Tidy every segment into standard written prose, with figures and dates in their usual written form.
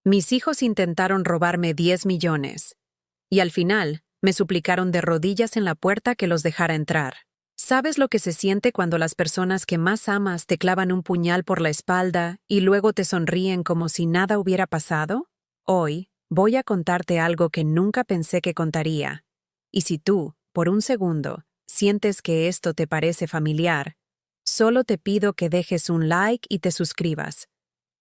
Mis hijos intentaron robarme 10 millones. Y al final, me suplicaron de rodillas en la puerta que los dejara entrar. ¿Sabes lo que se siente cuando las personas que más amas te clavan un puñal por la espalda y luego te sonríen como si nada hubiera pasado? Hoy, voy a contarte algo que nunca pensé que contaría. Y si tú, por un segundo, sientes que esto te parece familiar, solo te pido que dejes un like y te suscribas.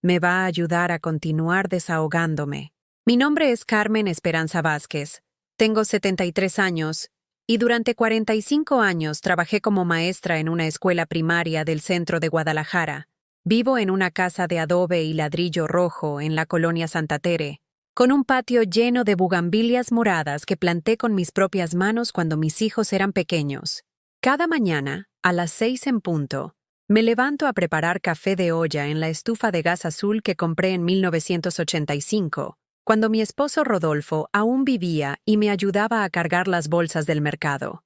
Me va a ayudar a continuar desahogándome. Mi nombre es Carmen Esperanza Vázquez. Tengo 73 años y durante 45 años trabajé como maestra en una escuela primaria del centro de Guadalajara. Vivo en una casa de adobe y ladrillo rojo en la colonia Santa Tere, con un patio lleno de bugambilias moradas que planté con mis propias manos cuando mis hijos eran pequeños. Cada mañana, a las 6 en punto, me levanto a preparar café de olla en la estufa de gas azul que compré en 1985, cuando mi esposo Rodolfo aún vivía y me ayudaba a cargar las bolsas del mercado.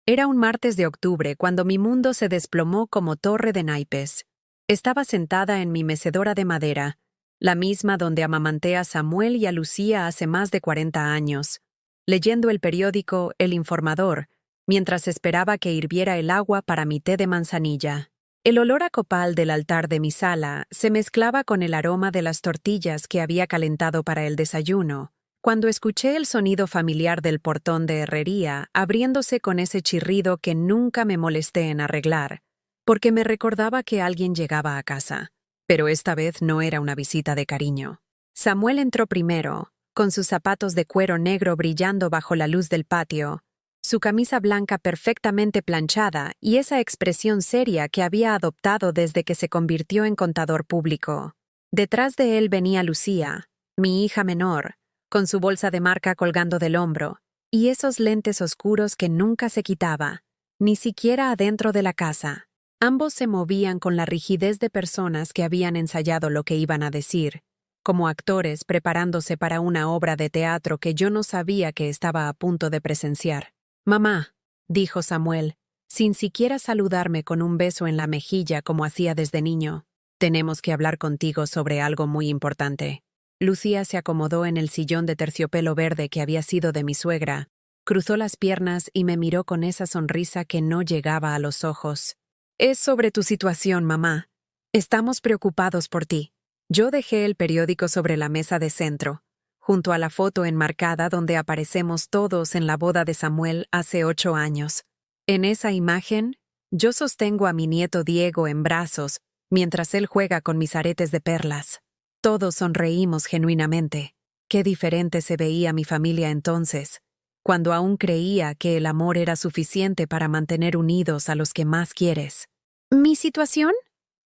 Era un martes de octubre cuando mi mundo se desplomó como torre de naipes. Estaba sentada en mi mecedora de madera, la misma donde amamanté a Samuel y a Lucía hace más de 40 años, leyendo el periódico El Informador, mientras esperaba que hirviera el agua para mi té de manzanilla. El olor a copal del altar de mi sala se mezclaba con el aroma de las tortillas que había calentado para el desayuno, cuando escuché el sonido familiar del portón de herrería abriéndose con ese chirrido que nunca me molesté en arreglar, porque me recordaba que alguien llegaba a casa. Pero esta vez no era una visita de cariño. Samuel entró primero, con sus zapatos de cuero negro brillando bajo la luz del patio, su camisa blanca perfectamente planchada y esa expresión seria que había adoptado desde que se convirtió en contador público. Detrás de él venía Lucía, mi hija menor, con su bolsa de marca colgando del hombro, y esos lentes oscuros que nunca se quitaba, ni siquiera adentro de la casa. Ambos se movían con la rigidez de personas que habían ensayado lo que iban a decir, como actores preparándose para una obra de teatro que yo no sabía que estaba a punto de presenciar. «Mamá», dijo Samuel, sin siquiera saludarme con un beso en la mejilla como hacía desde niño, «tenemos que hablar contigo sobre algo muy importante». Lucía se acomodó en el sillón de terciopelo verde que había sido de mi suegra, cruzó las piernas y me miró con esa sonrisa que no llegaba a los ojos. «Es sobre tu situación, mamá. Estamos preocupados por ti». Yo dejé el periódico sobre la mesa de centro, junto a la foto enmarcada donde aparecemos todos en la boda de Samuel hace 8 años. En esa imagen, yo sostengo a mi nieto Diego en brazos, mientras él juega con mis aretes de perlas. Todos sonreímos genuinamente. Qué diferente se veía mi familia entonces, cuando aún creía que el amor era suficiente para mantener unidos a los que más quieres. ¿Mi situación?,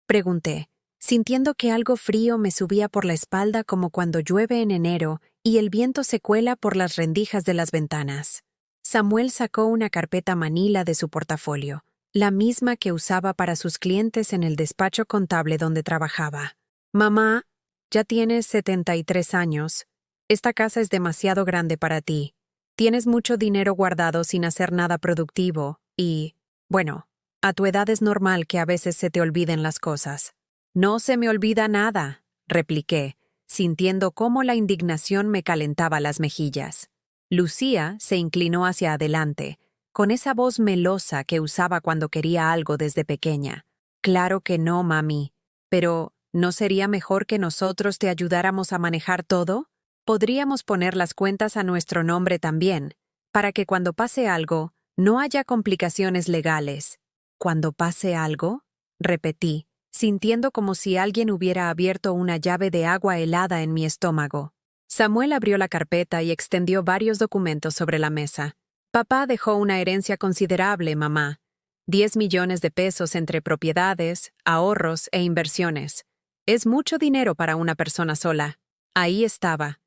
pregunté, sintiendo que algo frío me subía por la espalda como cuando llueve en enero y el viento se cuela por las rendijas de las ventanas. Samuel sacó una carpeta manila de su portafolio, la misma que usaba para sus clientes en el despacho contable donde trabajaba. «Mamá, ya tienes 73 años. Esta casa es demasiado grande para ti. Tienes mucho dinero guardado sin hacer nada productivo y, bueno, a tu edad es normal que a veces se te olviden las cosas». «No se me olvida nada», repliqué, sintiendo cómo la indignación me calentaba las mejillas. Lucía se inclinó hacia adelante, con esa voz melosa que usaba cuando quería algo desde pequeña. «Claro que no, mami. Pero, ¿no sería mejor que nosotros te ayudáramos a manejar todo? Podríamos poner las cuentas a nuestro nombre también, para que cuando pase algo, no haya complicaciones legales». «¿Cuando pase algo?», repetí, sintiendo como si alguien hubiera abierto una llave de agua helada en mi estómago. Samuel abrió la carpeta y extendió varios documentos sobre la mesa. «Papá dejó una herencia considerable, mamá. 10 millones de pesos entre propiedades, ahorros e inversiones. Es mucho dinero para una persona sola». Ahí estaba,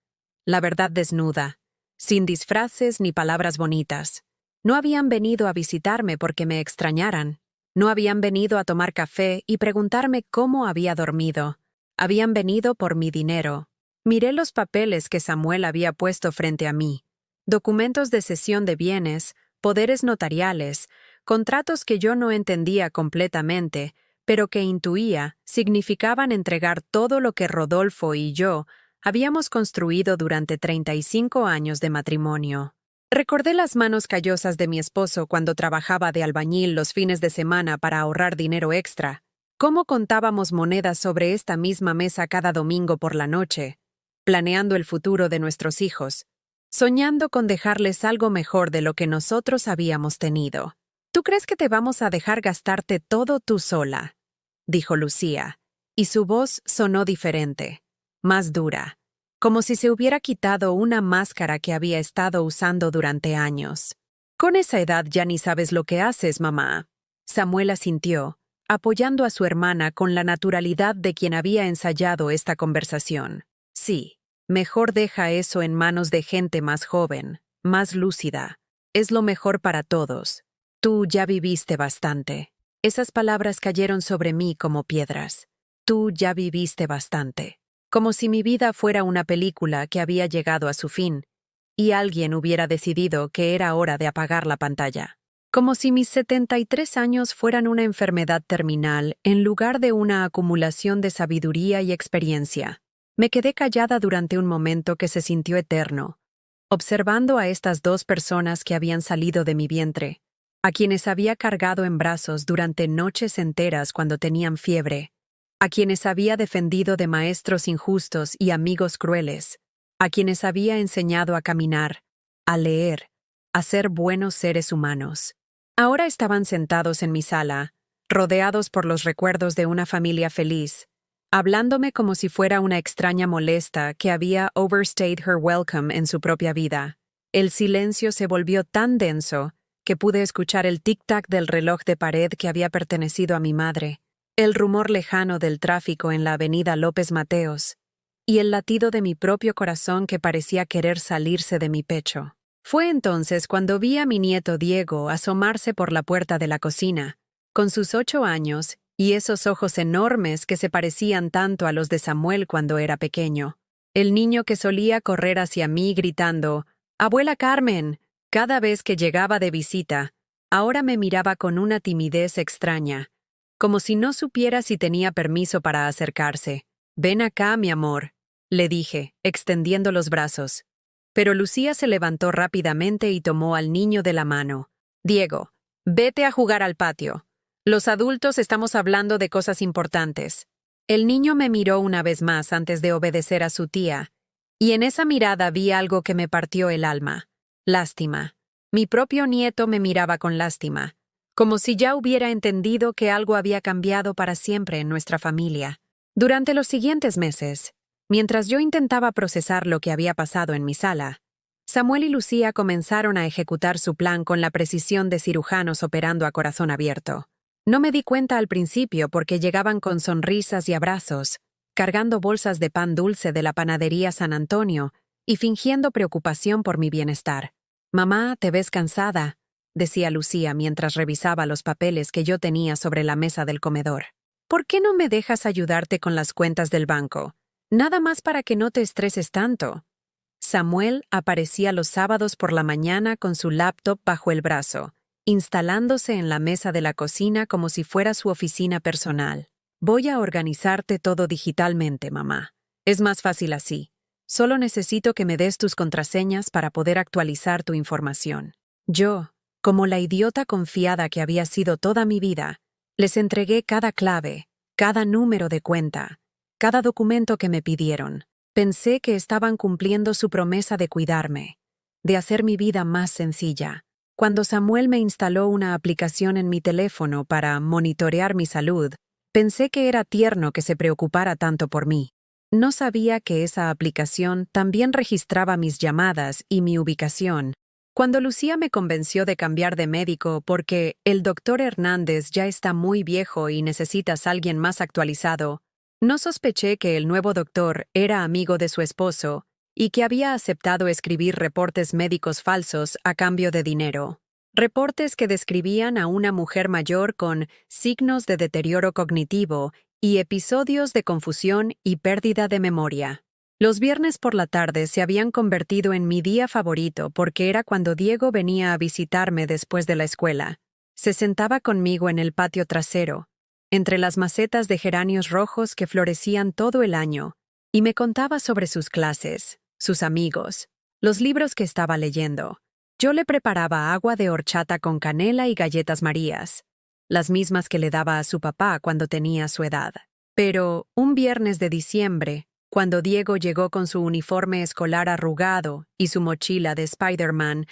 la verdad desnuda, sin disfraces ni palabras bonitas. No habían venido a visitarme porque me extrañaran. No habían venido a tomar café y preguntarme cómo había dormido. Habían venido por mi dinero. Miré los papeles que Samuel había puesto frente a mí. Documentos de cesión de bienes, poderes notariales, contratos que yo no entendía completamente, pero que intuía significaban entregar todo lo que Rodolfo y yo habíamos construido durante 35 años de matrimonio. Recordé las manos callosas de mi esposo cuando trabajaba de albañil los fines de semana para ahorrar dinero extra, cómo contábamos monedas sobre esta misma mesa cada domingo por la noche, planeando el futuro de nuestros hijos, soñando con dejarles algo mejor de lo que nosotros habíamos tenido. ¿Tú crees que te vamos a dejar gastarte todo tú sola?, dijo Lucía, y su voz sonó diferente, más dura, como si se hubiera quitado una máscara que había estado usando durante años. Con esa edad ya ni sabes lo que haces, mamá. Samuel asintió, apoyando a su hermana con la naturalidad de quien había ensayado esta conversación. Sí, mejor deja eso en manos de gente más joven, más lúcida. Es lo mejor para todos. Tú ya viviste bastante. Esas palabras cayeron sobre mí como piedras. Tú ya viviste bastante. Como si mi vida fuera una película que había llegado a su fin, y alguien hubiera decidido que era hora de apagar la pantalla. Como si mis 73 años fueran una enfermedad terminal en lugar de una acumulación de sabiduría y experiencia. Me quedé callada durante un momento que se sintió eterno, observando a estas dos personas que habían salido de mi vientre, a quienes había cargado en brazos durante noches enteras cuando tenían fiebre, a quienes había defendido de maestros injustos y amigos crueles, a quienes había enseñado a caminar, a leer, a ser buenos seres humanos. Ahora estaban sentados en mi sala, rodeados por los recuerdos de una familia feliz, hablándome como si fuera una extraña molesta que había overstayed her welcome en su propia vida. El silencio se volvió tan denso que pude escuchar el tic-tac del reloj de pared que había pertenecido a mi madre, el rumor lejano del tráfico en la avenida López Mateos, y el latido de mi propio corazón que parecía querer salirse de mi pecho. Fue entonces cuando vi a mi nieto Diego asomarse por la puerta de la cocina, con sus 8 años y esos ojos enormes que se parecían tanto a los de Samuel cuando era pequeño. El niño que solía correr hacia mí gritando, «¡Abuela Carmen!», cada vez que llegaba de visita, ahora me miraba con una timidez extraña, como si no supiera si tenía permiso para acercarse. «Ven acá, mi amor», le dije, extendiendo los brazos. Pero Lucía se levantó rápidamente y tomó al niño de la mano. «Diego, vete a jugar al patio. Los adultos estamos hablando de cosas importantes». El niño me miró una vez más antes de obedecer a su tía, y en esa mirada vi algo que me partió el alma. Lástima. Mi propio nieto me miraba con lástima, como si ya hubiera entendido que algo había cambiado para siempre en nuestra familia. Durante los siguientes meses, mientras yo intentaba procesar lo que había pasado en mi sala, Samuel y Lucía comenzaron a ejecutar su plan con la precisión de cirujanos operando a corazón abierto. No me di cuenta al principio porque llegaban con sonrisas y abrazos, cargando bolsas de pan dulce de la panadería San Antonio y fingiendo preocupación por mi bienestar. «Mamá, te ves cansada», decía Lucía mientras revisaba los papeles que yo tenía sobre la mesa del comedor. «¿Por qué no me dejas ayudarte con las cuentas del banco? Nada más para que no te estreses tanto». Samuel aparecía los sábados por la mañana con su laptop bajo el brazo, instalándose en la mesa de la cocina como si fuera su oficina personal. «Voy a organizarte todo digitalmente, mamá. Es más fácil así. Solo necesito que me des tus contraseñas para poder actualizar tu información». Yo, como la idiota confiada que había sido toda mi vida, les entregué cada clave, cada número de cuenta, cada documento que me pidieron. Pensé que estaban cumpliendo su promesa de cuidarme, de hacer mi vida más sencilla. Cuando Samuel me instaló una aplicación en mi teléfono para monitorear mi salud, pensé que era tierno que se preocupara tanto por mí. No sabía que esa aplicación también registraba mis llamadas y mi ubicación. Cuando Lucía me convenció de cambiar de médico porque el doctor Hernández ya está muy viejo y necesitas a alguien más actualizado, no sospeché que el nuevo doctor era amigo de su esposo y que había aceptado escribir reportes médicos falsos a cambio de dinero. Reportes que describían a una mujer mayor con signos de deterioro cognitivo y episodios de confusión y pérdida de memoria. Los viernes por la tarde se habían convertido en mi día favorito porque era cuando Diego venía a visitarme después de la escuela. Se sentaba conmigo en el patio trasero, entre las macetas de geranios rojos que florecían todo el año, y me contaba sobre sus clases, sus amigos, los libros que estaba leyendo. Yo le preparaba agua de horchata con canela y galletas Marías, las mismas que le daba a su papá cuando tenía su edad. Pero, un viernes de diciembre, cuando Diego llegó con su uniforme escolar arrugado y su mochila de Spider-Man,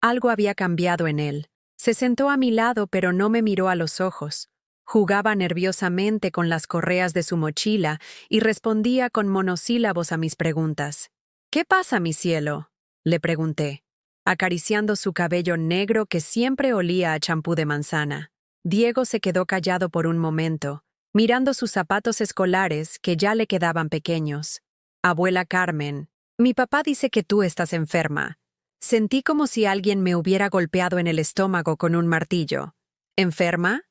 algo había cambiado en él. Se sentó a mi lado pero no me miró a los ojos. Jugaba nerviosamente con las correas de su mochila y respondía con monosílabos a mis preguntas. «¿Qué pasa, mi cielo?», le pregunté, acariciando su cabello negro que siempre olía a champú de manzana. Diego se quedó callado por un momento, mirando sus zapatos escolares que ya le quedaban pequeños. «Abuela Carmen, mi papá dice que tú estás enferma». Sentí como si alguien me hubiera golpeado en el estómago con un martillo. «¿Enferma?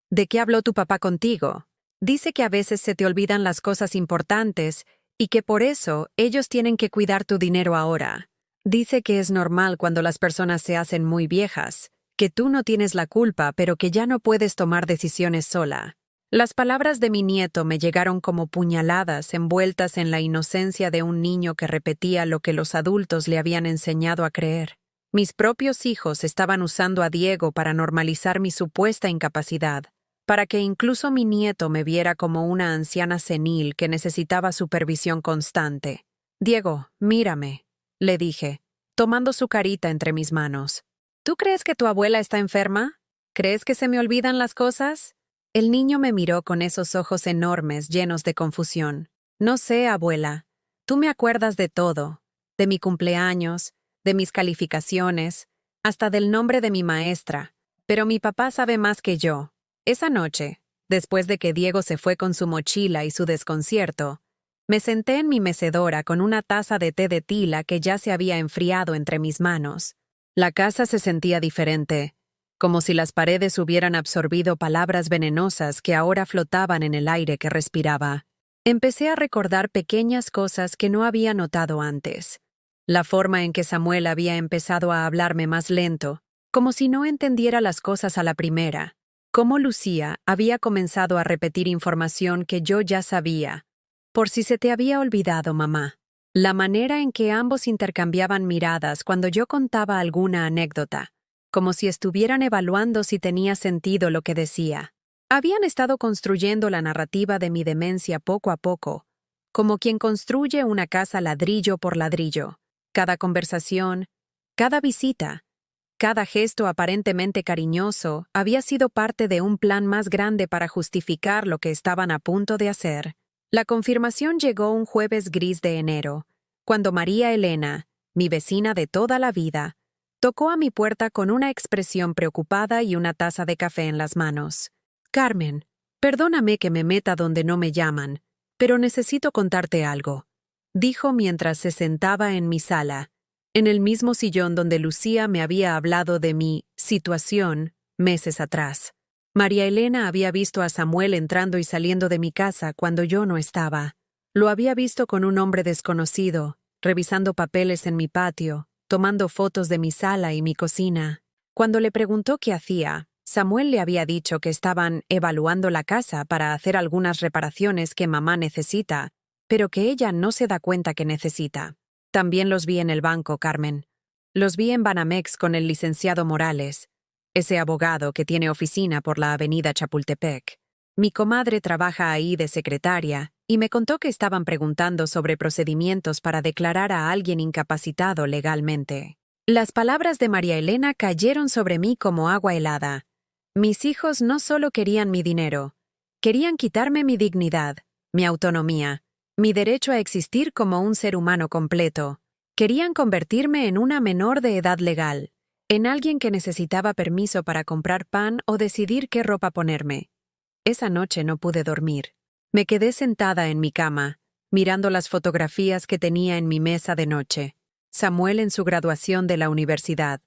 ¿De qué habló tu papá contigo? Dice que a veces se te olvidan las cosas importantes y que por eso ellos tienen que cuidar tu dinero ahora. Dice que es normal cuando las personas se hacen muy viejas, que tú no tienes la culpa pero que ya no puedes tomar decisiones sola». Las palabras de mi nieto me llegaron como puñaladas envueltas en la inocencia de un niño que repetía lo que los adultos le habían enseñado a creer. Mis propios hijos estaban usando a Diego para normalizar mi supuesta incapacidad, para que incluso mi nieto me viera como una anciana senil que necesitaba supervisión constante. «Diego, mírame», le dije, tomando su carita entre mis manos. «¿Tú crees que tu abuela está enferma? ¿Crees que se me olvidan las cosas?» El niño me miró con esos ojos enormes llenos de confusión. «No sé, abuela. Tú me acuerdas de todo, de mi cumpleaños, de mis calificaciones, hasta del nombre de mi maestra. Pero mi papá sabe más que yo». Esa noche, después de que Diego se fue con su mochila y su desconcierto, me senté en mi mecedora con una taza de té de tila que ya se había enfriado entre mis manos. La casa se sentía diferente, como si las paredes hubieran absorbido palabras venenosas que ahora flotaban en el aire que respiraba. Empecé a recordar pequeñas cosas que no había notado antes. La forma en que Samuel había empezado a hablarme más lento, como si no entendiera las cosas a la primera. Cómo Lucía había comenzado a repetir información que yo ya sabía. «Por si se te había olvidado, mamá». La manera en que ambos intercambiaban miradas cuando yo contaba alguna anécdota, como si estuvieran evaluando si tenía sentido lo que decía. Habían estado construyendo la narrativa de mi demencia poco a poco, como quien construye una casa ladrillo por ladrillo. Cada conversación, cada visita, cada gesto aparentemente cariñoso había sido parte de un plan más grande para justificar lo que estaban a punto de hacer. La confirmación llegó un jueves gris de enero, cuando María Elena, mi vecina de toda la vida, tocó a mi puerta con una expresión preocupada y una taza de café en las manos. «Carmen, perdóname que me meta donde no me llaman, pero necesito contarte algo», dijo mientras se sentaba en mi sala, en el mismo sillón donde Lucía me había hablado de mi situación meses atrás. María Elena había visto a Samuel entrando y saliendo de mi casa cuando yo no estaba. Lo había visto con un hombre desconocido, revisando papeles en mi patio, tomando fotos de mi sala y mi cocina. Cuando le preguntó qué hacía, Samuel le había dicho que estaban evaluando la casa para hacer algunas reparaciones que mamá necesita, pero que ella no se da cuenta que necesita. También los vi en el banco, Carmen. Los vi en Banamex con el licenciado Morales, ese abogado que tiene oficina por la avenida Chapultepec. Mi comadre trabaja ahí de secretaria y me contó que estaban preguntando sobre procedimientos para declarar a alguien incapacitado legalmente. Las palabras de María Elena cayeron sobre mí como agua helada. Mis hijos no solo querían mi dinero, querían quitarme mi dignidad, mi autonomía, mi derecho a existir como un ser humano completo. Querían convertirme en una menor de edad legal, en alguien que necesitaba permiso para comprar pan o decidir qué ropa ponerme. Esa noche no pude dormir. Me quedé sentada en mi cama, mirando las fotografías que tenía en mi mesa de noche. Samuel en su graduación de la universidad,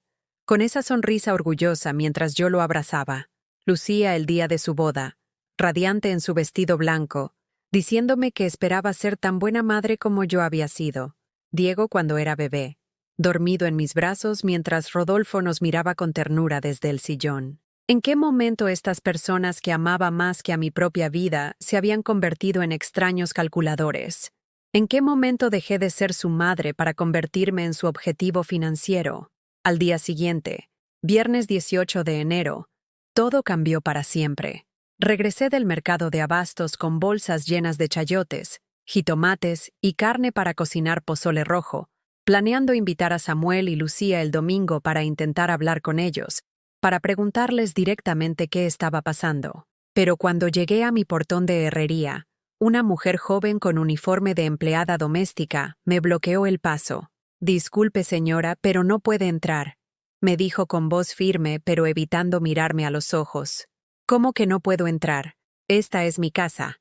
con esa sonrisa orgullosa mientras yo lo abrazaba. Lucía el día de su boda, radiante en su vestido blanco, diciéndome que esperaba ser tan buena madre como yo había sido. Diego cuando era bebé, dormido en mis brazos mientras Rodolfo nos miraba con ternura desde el sillón. ¿En qué momento estas personas que amaba más que a mi propia vida se habían convertido en extraños calculadores? ¿En qué momento dejé de ser su madre para convertirme en su objetivo financiero? Al día siguiente, viernes 18 de enero, todo cambió para siempre. Regresé del mercado de abastos con bolsas llenas de chayotes, jitomates y carne para cocinar pozole rojo, planeando invitar a Samuel y Lucía el domingo para intentar hablar con ellos, para preguntarles directamente qué estaba pasando. Pero cuando llegué a mi portón de herrería, una mujer joven con uniforme de empleada doméstica me bloqueó el paso. «Disculpe, señora, pero no puede entrar», me dijo con voz firme pero evitando mirarme a los ojos. «¿Cómo que no puedo entrar? Esta es mi casa»,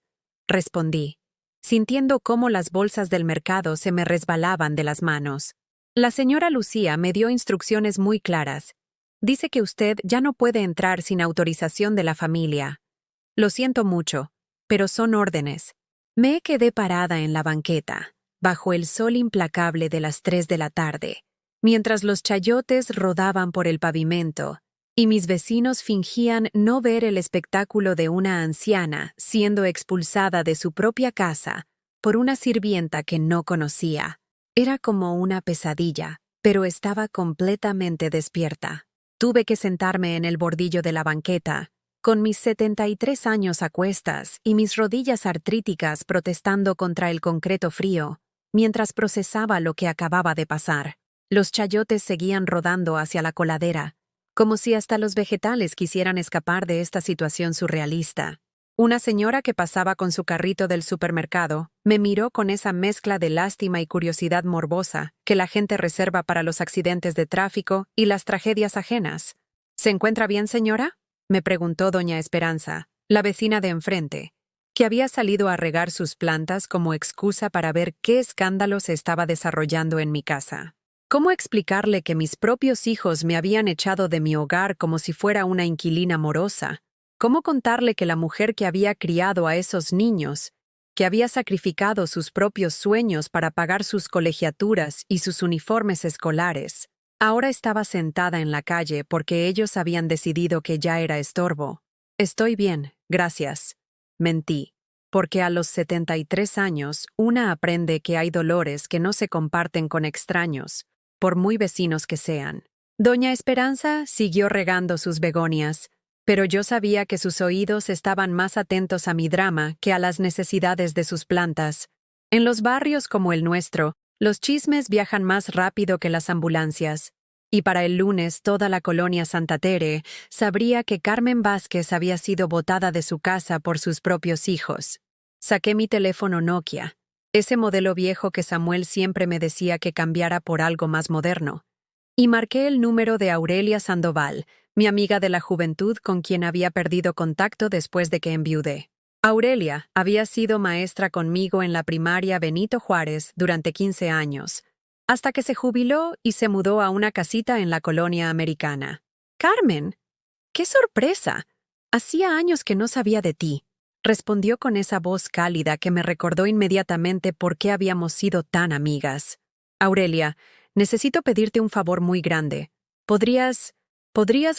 respondí, sintiendo cómo las bolsas del mercado se me resbalaban de las manos. La señora Lucía me dio instrucciones muy claras. «Dice que usted ya no puede entrar sin autorización de la familia». «Lo siento mucho, pero son órdenes». Me quedé parada en la banqueta, bajo el sol implacable de las 3 de la tarde, mientras los chayotes rodaban por el pavimento y mis vecinos fingían no ver el espectáculo de una anciana siendo expulsada de su propia casa por una sirvienta que no conocía. Era como una pesadilla, pero estaba completamente despierta. Tuve que sentarme en el bordillo de la banqueta, con mis 73 años a cuestas y mis rodillas artríticas protestando contra el concreto frío, mientras procesaba lo que acababa de pasar. Los chayotes seguían rodando hacia la coladera, como si hasta los vegetales quisieran escapar de esta situación surrealista. Una señora que pasaba con su carrito del supermercado me miró con esa mezcla de lástima y curiosidad morbosa que la gente reserva para los accidentes de tráfico y las tragedias ajenas. «¿Se encuentra bien, señora?», me preguntó doña Esperanza, la vecina de enfrente, que había salido a regar sus plantas como excusa para ver qué escándalo se estaba desarrollando en mi casa. ¿Cómo explicarle que mis propios hijos me habían echado de mi hogar como si fuera una inquilina morosa? ¿Cómo contarle que la mujer que había criado a esos niños, que había sacrificado sus propios sueños para pagar sus colegiaturas y sus uniformes escolares, ahora estaba sentada en la calle porque ellos habían decidido que ya era estorbo? «Estoy bien, gracias», mentí, porque a los 73 años una aprende que hay dolores que no se comparten con extraños, por muy vecinos que sean. Doña Esperanza siguió regando sus begonias, pero yo sabía que sus oídos estaban más atentos a mi drama que a las necesidades de sus plantas. En los barrios como el nuestro, los chismes viajan más rápido que las ambulancias, y para el lunes toda la colonia Santa Tere sabría que Carmen Vázquez había sido botada de su casa por sus propios hijos. Saqué mi teléfono Nokia, ese modelo viejo que Samuel siempre me decía que cambiara por algo más moderno, y marqué el número de Aurelia Sandoval, mi amiga de la juventud con quien había perdido contacto después de que enviudé. Aurelia había sido maestra conmigo en la primaria Benito Juárez durante 15 años, hasta que se jubiló y se mudó a una casita en la colonia americana. «Carmen, ¡qué sorpresa! Hacía años que no sabía de ti», respondió con esa voz cálida que me recordó inmediatamente por qué habíamos sido tan amigas. «Aurelia, necesito pedirte un favor muy grande. ¿Podrías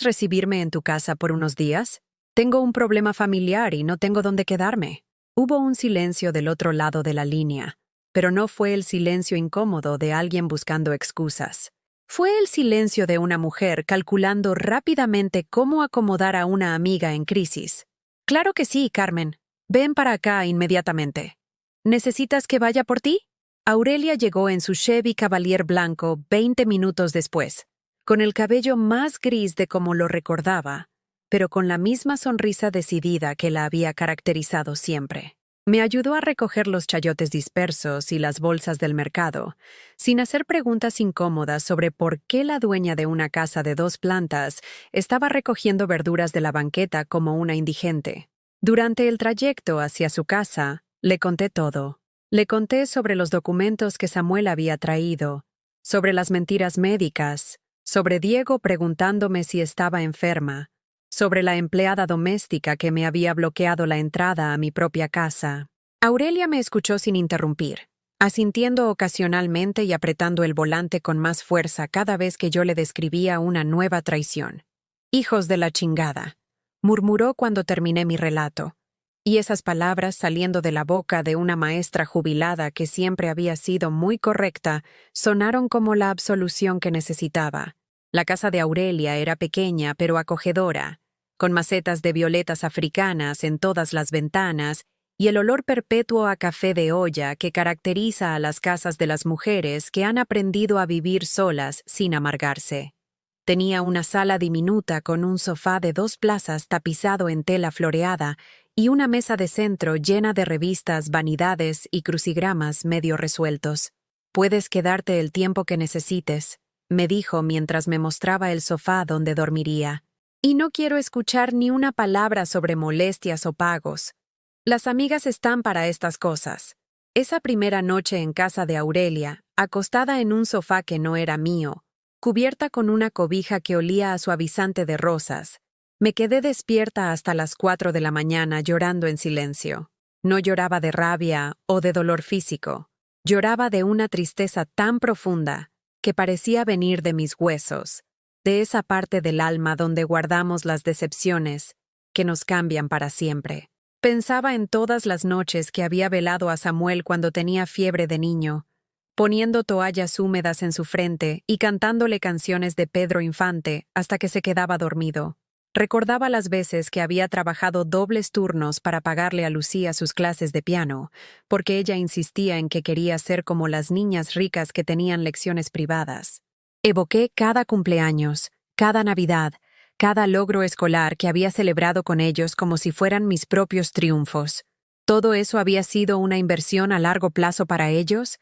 recibirme en tu casa por unos días? Tengo un problema familiar y no tengo dónde quedarme». Hubo un silencio del otro lado de la línea, pero no fue el silencio incómodo de alguien buscando excusas. Fue el silencio de una mujer calculando rápidamente cómo acomodar a una amiga en crisis. «Claro que sí, Carmen. Ven para acá inmediatamente. ¿Necesitas que vaya por ti?» Aurelia llegó en su Chevy Cavalier blanco 20 minutos después, con el cabello más gris de como lo recordaba, pero con la misma sonrisa decidida que la había caracterizado siempre. Me ayudó a recoger los chayotes dispersos y las bolsas del mercado, sin hacer preguntas incómodas sobre por qué la dueña de una casa de 2 plantas estaba recogiendo verduras de la banqueta como una indigente. Durante el trayecto hacia su casa, le conté todo. Le conté sobre los documentos que Samuel había traído, sobre las mentiras médicas, sobre Diego preguntándome si estaba enferma, sobre la empleada doméstica que me había bloqueado la entrada a mi propia casa. Aurelia me escuchó sin interrumpir, asintiendo ocasionalmente y apretando el volante con más fuerza cada vez que yo le describía una nueva traición. «Hijos de la chingada», murmuró cuando terminé mi relato, Y esas palabras saliendo de la boca de una maestra jubilada que siempre había sido muy correcta, sonaron como la absolución que necesitaba. La casa de Aurelia era pequeña pero acogedora, con macetas de violetas africanas en todas las ventanas y el olor perpetuo a café de olla que caracteriza a las casas de las mujeres que han aprendido a vivir solas sin amargarse. Tenía una sala diminuta con un sofá de 2 plazas tapizado en tela floreada y una mesa de centro llena de revistas, vanidades y crucigramas medio resueltos. «Puedes quedarte el tiempo que necesites», me dijo mientras me mostraba el sofá donde dormiría. «Y no quiero escuchar ni una palabra sobre molestias o pagos. Las amigas están para estas cosas». Esa primera noche en casa de Aurelia, acostada en un sofá que no era mío, cubierta con una cobija que olía a suavizante de rosas, me quedé despierta hasta las 4 de la mañana llorando en silencio. No lloraba de rabia o de dolor físico. Lloraba de una tristeza tan profunda que parecía venir de mis huesos, de esa parte del alma donde guardamos las decepciones que nos cambian para siempre. Pensaba en todas las noches que había velado a Samuel cuando tenía fiebre de niño, poniendo toallas húmedas en su frente y cantándole canciones de Pedro Infante hasta que se quedaba dormido. Recordaba las veces que había trabajado dobles turnos para pagarle a Lucía sus clases de piano, porque ella insistía en que quería ser como las niñas ricas que tenían lecciones privadas. Evoqué cada cumpleaños, cada Navidad, cada logro escolar que había celebrado con ellos como si fueran mis propios triunfos. ¿Todo eso había sido una inversión a largo plazo para ellos?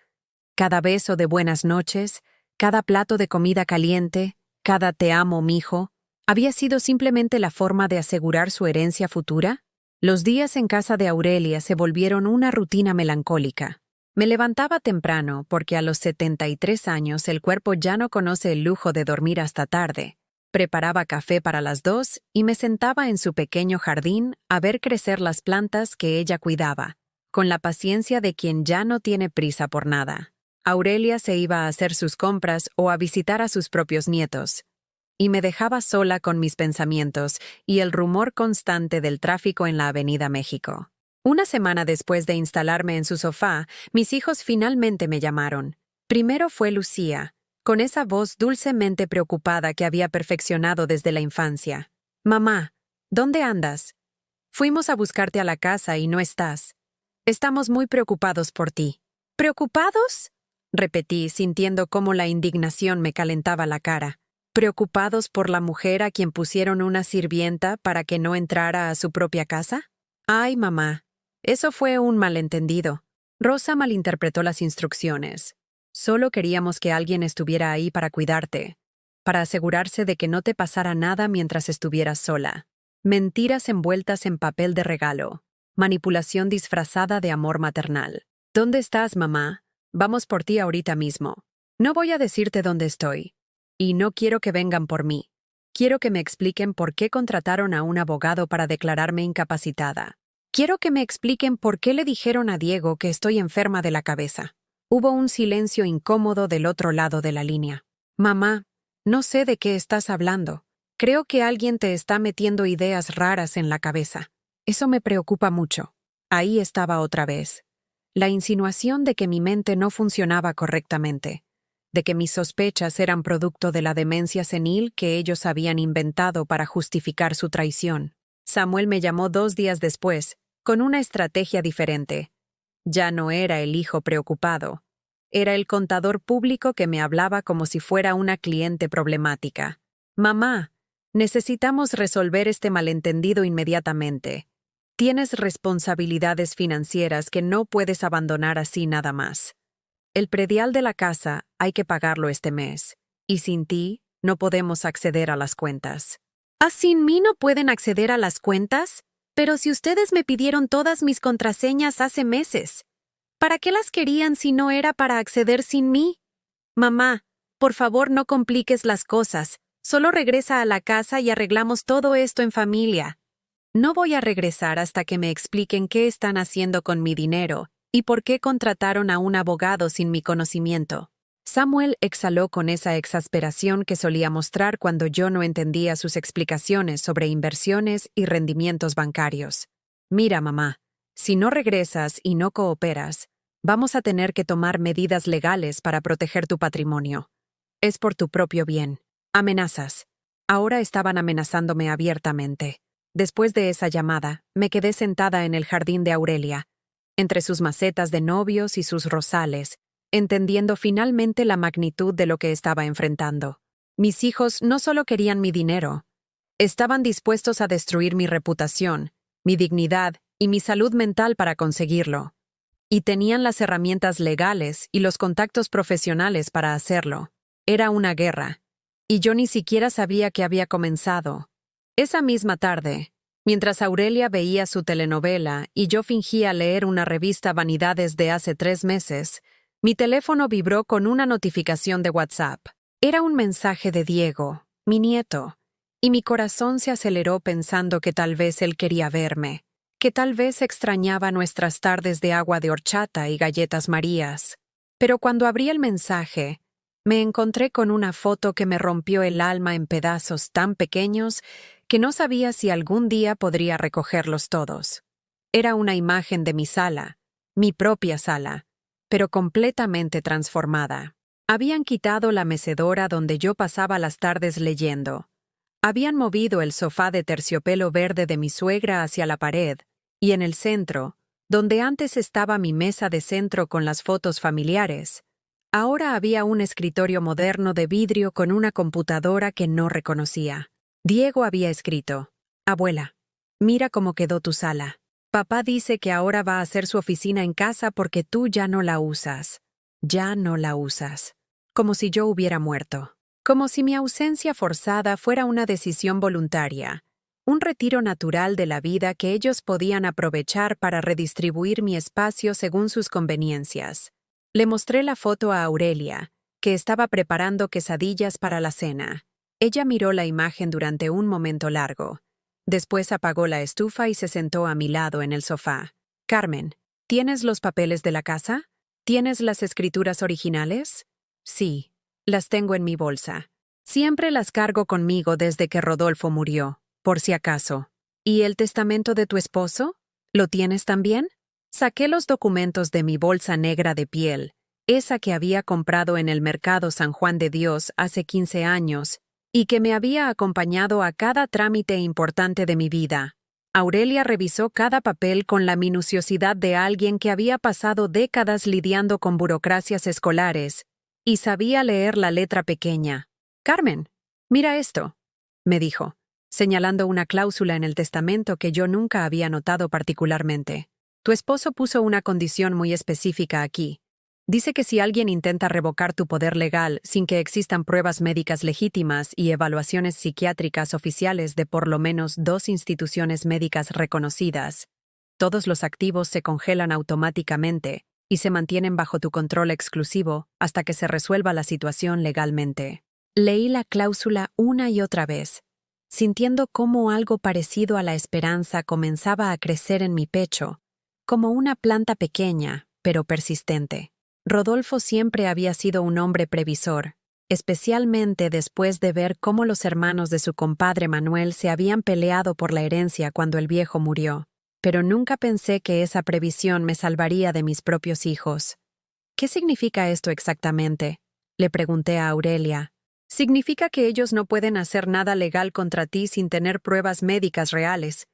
Cada beso de buenas noches, cada plato de comida caliente, cada te amo, mijo, ¿había sido simplemente la forma de asegurar su herencia futura? Los días en casa de Aurelia se volvieron una rutina melancólica. Me levantaba temprano porque a los 73 años el cuerpo ya no conoce el lujo de dormir hasta tarde. Preparaba café para las 2 y me sentaba en su pequeño jardín a ver crecer las plantas que ella cuidaba, con la paciencia de quien ya no tiene prisa por nada. Aurelia se iba a hacer sus compras o a visitar a sus propios nietos, y me dejaba sola con mis pensamientos y el rumor constante del tráfico en la Avenida México. Una semana después de instalarme en su sofá, mis hijos finalmente me llamaron. Primero fue Lucía, con esa voz dulcemente preocupada que había perfeccionado desde la infancia. «Mamá, ¿dónde andas? Fuimos a buscarte a la casa y no estás. Estamos muy preocupados por ti». «¿Preocupados?», repetí, sintiendo cómo la indignación me calentaba la cara. ¿Preocupados por la mujer a quien pusieron una sirvienta para que no entrara a su propia casa? Ay, mamá, eso fue un malentendido. Rosa malinterpretó las instrucciones. Solo queríamos que alguien estuviera ahí para cuidarte, para asegurarse de que no te pasara nada mientras estuvieras sola. Mentiras envueltas en papel de regalo. Manipulación disfrazada de amor maternal. ¿Dónde estás, mamá? Vamos por ti ahorita mismo. No voy a decirte dónde estoy. Y no quiero que vengan por mí. Quiero que me expliquen por qué contrataron a un abogado para declararme incapacitada. Quiero que me expliquen por qué le dijeron a Diego que estoy enferma de la cabeza. Hubo un silencio incómodo del otro lado de la línea. Mamá, no sé de qué estás hablando. Creo que alguien te está metiendo ideas raras en la cabeza. Eso me preocupa mucho. Ahí estaba otra vez. La insinuación de que mi mente no funcionaba correctamente, de que mis sospechas eran producto de la demencia senil que ellos habían inventado para justificar su traición. Samuel me llamó 2 días después, con una estrategia diferente. Ya no era el hijo preocupado. Era el contador público que me hablaba como si fuera una cliente problemática. «Mamá, necesitamos resolver este malentendido inmediatamente. Tienes responsabilidades financieras que no puedes abandonar así nada más. El predial de la casa hay que pagarlo este mes, y sin ti no podemos acceder a las cuentas». «¿Ah, sin mí no pueden acceder a las cuentas? Pero si ustedes me pidieron todas mis contraseñas hace meses, ¿para qué las querían si no era para acceder sin mí? Mamá, por favor no compliques las cosas. Solo regresa a la casa y arreglamos todo esto en familia». «No voy a regresar hasta que me expliquen qué están haciendo con mi dinero y por qué contrataron a un abogado sin mi conocimiento». Samuel exhaló con esa exasperación que solía mostrar cuando yo no entendía sus explicaciones sobre inversiones y rendimientos bancarios. Mira, mamá, si no regresas y no cooperas, vamos a tener que tomar medidas legales para proteger tu patrimonio. Es por tu propio bien. Amenazas. Ahora estaban amenazándome abiertamente. Después de esa llamada, me quedé sentada en el jardín de Aurelia, entre sus macetas de novios y sus rosales, entendiendo finalmente la magnitud de lo que estaba enfrentando. Mis hijos no solo querían mi dinero, estaban dispuestos a destruir mi reputación, mi dignidad y mi salud mental para conseguirlo. Y tenían las herramientas legales y los contactos profesionales para hacerlo. Era una guerra, y yo ni siquiera sabía que había comenzado. Esa misma tarde, mientras Aurelia veía su telenovela y yo fingía leer una revista Vanidades de hace 3 meses, mi teléfono vibró con una notificación de WhatsApp. Era un mensaje de Diego, mi nieto, y mi corazón se aceleró pensando que tal vez él quería verme, que tal vez extrañaba nuestras tardes de agua de horchata y galletas Marías. Pero cuando abrí el mensaje, me encontré con una foto que me rompió el alma en pedazos tan pequeños que no sabía si algún día podría recogerlos todos. Era una imagen de mi sala, mi propia sala, pero completamente transformada. Habían quitado la mecedora donde yo pasaba las tardes leyendo. Habían movido el sofá de terciopelo verde de mi suegra hacia la pared, y en el centro, donde antes estaba mi mesa de centro con las fotos familiares, ahora había un escritorio moderno de vidrio con una computadora que no reconocía. Diego había escrito: Abuela, mira cómo quedó tu sala. Papá dice que ahora va a hacer su oficina en casa porque tú ya no la usas. Ya no la usas. Como si yo hubiera muerto. Como si mi ausencia forzada fuera una decisión voluntaria, un retiro natural de la vida que ellos podían aprovechar para redistribuir mi espacio según sus conveniencias. Le mostré la foto a Aurelia, que estaba preparando quesadillas para la cena. Ella miró la imagen durante un momento largo. Después apagó la estufa y se sentó a mi lado en el sofá. Carmen, ¿tienes los papeles de la casa? ¿Tienes las escrituras originales? Sí, las tengo en mi bolsa. Siempre las cargo conmigo desde que Rodolfo murió, por si acaso. ¿Y el testamento de tu esposo? ¿Lo tienes también? Saqué los documentos de mi bolsa negra de piel, esa que había comprado en el mercado San Juan de Dios hace 15 años, y que me había acompañado a cada trámite importante de mi vida. Aurelia revisó cada papel con la minuciosidad de alguien que había pasado décadas lidiando con burocracias escolares, y sabía leer la letra pequeña. «Carmen, mira esto», me dijo, señalando una cláusula en el testamento que yo nunca había notado particularmente. «Tu esposo puso una condición muy específica aquí. Dice que si alguien intenta revocar tu poder legal sin que existan pruebas médicas legítimas y evaluaciones psiquiátricas oficiales de por lo menos 2 instituciones médicas reconocidas, todos los activos se congelan automáticamente y se mantienen bajo tu control exclusivo hasta que se resuelva la situación legalmente». Leí la cláusula una y otra vez, sintiendo cómo algo parecido a la esperanza comenzaba a crecer en mi pecho, como una planta pequeña, pero persistente. Rodolfo siempre había sido un hombre previsor, especialmente después de ver cómo los hermanos de su compadre Manuel se habían peleado por la herencia cuando el viejo murió. Pero nunca pensé que esa previsión me salvaría de mis propios hijos. «¿Qué significa esto exactamente?», le pregunté a Aurelia. «Significa que ellos no pueden hacer nada legal contra ti sin tener pruebas médicas reales.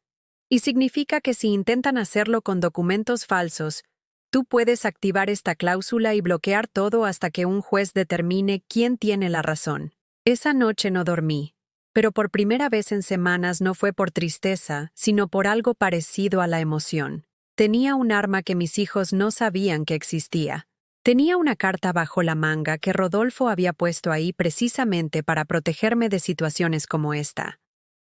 Y significa que si intentan hacerlo con documentos falsos, tú puedes activar esta cláusula y bloquear todo hasta que un juez determine quién tiene la razón». Esa noche no dormí, pero por primera vez en semanas no fue por tristeza, sino por algo parecido a la emoción. Tenía un arma que mis hijos no sabían que existía. Tenía una carta bajo la manga que Rodolfo había puesto ahí precisamente para protegerme de situaciones como esta.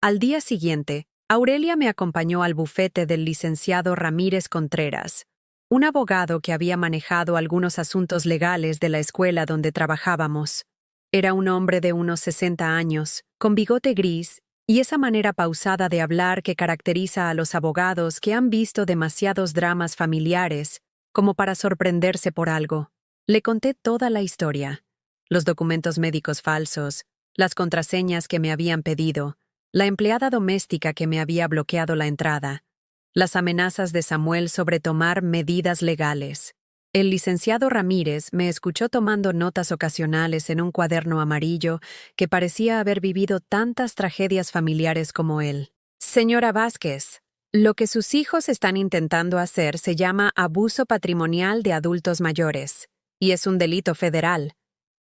Al día siguiente, Aurelia me acompañó al bufete del licenciado Ramírez Contreras, un abogado que había manejado algunos asuntos legales de la escuela donde trabajábamos. Era un hombre de unos 60 años, con bigote gris, y esa manera pausada de hablar que caracteriza a los abogados que han visto demasiados dramas familiares, como para sorprenderse por algo. Le conté toda la historia: los documentos médicos falsos, las contraseñas que me habían pedido, la empleada doméstica que me había bloqueado la entrada, las amenazas de Samuel sobre tomar medidas legales. El licenciado Ramírez me escuchó tomando notas ocasionales en un cuaderno amarillo que parecía haber vivido tantas tragedias familiares como él. Señora Vázquez, lo que sus hijos están intentando hacer se llama abuso patrimonial de adultos mayores, y es un delito federal,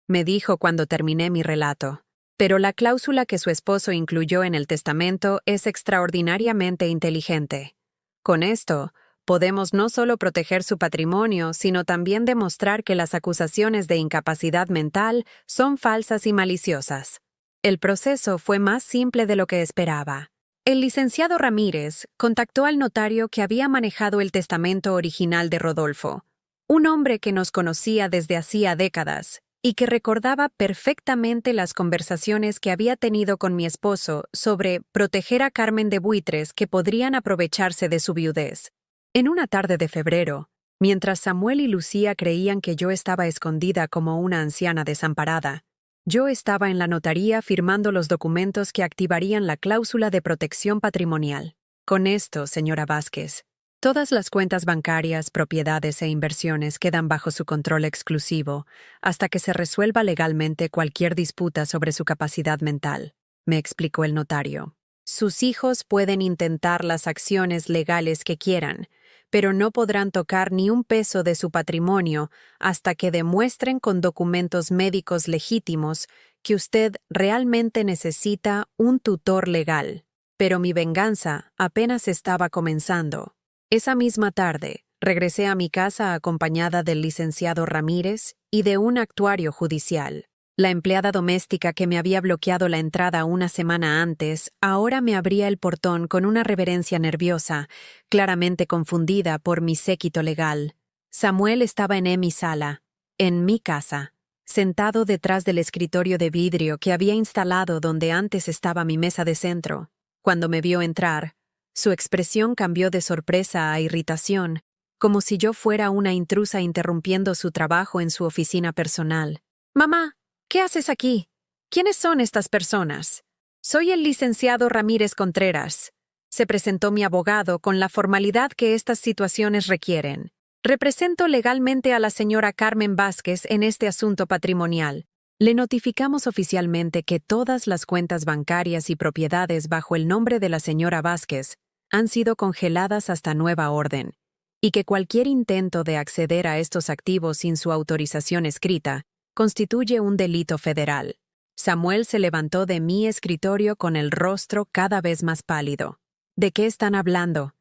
me dijo cuando terminé mi relato. Pero la cláusula que su esposo incluyó en el testamento es extraordinariamente inteligente. Con esto, podemos no solo proteger su patrimonio, sino también demostrar que las acusaciones de incapacidad mental son falsas y maliciosas. El proceso fue más simple de lo que esperaba. El licenciado Ramírez contactó al notario que había manejado el testamento original de Rodolfo, un hombre que nos conocía desde hacía décadas y que recordaba perfectamente las conversaciones que había tenido con mi esposo sobre proteger a Carmen de buitres que podrían aprovecharse de su viudez. En una tarde de febrero, mientras Samuel y Lucía creían que yo estaba escondida como una anciana desamparada, yo estaba en la notaría firmando los documentos que activarían la cláusula de protección patrimonial. Con esto, señora Vázquez, todas las cuentas bancarias, propiedades e inversiones quedan bajo su control exclusivo hasta que se resuelva legalmente cualquier disputa sobre su capacidad mental, me explicó el notario. Sus hijos pueden intentar las acciones legales que quieran, pero no podrán tocar ni un peso de su patrimonio hasta que demuestren con documentos médicos legítimos que usted realmente necesita un tutor legal. Pero mi venganza apenas estaba comenzando. Esa misma tarde, regresé a mi casa acompañada del licenciado Ramírez y de un actuario judicial. La empleada doméstica que me había bloqueado la entrada una semana antes, ahora me abría el portón con una reverencia nerviosa, claramente confundida por mi séquito legal. Samuel estaba en mi sala, en mi casa, sentado detrás del escritorio de vidrio que había instalado donde antes estaba mi mesa de centro. Cuando me vio entrar, su expresión cambió de sorpresa a irritación, como si yo fuera una intrusa interrumpiendo su trabajo en su oficina personal. «Mamá, ¿qué haces aquí? ¿Quiénes son estas personas?» «Soy el licenciado Ramírez Contreras», se presentó mi abogado con la formalidad que estas situaciones requieren. «Represento legalmente a la señora Carmen Vázquez en este asunto patrimonial. Le notificamos oficialmente que todas las cuentas bancarias y propiedades bajo el nombre de la señora Vázquez han sido congeladas hasta nueva orden, y que cualquier intento de acceder a estos activos sin su autorización escrita constituye un delito federal». Samuel se levantó de mi escritorio con el rostro cada vez más pálido. «¿De qué están hablando?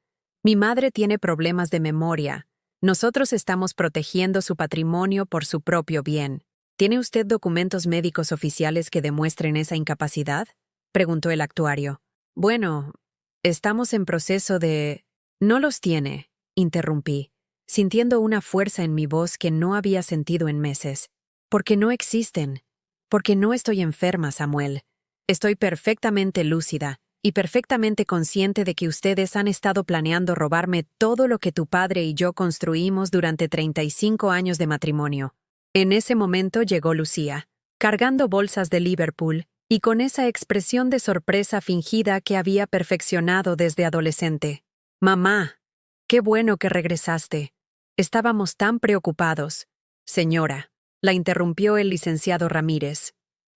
Mi madre tiene problemas de memoria. Nosotros estamos protegiendo su patrimonio por su propio bien. ¿Tiene usted documentos médicos oficiales que demuestren esa incapacidad?», preguntó el actuario. «Bueno, estamos en proceso de...» «No los tiene», interrumpí, sintiendo una fuerza en mi voz que no había sentido en meses. «Porque no existen. Porque no estoy enferma, Samuel. Estoy perfectamente lúcida y perfectamente consciente de que ustedes han estado planeando robarme todo lo que tu padre y yo construimos durante 35 años de matrimonio». En ese momento llegó Lucía, cargando bolsas de Liverpool y con esa expresión de sorpresa fingida que había perfeccionado desde adolescente. «Mamá, qué bueno que regresaste. Estábamos tan preocupados». «Señora», la interrumpió el licenciado Ramírez,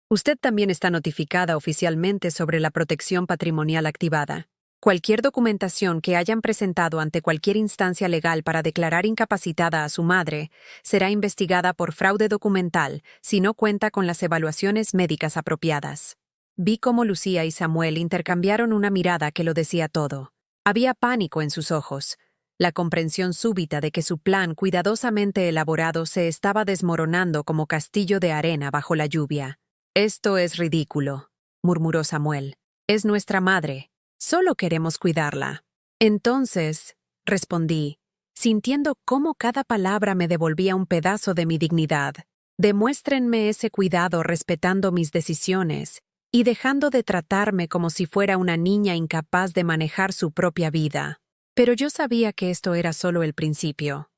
«usted también está notificada oficialmente sobre la protección patrimonial activada. Cualquier documentación que hayan presentado ante cualquier instancia legal para declarar incapacitada a su madre será investigada por fraude documental si no cuenta con las evaluaciones médicas apropiadas». Vi cómo Lucía y Samuel intercambiaron una mirada que lo decía todo. Había pánico en sus ojos, la comprensión súbita de que su plan cuidadosamente elaborado se estaba desmoronando como castillo de arena bajo la lluvia. «Esto es ridículo», murmuró Samuel. «Es nuestra madre. Solo queremos cuidarla». «Entonces», respondí, sintiendo cómo cada palabra me devolvía un pedazo de mi dignidad, «demuéstrenme ese cuidado respetando mis decisiones y dejando de tratarme como si fuera una niña incapaz de manejar su propia vida». Pero yo sabía que esto era solo el principio.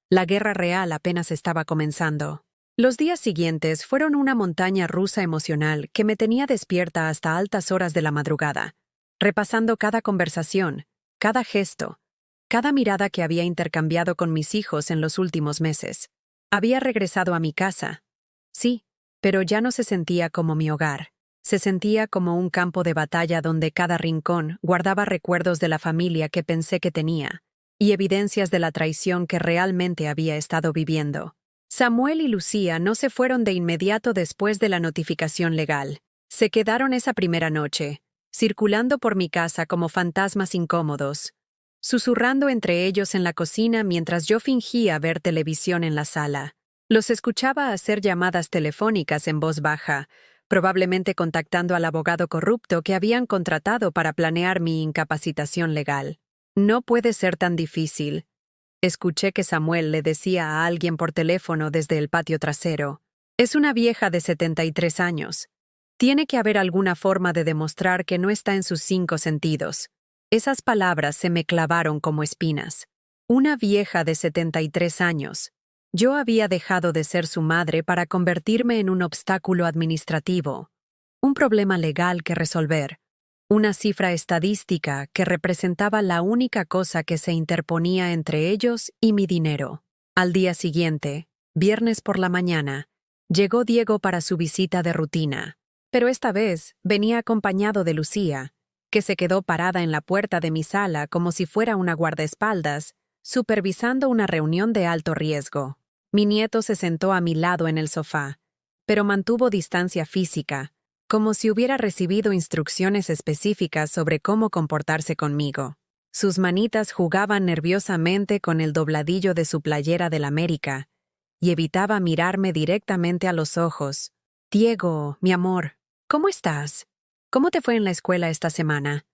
La guerra real apenas estaba comenzando. Los días siguientes fueron una montaña rusa emocional que me tenía despierta hasta altas horas de la madrugada, repasando cada conversación, cada gesto, cada mirada que había intercambiado con mis hijos en los últimos meses. Había regresado a mi casa. Sí, pero ya no se sentía como mi hogar. Se sentía como un campo de batalla donde cada rincón guardaba recuerdos de la familia que pensé que tenía, y evidencias de la traición que realmente había estado viviendo. Samuel y Lucía no se fueron de inmediato después de la notificación legal. Se quedaron esa primera noche, circulando por mi casa como fantasmas incómodos, susurrando entre ellos en la cocina mientras yo fingía ver televisión en la sala. Los escuchaba hacer llamadas telefónicas en voz baja, probablemente contactando al abogado corrupto que habían contratado para planear mi incapacitación legal. No puede ser tan difícil. Escuché que Samuel le decía a alguien por teléfono desde el patio trasero. Es una vieja de 73 años. Tiene que haber alguna forma de demostrar que no está en sus 5 sentidos. Esas palabras se me clavaron como espinas. Una vieja de 73 años. Yo había dejado de ser su madre para convertirme en un obstáculo administrativo, un problema legal que resolver, una cifra estadística que representaba la única cosa que se interponía entre ellos y mi dinero. Al día siguiente, viernes por la mañana, llegó Diego para su visita de rutina, pero esta vez venía acompañado de Lucía, que se quedó parada en la puerta de mi sala como si fuera una guardaespaldas, supervisando una reunión de alto riesgo. Mi nieto se sentó a mi lado en el sofá, pero mantuvo distancia física, como si hubiera recibido instrucciones específicas sobre cómo comportarse conmigo. Sus manitas jugaban nerviosamente con el dobladillo de su playera del América, y evitaba mirarme directamente a los ojos. «Diego, mi amor, ¿cómo estás? ¿Cómo te fue en la escuela esta semana?»,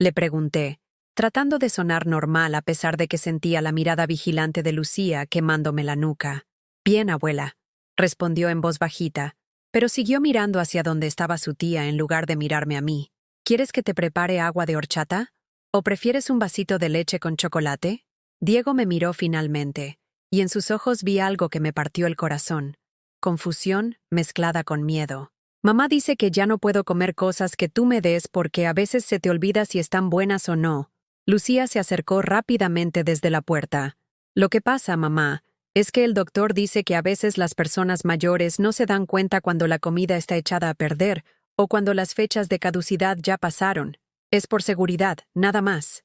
le pregunté, tratando de sonar normal a pesar de que sentía la mirada vigilante de Lucía quemándome la nuca. «Bien, abuela», respondió en voz bajita, pero siguió mirando hacia donde estaba su tía en lugar de mirarme a mí. «¿Quieres que te prepare agua de horchata? ¿O prefieres un vasito de leche con chocolate?». Diego me miró finalmente, y en sus ojos vi algo que me partió el corazón. Confusión mezclada con miedo. «Mamá dice que ya no puedo comer cosas que tú me des porque a veces se te olvida si están buenas o no». Lucía se acercó rápidamente desde la puerta. «Lo que pasa, mamá, es que el doctor dice que a veces las personas mayores no se dan cuenta cuando la comida está echada a perder o cuando las fechas de caducidad ya pasaron. Es por seguridad, nada más».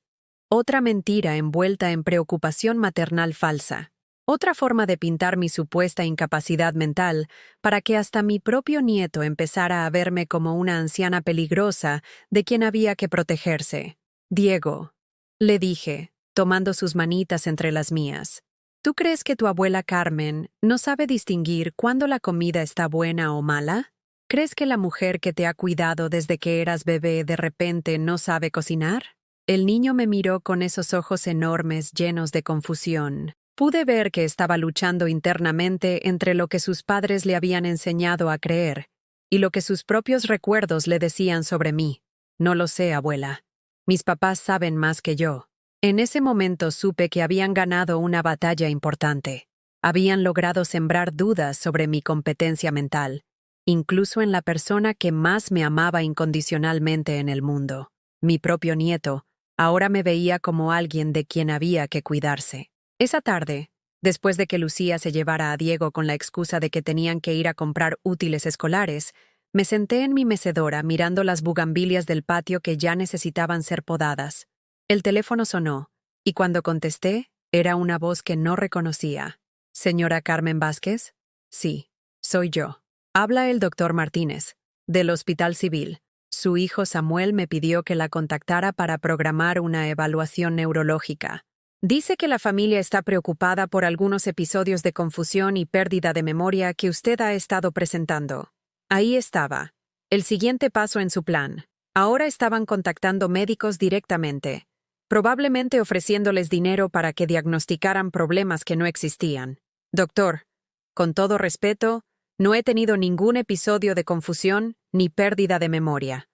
Otra mentira envuelta en preocupación maternal falsa. Otra forma de pintar mi supuesta incapacidad mental para que hasta mi propio nieto empezara a verme como una anciana peligrosa de quien había que protegerse. «Diego», le dije, tomando sus manitas entre las mías, «¿tú crees que tu abuela Carmen no sabe distinguir cuándo la comida está buena o mala? ¿Crees que la mujer que te ha cuidado desde que eras bebé de repente no sabe cocinar?». El niño me miró con esos ojos enormes llenos de confusión. Pude ver que estaba luchando internamente entre lo que sus padres le habían enseñado a creer y lo que sus propios recuerdos le decían sobre mí. «No lo sé, abuela. Mis papás saben más que yo». En ese momento supe que habían ganado una batalla importante. Habían logrado sembrar dudas sobre mi competencia mental, incluso en la persona que más me amaba incondicionalmente en el mundo. Mi propio nieto ahora me veía como alguien de quien había que cuidarse. Esa tarde, después de que Lucía se llevara a Diego con la excusa de que tenían que ir a comprar útiles escolares, me senté en mi mecedora mirando las bugambilias del patio que ya necesitaban ser podadas. El teléfono sonó, y cuando contesté, era una voz que no reconocía. «¿Señora Carmen Vázquez?». «Sí, soy yo». «Habla el doctor Martínez, del Hospital Civil. Su hijo Samuel me pidió que la contactara para programar una evaluación neurológica. Dice que la familia está preocupada por algunos episodios de confusión y pérdida de memoria que usted ha estado presentando». Ahí estaba, el siguiente paso en su plan. Ahora estaban contactando médicos directamente, probablemente ofreciéndoles dinero para que diagnosticaran problemas que no existían. «Doctor, con todo respeto, no he tenido ningún episodio de confusión ni pérdida de memoria.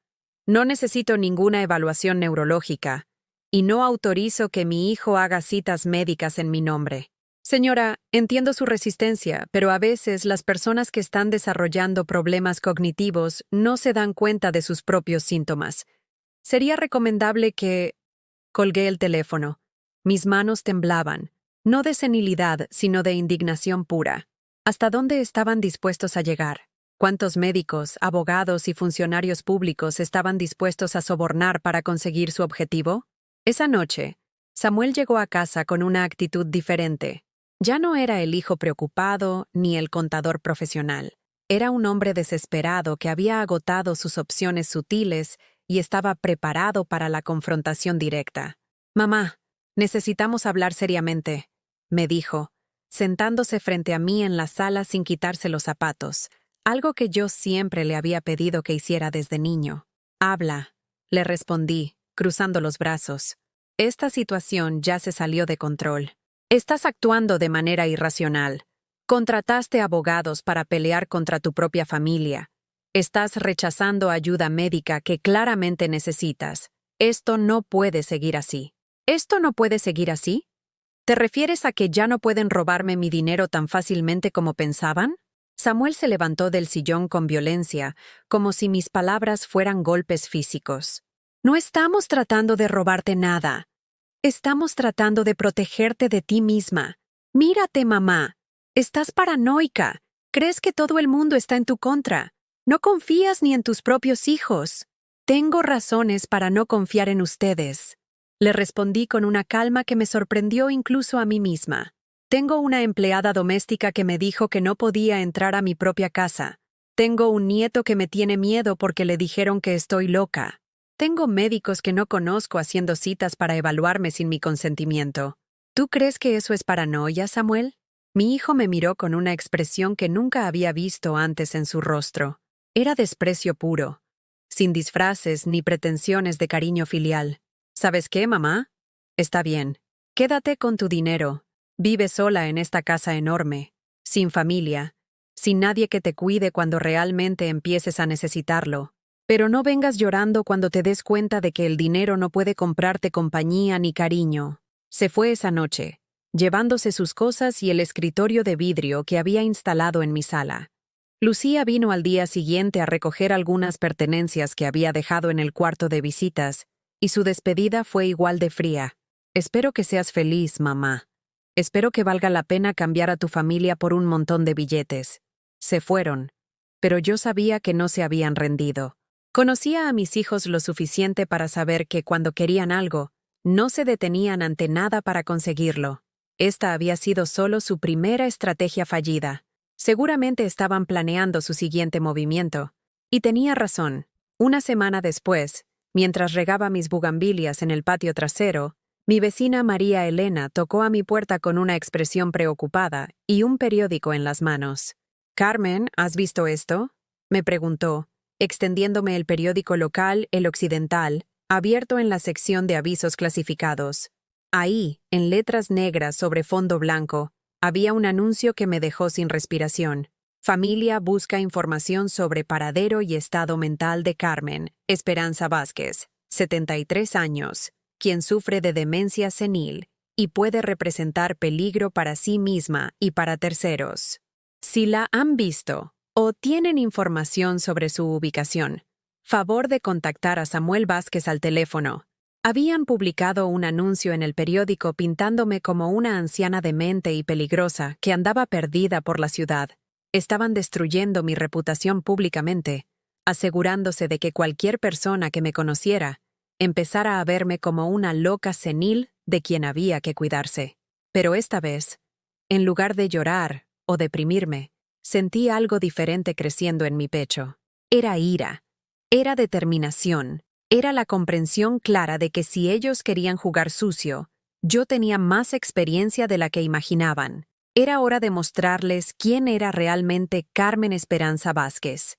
No necesito ninguna evaluación neurológica, y no autorizo que mi hijo haga citas médicas en mi nombre. Señora, entiendo su resistencia, pero a veces las personas que están desarrollando problemas cognitivos no se dan cuenta de sus propios síntomas. Sería recomendable que...». Colgué el teléfono. Mis manos temblaban, no de senilidad, sino de indignación pura. ¿Hasta dónde estaban dispuestos a llegar? ¿Cuántos médicos, abogados y funcionarios públicos estaban dispuestos a sobornar para conseguir su objetivo? Esa noche, Samuel llegó a casa con una actitud diferente. Ya no era el hijo preocupado ni el contador profesional. Era un hombre desesperado que había agotado sus opciones sutiles y estaba preparado para la confrontación directa. «Mamá, necesitamos hablar seriamente», me dijo, sentándose frente a mí en la sala sin quitarse los zapatos, algo que yo siempre le había pedido que hiciera desde niño. «Habla», le respondí, cruzando los brazos. Esta situación ya se salió de control. Estás actuando de manera irracional. Contrataste abogados para pelear contra tu propia familia. Estás rechazando ayuda médica que claramente necesitas. Esto no puede seguir así. ¿Esto no puede seguir así? ¿Te refieres a que ya no pueden robarme mi dinero tan fácilmente como pensaban? Samuel se levantó del sillón con violencia, como si mis palabras fueran golpes físicos. No estamos tratando de robarte nada. Estamos tratando de protegerte de ti misma. Mírate, mamá. Estás paranoica. Crees que todo el mundo está en tu contra. No confías ni en tus propios hijos. Tengo razones para no confiar en ustedes. Le respondí con una calma que me sorprendió incluso a mí misma. Tengo una empleada doméstica que me dijo que no podía entrar a mi propia casa. Tengo un nieto que me tiene miedo porque le dijeron que estoy loca. Tengo médicos que no conozco haciendo citas para evaluarme sin mi consentimiento. ¿Tú crees que eso es paranoia, Samuel? Mi hijo me miró con una expresión que nunca había visto antes en su rostro. Era desprecio puro, sin disfraces ni pretensiones de cariño filial. ¿Sabes qué, mamá? Está bien. Quédate con tu dinero. Vive sola en esta casa enorme, sin familia, sin nadie que te cuide cuando realmente empieces a necesitarlo. Pero no vengas llorando cuando te des cuenta de que el dinero no puede comprarte compañía ni cariño. Se fue esa noche, llevándose sus cosas y el escritorio de vidrio que había instalado en mi sala. Lucía vino al día siguiente a recoger algunas pertenencias que había dejado en el cuarto de visitas, y su despedida fue igual de fría. Espero que seas feliz, mamá. Espero que valga la pena cambiar a tu familia por un montón de billetes. Se fueron, pero yo sabía que no se habían rendido. Conocía a mis hijos lo suficiente para saber que cuando querían algo, no se detenían ante nada para conseguirlo. Esta había sido solo su primera estrategia fallida. Seguramente estaban planeando su siguiente movimiento. Y tenía razón. Una semana después, mientras regaba mis bugambilias en el patio trasero, mi vecina María Elena tocó a mi puerta con una expresión preocupada y un periódico en las manos. «Carmen, ¿has visto esto?», me preguntó, extendiéndome el periódico local El Occidental, abierto en la sección de avisos clasificados. Ahí, en letras negras sobre fondo blanco, había un anuncio que me dejó sin respiración. Familia busca información sobre paradero y estado mental de Carmen Esperanza Vázquez, 73 años, quien sufre de demencia senil y puede representar peligro para sí misma y para terceros. Si la han visto o tienen información sobre su ubicación, favor de contactar a Samuel Vázquez al teléfono. Habían publicado un anuncio en el periódico pintándome como una anciana demente y peligrosa que andaba perdida por la ciudad. Estaban destruyendo mi reputación públicamente, asegurándose de que cualquier persona que me conociera empezara a verme como una loca senil de quien había que cuidarse. Pero esta vez, en lugar de llorar o deprimirme, sentí algo diferente creciendo en mi pecho. Era ira, era determinación, era la comprensión clara de que si ellos querían jugar sucio, yo tenía más experiencia de la que imaginaban. Era hora de mostrarles quién era realmente Carmen Esperanza Vázquez.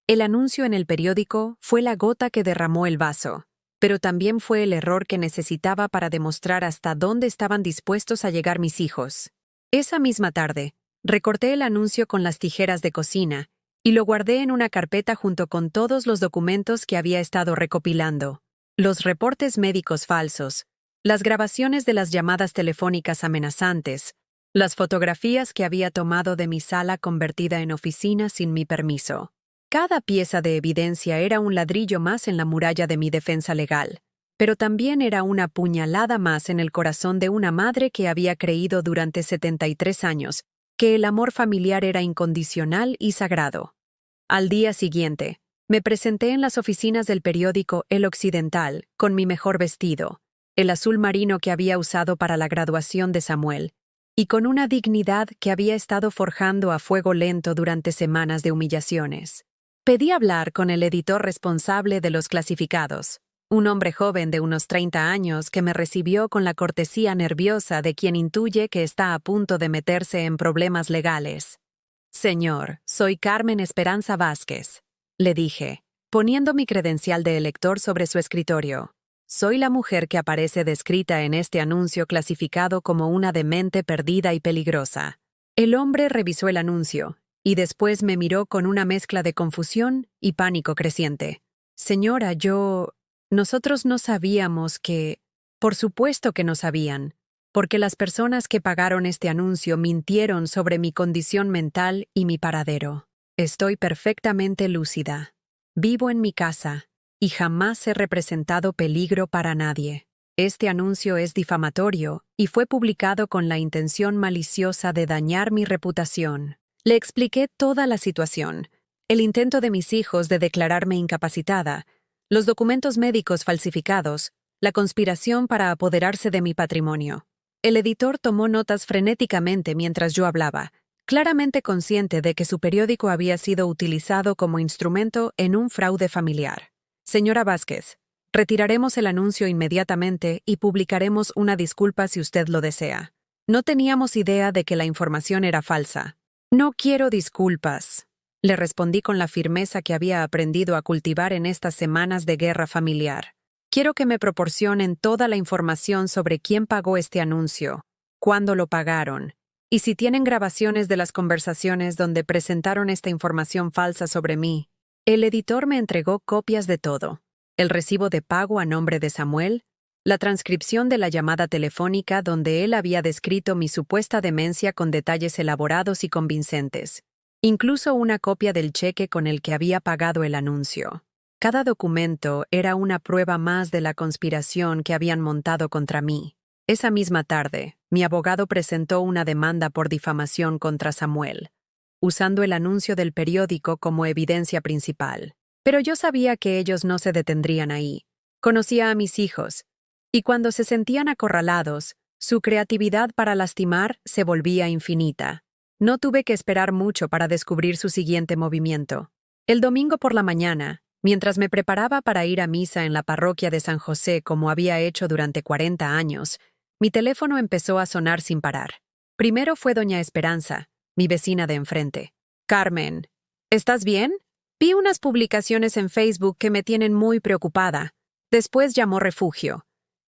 El anuncio en el periódico fue la gota que derramó el vaso, pero también fue el error que necesitaba para demostrar hasta dónde estaban dispuestos a llegar mis hijos. Esa misma tarde, recorté el anuncio con las tijeras de cocina y lo guardé en una carpeta junto con todos los documentos que había estado recopilando. Los reportes médicos falsos, las grabaciones de las llamadas telefónicas amenazantes, las fotografías que había tomado de mi sala convertida en oficina sin mi permiso. Cada pieza de evidencia era un ladrillo más en la muralla de mi defensa legal. pero también era una puñalada más en el corazón de una madre que había creído durante 73 años que el amor familiar era incondicional y sagrado. Al día siguiente, me presenté en las oficinas del periódico El Occidental con mi mejor vestido, el azul marino que había usado para la graduación de Samuel, y con una dignidad que había estado forjando a fuego lento durante semanas de humillaciones. Pedí hablar con el editor responsable de los clasificados, un hombre joven de unos 30 años que me recibió con la cortesía nerviosa de quien intuye que está a punto de meterse en problemas legales. «Señor, soy Carmen Esperanza Vázquez», le dije, poniendo mi credencial de elector sobre su escritorio. «Soy la mujer que aparece descrita en este anuncio clasificado como una demente perdida y peligrosa». El hombre revisó el anuncio y después me miró con una mezcla de confusión y pánico creciente. «Señora, nosotros no sabíamos que...». Por supuesto que no sabían, porque las personas que pagaron este anuncio mintieron sobre mi condición mental y mi paradero. Estoy perfectamente lúcida. Vivo en mi casa y jamás he representado peligro para nadie. Este anuncio es difamatorio y fue publicado con la intención maliciosa de dañar mi reputación. Le expliqué toda la situación, el intento de mis hijos de declararme incapacitada, los documentos médicos falsificados, la conspiración para apoderarse de mi patrimonio. El editor tomó notas frenéticamente mientras yo hablaba, claramente consciente de que su periódico había sido utilizado como instrumento en un fraude familiar. «Señora Vázquez, retiraremos el anuncio inmediatamente y publicaremos una disculpa si usted lo desea. No teníamos idea de que la información era falsa». «No quiero disculpas», le respondí con la firmeza que había aprendido a cultivar en estas semanas de guerra familiar. «Quiero que me proporcionen toda la información sobre quién pagó este anuncio, cuándo lo pagaron, y si tienen grabaciones de las conversaciones donde presentaron esta información falsa sobre mí». El editor me entregó copias de todo: el recibo de pago a nombre de Samuel, la transcripción de la llamada telefónica donde él había descrito mi supuesta demencia con detalles elaborados y convincentes, incluso una copia del cheque con el que había pagado el anuncio. Cada documento era una prueba más de la conspiración que habían montado contra mí. Esa misma tarde, mi abogado presentó una demanda por difamación contra Samuel, usando el anuncio del periódico como evidencia principal. Pero yo sabía que ellos no se detendrían ahí. Conocía a mis hijos, y cuando se sentían acorralados, su creatividad para lastimar se volvía infinita. No tuve que esperar mucho para descubrir su siguiente movimiento. El domingo por la mañana, mientras me preparaba para ir a misa en la parroquia de San José como había hecho durante 40 años, mi teléfono empezó a sonar sin parar. Primero fue doña Esperanza, mi vecina de enfrente. «Carmen, ¿estás bien? Vi unas publicaciones en Facebook que me tienen muy preocupada». Después llamó Refugio,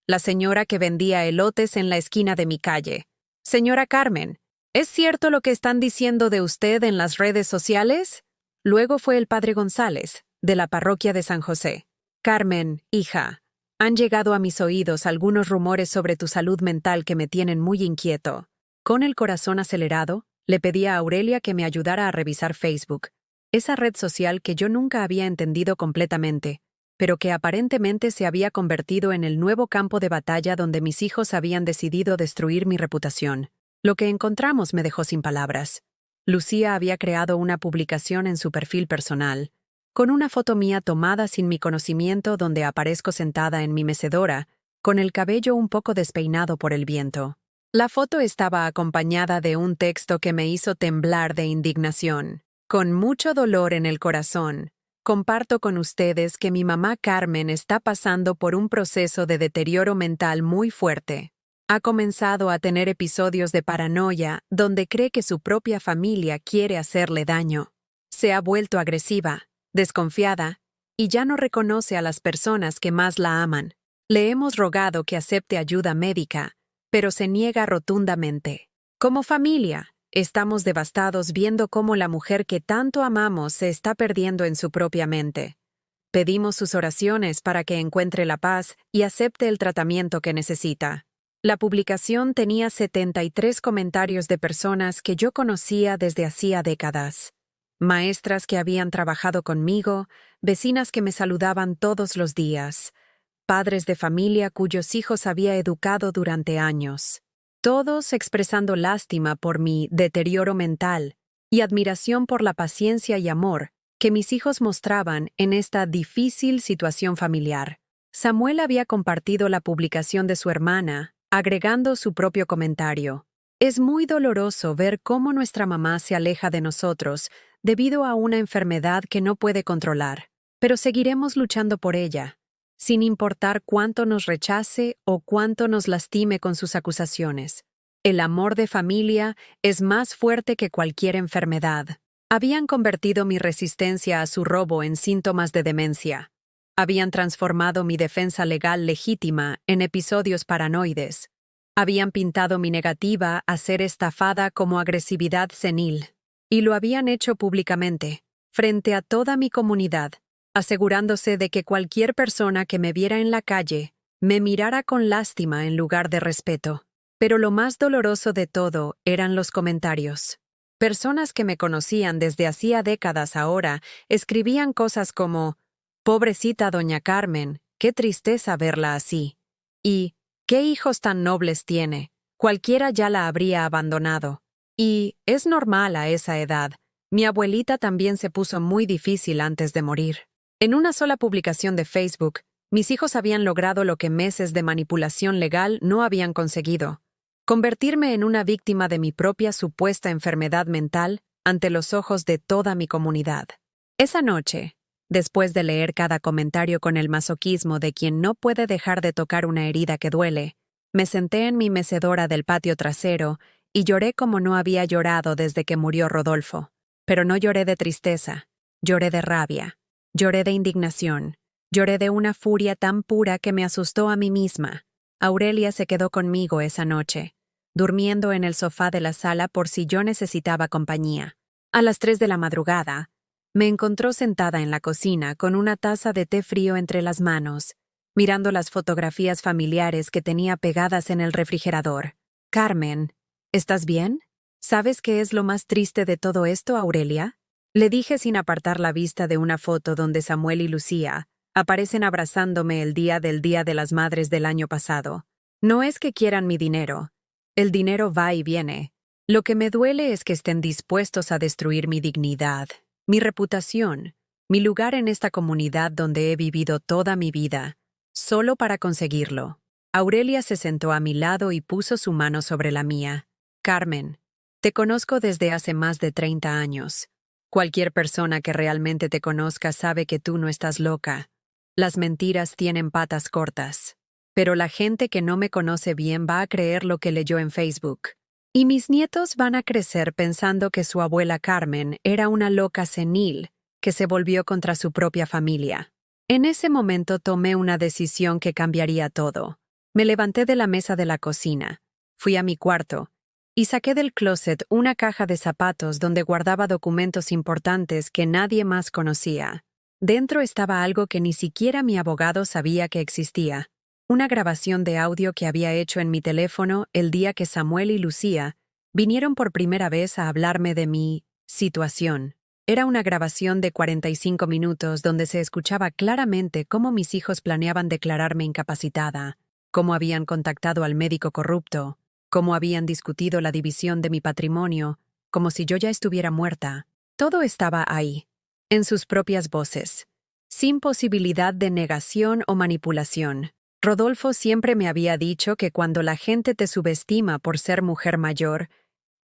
la señora que vendía elotes en la esquina de mi calle. «Señora Carmen, ¿es cierto lo que están diciendo de usted en las redes sociales?». Luego fue el padre González, de la parroquia de San José. «Carmen, hija, han llegado a mis oídos algunos rumores sobre tu salud mental que me tienen muy inquieto». Con el corazón acelerado, le pedí a Aurelia que me ayudara a revisar Facebook, esa red social que yo nunca había entendido completamente, pero que aparentemente se había convertido en el nuevo campo de batalla donde mis hijos habían decidido destruir mi reputación. Lo que encontramos me dejó sin palabras. Lucía había creado una publicación en su perfil personal, con una foto mía tomada sin mi conocimiento donde aparezco sentada en mi mecedora, con el cabello un poco despeinado por el viento. La foto estaba acompañada de un texto que me hizo temblar de indignación. «Con mucho dolor en el corazón, comparto con ustedes que mi mamá Carmen está pasando por un proceso de deterioro mental muy fuerte. Ha comenzado a tener episodios de paranoia donde cree que su propia familia quiere hacerle daño. Se ha vuelto agresiva, desconfiada, y ya no reconoce a las personas que más la aman. Le hemos rogado que acepte ayuda médica, pero se niega rotundamente. Como familia, estamos devastados viendo cómo la mujer que tanto amamos se está perdiendo en su propia mente. Pedimos sus oraciones para que encuentre la paz y acepte el tratamiento que necesita». La publicación tenía 73 comentarios de personas que yo conocía desde hacía décadas. Maestras que habían trabajado conmigo, vecinas que me saludaban todos los días, padres de familia cuyos hijos había educado durante años, todos expresando lástima por mi deterioro mental y admiración por la paciencia y amor que mis hijos mostraban en esta difícil situación familiar. Samuel había compartido la publicación de su hermana, agregando su propio comentario. Es muy doloroso ver cómo nuestra mamá se aleja de nosotros debido a una enfermedad que no puede controlar, pero seguiremos luchando por ella, sin importar cuánto nos rechace o cuánto nos lastime con sus acusaciones. El amor de familia es más fuerte que cualquier enfermedad. Habían convertido mi resistencia a su robo en síntomas de demencia. Habían transformado mi defensa legal legítima en episodios paranoides. Habían pintado mi negativa a ser estafada como agresividad senil. Y lo habían hecho públicamente, frente a toda mi comunidad, asegurándose de que cualquier persona que me viera en la calle me mirara con lástima en lugar de respeto. Pero lo más doloroso de todo eran los comentarios. Personas que me conocían desde hacía décadas ahora escribían cosas como: «Pobrecita doña Carmen, qué tristeza verla así», y «¿Qué hijos tan nobles tiene? Cualquiera ya la habría abandonado». Y «Es normal a esa edad. Mi abuelita también se puso muy difícil antes de morir». En una sola publicación de Facebook, mis hijos habían logrado lo que meses de manipulación legal no habían conseguido: convertirme en una víctima de mi propia supuesta enfermedad mental ante los ojos de toda mi comunidad. Esa noche, después de leer cada comentario con el masoquismo de quien no puede dejar de tocar una herida que duele, me senté en mi mecedora del patio trasero y lloré como no había llorado desde que murió Rodolfo. Pero no lloré de tristeza, lloré de rabia, lloré de indignación, lloré de una furia tan pura que me asustó a mí misma. Aurelia se quedó conmigo esa noche, durmiendo en el sofá de la sala por si yo necesitaba compañía. A las 3 de la madrugada, me encontró sentada en la cocina con una taza de té frío entre las manos, mirando las fotografías familiares que tenía pegadas en el refrigerador. «Carmen, ¿estás bien? ¿Sabes qué es lo más triste de todo esto, Aurelia?», le dije sin apartar la vista de una foto donde Samuel y Lucía aparecen abrazándome el día del Día de las Madres del año pasado. No es que quieran mi dinero. El dinero va y viene. Lo que me duele es que estén dispuestos a destruir mi dignidad, mi reputación, mi lugar en esta comunidad donde he vivido toda mi vida, solo para conseguirlo. Aurelia se sentó a mi lado y puso su mano sobre la mía. «Carmen, te conozco desde hace más de 30 años. Cualquier persona que realmente te conozca sabe que tú no estás loca. Las mentiras tienen patas cortas. Pero la gente que no me conoce bien va a creer lo que leyó en Facebook. Y mis nietos van a crecer pensando que su abuela Carmen era una loca senil que se volvió contra su propia familia». En ese momento tomé una decisión que cambiaría todo. Me levanté de la mesa de la cocina, fui a mi cuarto y saqué del closet una caja de zapatos donde guardaba documentos importantes que nadie más conocía. Dentro estaba algo que ni siquiera mi abogado sabía que existía: una grabación de audio que había hecho en mi teléfono el día que Samuel y Lucía vinieron por primera vez a hablarme de mi situación. Era una grabación de 45 minutos donde se escuchaba claramente cómo mis hijos planeaban declararme incapacitada, cómo habían contactado al médico corrupto, cómo habían discutido la división de mi patrimonio, como si yo ya estuviera muerta. Todo estaba ahí, en sus propias voces, sin posibilidad de negación o manipulación. Rodolfo siempre me había dicho que cuando la gente te subestima por ser mujer mayor,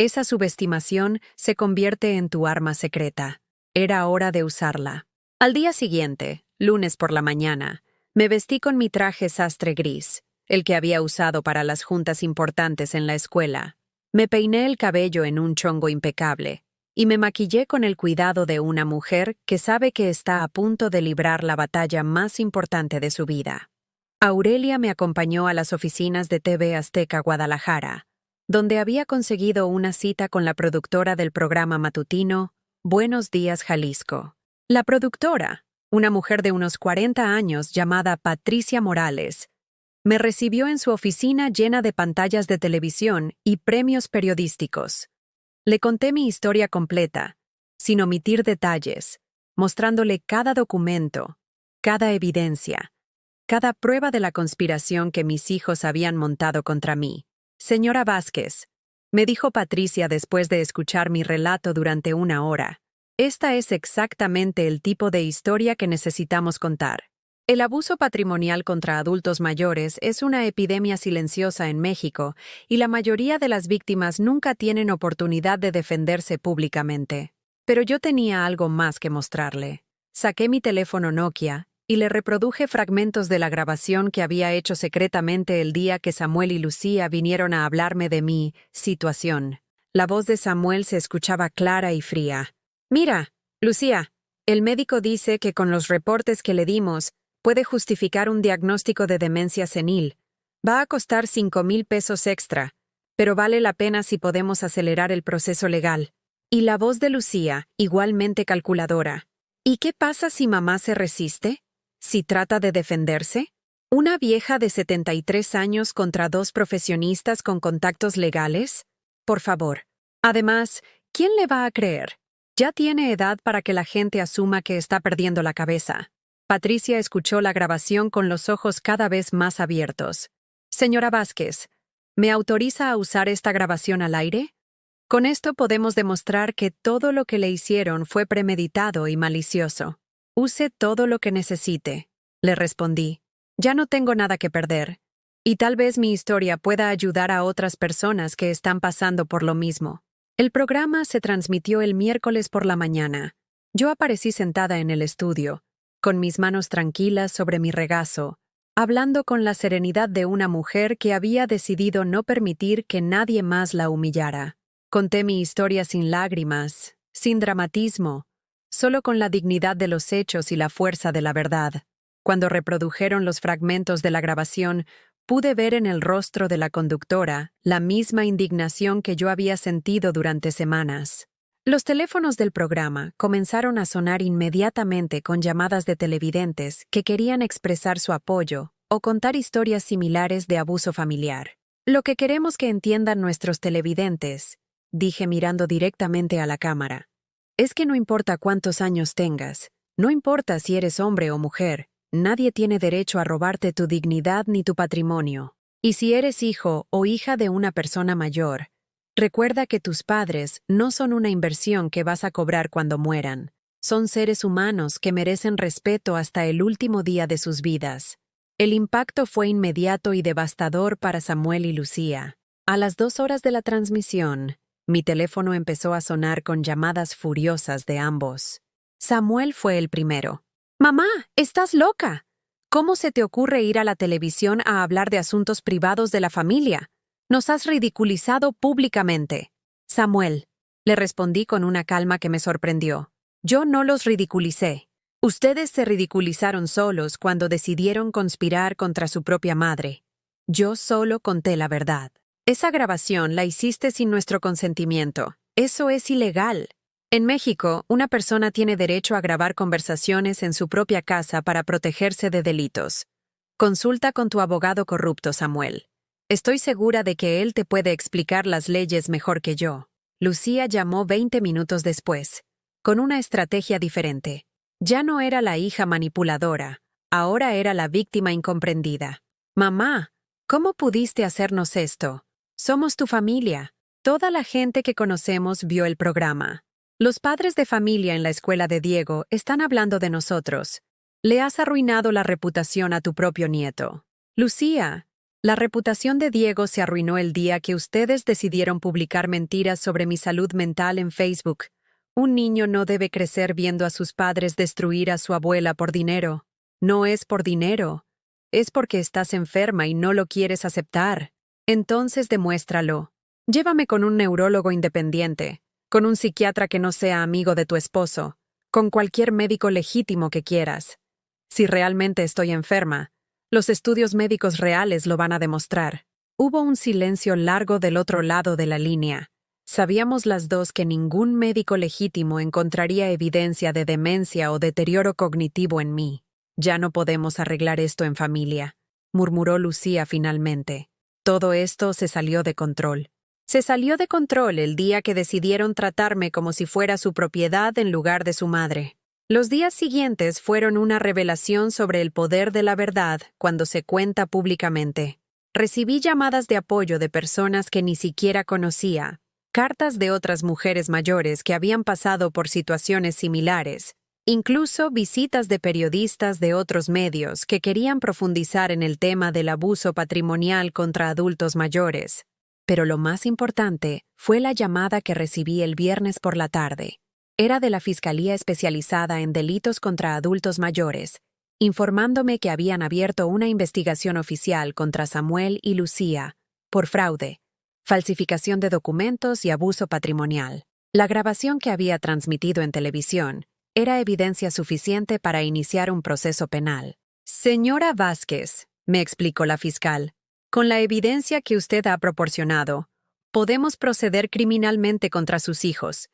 esa subestimación se convierte en tu arma secreta. Era hora de usarla. Al día siguiente, lunes por la mañana, me vestí con mi traje sastre gris, el que había usado para las juntas importantes en la escuela. Me peiné el cabello en un chongo impecable y me maquillé con el cuidado de una mujer que sabe que está a punto de librar la batalla más importante de su vida. Aurelia me acompañó a las oficinas de TV Azteca Guadalajara, donde había conseguido una cita con la productora del programa matutino Buenos Días, Jalisco. La productora, una mujer de unos 40 años llamada Patricia Morales, me recibió en su oficina llena de pantallas de televisión y premios periodísticos. Le conté mi historia completa, sin omitir detalles, mostrándole cada documento, cada evidencia, cada prueba de la conspiración que mis hijos habían montado contra mí. Señora Vázquez, me dijo Patricia después de escuchar mi relato durante 1 hora. Esta es exactamente el tipo de historia que necesitamos contar. El abuso patrimonial contra adultos mayores es una epidemia silenciosa en México y la mayoría de las víctimas nunca tienen oportunidad de defenderse públicamente. Pero yo tenía algo más que mostrarle. Saqué mi teléfono Nokia y le reproduje fragmentos de la grabación que había hecho secretamente el día que Samuel y Lucía vinieron a hablarme de mi situación. La voz de Samuel se escuchaba clara y fría. «Mira, Lucía, el médico dice que con los reportes que le dimos puede justificar un diagnóstico de demencia senil. Va a costar 5,000 pesos extra, pero vale la pena si podemos acelerar el proceso legal». Y la voz de Lucía, igualmente calculadora. «¿Y qué pasa si mamá se resiste? ¿Si trata de defenderse? ¿Una vieja de 73 años contra 2 profesionistas con contactos legales? Por favor. Además, ¿quién le va a creer? Ya tiene edad para que la gente asuma que está perdiendo la cabeza». Patricia escuchó la grabación con los ojos cada vez más abiertos. «Señora Vázquez, ¿me autoriza a usar esta grabación al aire? Con esto podemos demostrar que todo lo que le hicieron fue premeditado y malicioso. Use todo lo que necesite», le respondí. «Ya no tengo nada que perder. Y tal vez mi historia pueda ayudar a otras personas que están pasando por lo mismo». El programa se transmitió el miércoles por la mañana. Yo aparecí sentada en el estudio, con mis manos tranquilas sobre mi regazo, hablando con la serenidad de una mujer que había decidido no permitir que nadie más la humillara. Conté mi historia sin lágrimas, sin dramatismo, solo con la dignidad de los hechos y la fuerza de la verdad. Cuando reprodujeron los fragmentos de la grabación, pude ver en el rostro de la conductora la misma indignación que yo había sentido durante semanas. Los teléfonos del programa comenzaron a sonar inmediatamente con llamadas de televidentes que querían expresar su apoyo o contar historias similares de abuso familiar. «Lo que queremos que entiendan nuestros televidentes», dije mirando directamente a la cámara, «es que no importa cuántos años tengas, no importa si eres hombre o mujer, nadie tiene derecho a robarte tu dignidad ni tu patrimonio. Y si eres hijo o hija de una persona mayor, recuerda que tus padres no son una inversión que vas a cobrar cuando mueran. Son seres humanos que merecen respeto hasta el último día de sus vidas». El impacto fue inmediato y devastador para Samuel y Lucía. A las 2 horas de la transmisión, mi teléfono empezó a sonar con llamadas furiosas de ambos. Samuel fue el primero. «Mamá, estás loca. ¿Cómo se te ocurre ir a la televisión a hablar de asuntos privados de la familia? Nos has ridiculizado públicamente». «Samuel», le respondí con una calma que me sorprendió. «Yo no los ridiculicé. Ustedes se ridiculizaron solos cuando decidieron conspirar contra su propia madre. Yo solo conté la verdad. Esa grabación la hiciste sin nuestro consentimiento. Eso es ilegal. En México, una persona tiene derecho a grabar conversaciones en su propia casa para protegerse de delitos. Consulta con tu abogado corrupto, Samuel. Estoy segura de que él te puede explicar las leyes mejor que yo». Lucía llamó 20 minutos después, con una estrategia diferente. Ya no era la hija manipuladora, ahora era la víctima incomprendida. «Mamá, ¿cómo pudiste hacernos esto? Somos tu familia. Toda la gente que conocemos vio el programa. Los padres de familia en la escuela de Diego están hablando de nosotros. Le has arruinado la reputación a tu propio nieto». «Lucía, la reputación de Diego se arruinó el día que ustedes decidieron publicar mentiras sobre mi salud mental en Facebook. Un niño no debe crecer viendo a sus padres destruir a su abuela por dinero. No es por dinero. Es porque estás enferma y no lo quieres aceptar. Entonces demuéstralo. Llévame con un neurólogo independiente, con un psiquiatra que no sea amigo de tu esposo, con cualquier médico legítimo que quieras. Si realmente estoy enferma, los estudios médicos reales lo van a demostrar». Hubo un silencio largo del otro lado de la línea. Sabíamos las dos que ningún médico legítimo encontraría evidencia de demencia o deterioro cognitivo en mí. «Ya no podemos arreglar esto en familia», murmuró Lucía finalmente. «Todo esto se salió de control. Se salió de control el día que decidieron tratarme como si fuera su propiedad en lugar de su madre. Los días siguientes fueron una revelación sobre el poder de la verdad cuando se cuenta públicamente. Recibí llamadas de apoyo de personas que ni siquiera conocía, cartas de otras mujeres mayores que habían pasado por situaciones similares, incluso visitas de periodistas de otros medios que querían profundizar en el tema del abuso patrimonial contra adultos mayores. Pero lo más importante fue la llamada que recibí el viernes por la tarde. Era de la Fiscalía Especializada en Delitos contra Adultos Mayores, informándome que habían abierto una investigación oficial contra Samuel y Lucía por fraude, falsificación de documentos y abuso patrimonial. La grabación que había transmitido en televisión era evidencia suficiente para iniciar un proceso penal. Señora Vázquez, me explicó la fiscal, con la evidencia que usted ha proporcionado, podemos proceder criminalmente contra sus hijos.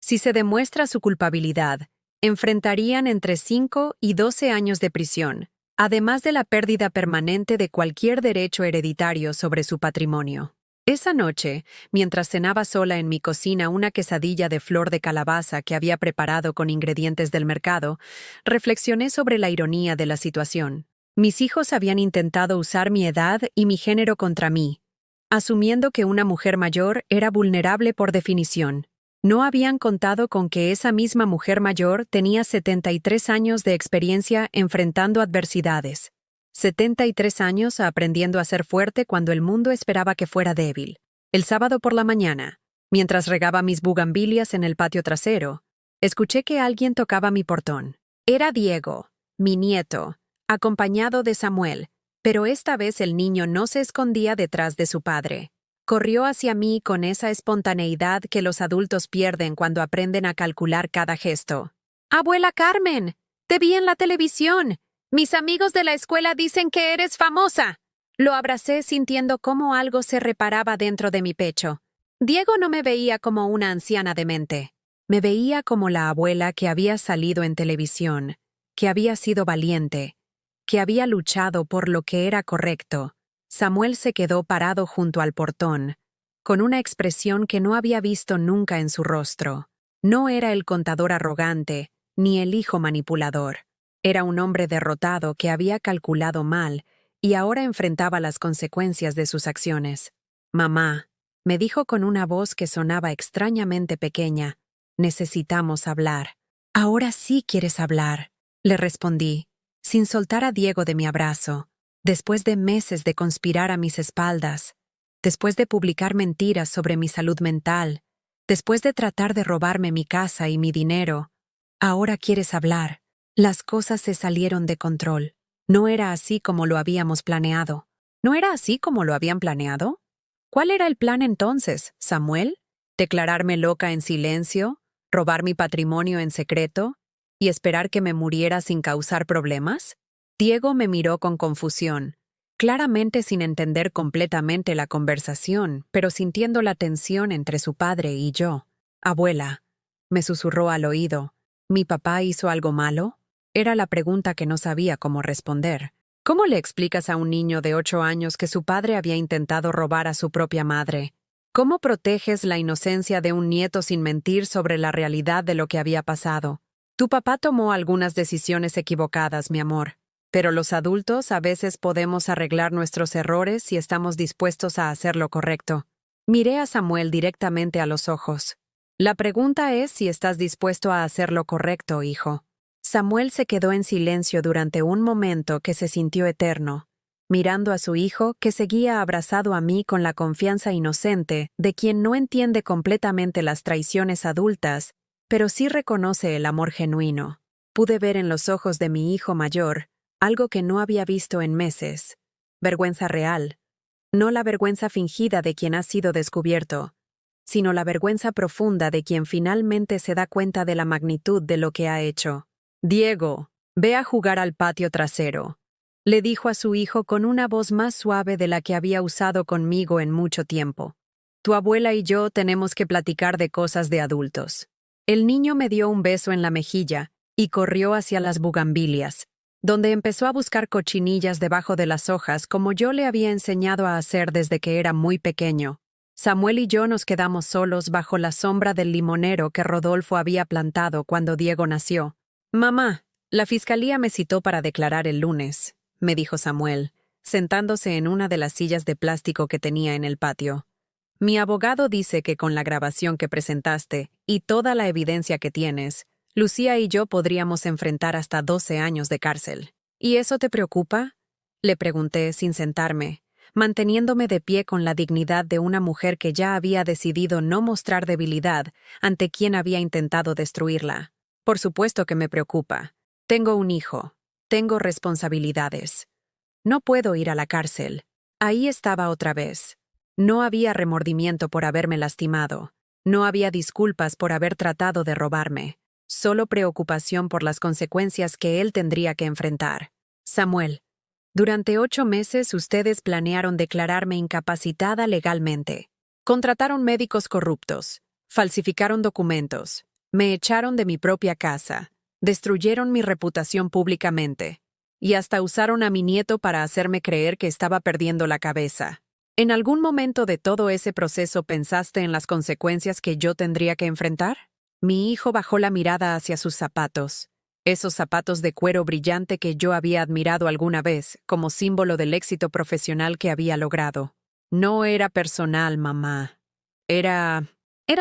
Si se demuestra su culpabilidad, enfrentarían entre 5 y 12 años de prisión, además de la pérdida permanente de cualquier derecho hereditario sobre su patrimonio. Esa noche, mientras cenaba sola en mi cocina una quesadilla de flor de calabaza que había preparado con ingredientes del mercado, reflexioné sobre la ironía de la situación. Mis hijos habían intentado usar mi edad y mi género contra mí, asumiendo que una mujer mayor era vulnerable por definición. No habían contado con que esa misma mujer mayor tenía 73 años de experiencia enfrentando adversidades. 73 años aprendiendo a ser fuerte cuando el mundo esperaba que fuera débil. El sábado por la mañana, mientras regaba mis bugambilias en el patio trasero, escuché que alguien tocaba mi portón. Era Diego, mi nieto, acompañado de Samuel, pero esta vez el niño no se escondía detrás de su padre. Corrió hacia mí con esa espontaneidad que los adultos pierden cuando aprenden a calcular cada gesto. «Abuela Carmen, te vi en la televisión. Mis amigos de la escuela dicen que eres famosa». Lo abracé sintiendo cómo algo se reparaba dentro de mi pecho. Diego no me veía como una anciana demente. Me veía como la abuela que había salido en televisión, que había sido valiente, que había luchado por lo que era correcto. Samuel se quedó parado junto al portón, con una expresión que no había visto nunca en su rostro. No era el contador arrogante, ni el hijo manipulador. Era un hombre derrotado que había calculado mal y ahora enfrentaba las consecuencias de sus acciones. «Mamá», me dijo con una voz que sonaba extrañamente pequeña, «necesitamos hablar». «Ahora sí quieres hablar», le respondí, sin soltar a Diego de mi abrazo. Después de meses de conspirar a mis espaldas, después de publicar mentiras sobre mi salud mental, después de tratar de robarme mi casa y mi dinero, ahora quieres hablar. Las cosas se salieron de control. No era así como lo habíamos planeado. ¿No era así como lo habían planeado? ¿Cuál era el plan entonces, Samuel? ¿Declararme loca en silencio? ¿Robar mi patrimonio en secreto? ¿Y esperar que me muriera sin causar problemas? Diego me miró con confusión, claramente sin entender completamente la conversación, pero sintiendo la tensión entre su padre y yo. «Abuela», me susurró al oído, ¿mi papá hizo algo malo? Era la pregunta que no sabía cómo responder. ¿Cómo le explicas a un niño de 8 años que su padre había intentado robar a su propia madre? ¿Cómo proteges la inocencia de un nieto sin mentir sobre la realidad de lo que había pasado? Tu papá tomó algunas decisiones equivocadas, mi amor. Pero los adultos a veces podemos arreglar nuestros errores si estamos dispuestos a hacer lo correcto. Miré a Samuel directamente a los ojos. La pregunta es si estás dispuesto a hacer lo correcto, hijo. Samuel se quedó en silencio durante un momento que se sintió eterno, mirando a su hijo que seguía abrazado a mí con la confianza inocente de quien no entiende completamente las traiciones adultas, pero sí reconoce el amor genuino. Pude ver en los ojos de mi hijo mayor algo que no había visto en meses. Vergüenza real. No la vergüenza fingida de quien ha sido descubierto, sino la vergüenza profunda de quien finalmente se da cuenta de la magnitud de lo que ha hecho. «Diego, ve a jugar al patio trasero», le dijo a su hijo con una voz más suave de la que había usado conmigo en mucho tiempo. «Tu abuela y yo tenemos que platicar de cosas de adultos». El niño me dio un beso en la mejilla y corrió hacia las bugambilias, donde empezó a buscar cochinillas debajo de las hojas como yo le había enseñado a hacer desde que era muy pequeño. Samuel y yo nos quedamos solos bajo la sombra del limonero que Rodolfo había plantado cuando Diego nació. Mamá, la fiscalía me citó para declarar el lunes, me dijo Samuel, sentándose en una de las sillas de plástico que tenía en el patio. Mi abogado dice que con la grabación que presentaste y toda la evidencia que tienes, Lucía y yo podríamos enfrentar hasta 12 años de cárcel. ¿Y eso te preocupa? Le pregunté sin sentarme, manteniéndome de pie con la dignidad de una mujer que ya había decidido no mostrar debilidad ante quien había intentado destruirla. Por supuesto que me preocupa. Tengo un hijo. Tengo responsabilidades. No puedo ir a la cárcel. Ahí estaba otra vez. No había remordimiento por haberme lastimado. No había disculpas por haber tratado de robarme. Solo preocupación por las consecuencias que él tendría que enfrentar. Samuel, durante 8 meses ustedes planearon declararme incapacitada legalmente. Contrataron médicos corruptos. Falsificaron documentos. Me echaron de mi propia casa. Destruyeron mi reputación públicamente. Y hasta usaron a mi nieto para hacerme creer que estaba perdiendo la cabeza. ¿En algún momento de todo ese proceso pensaste en las consecuencias que yo tendría que enfrentar? Mi hijo bajó la mirada hacia sus zapatos. Esos zapatos de cuero brillante que yo había admirado alguna vez como símbolo del éxito profesional que había logrado. No era personal, mamá. Era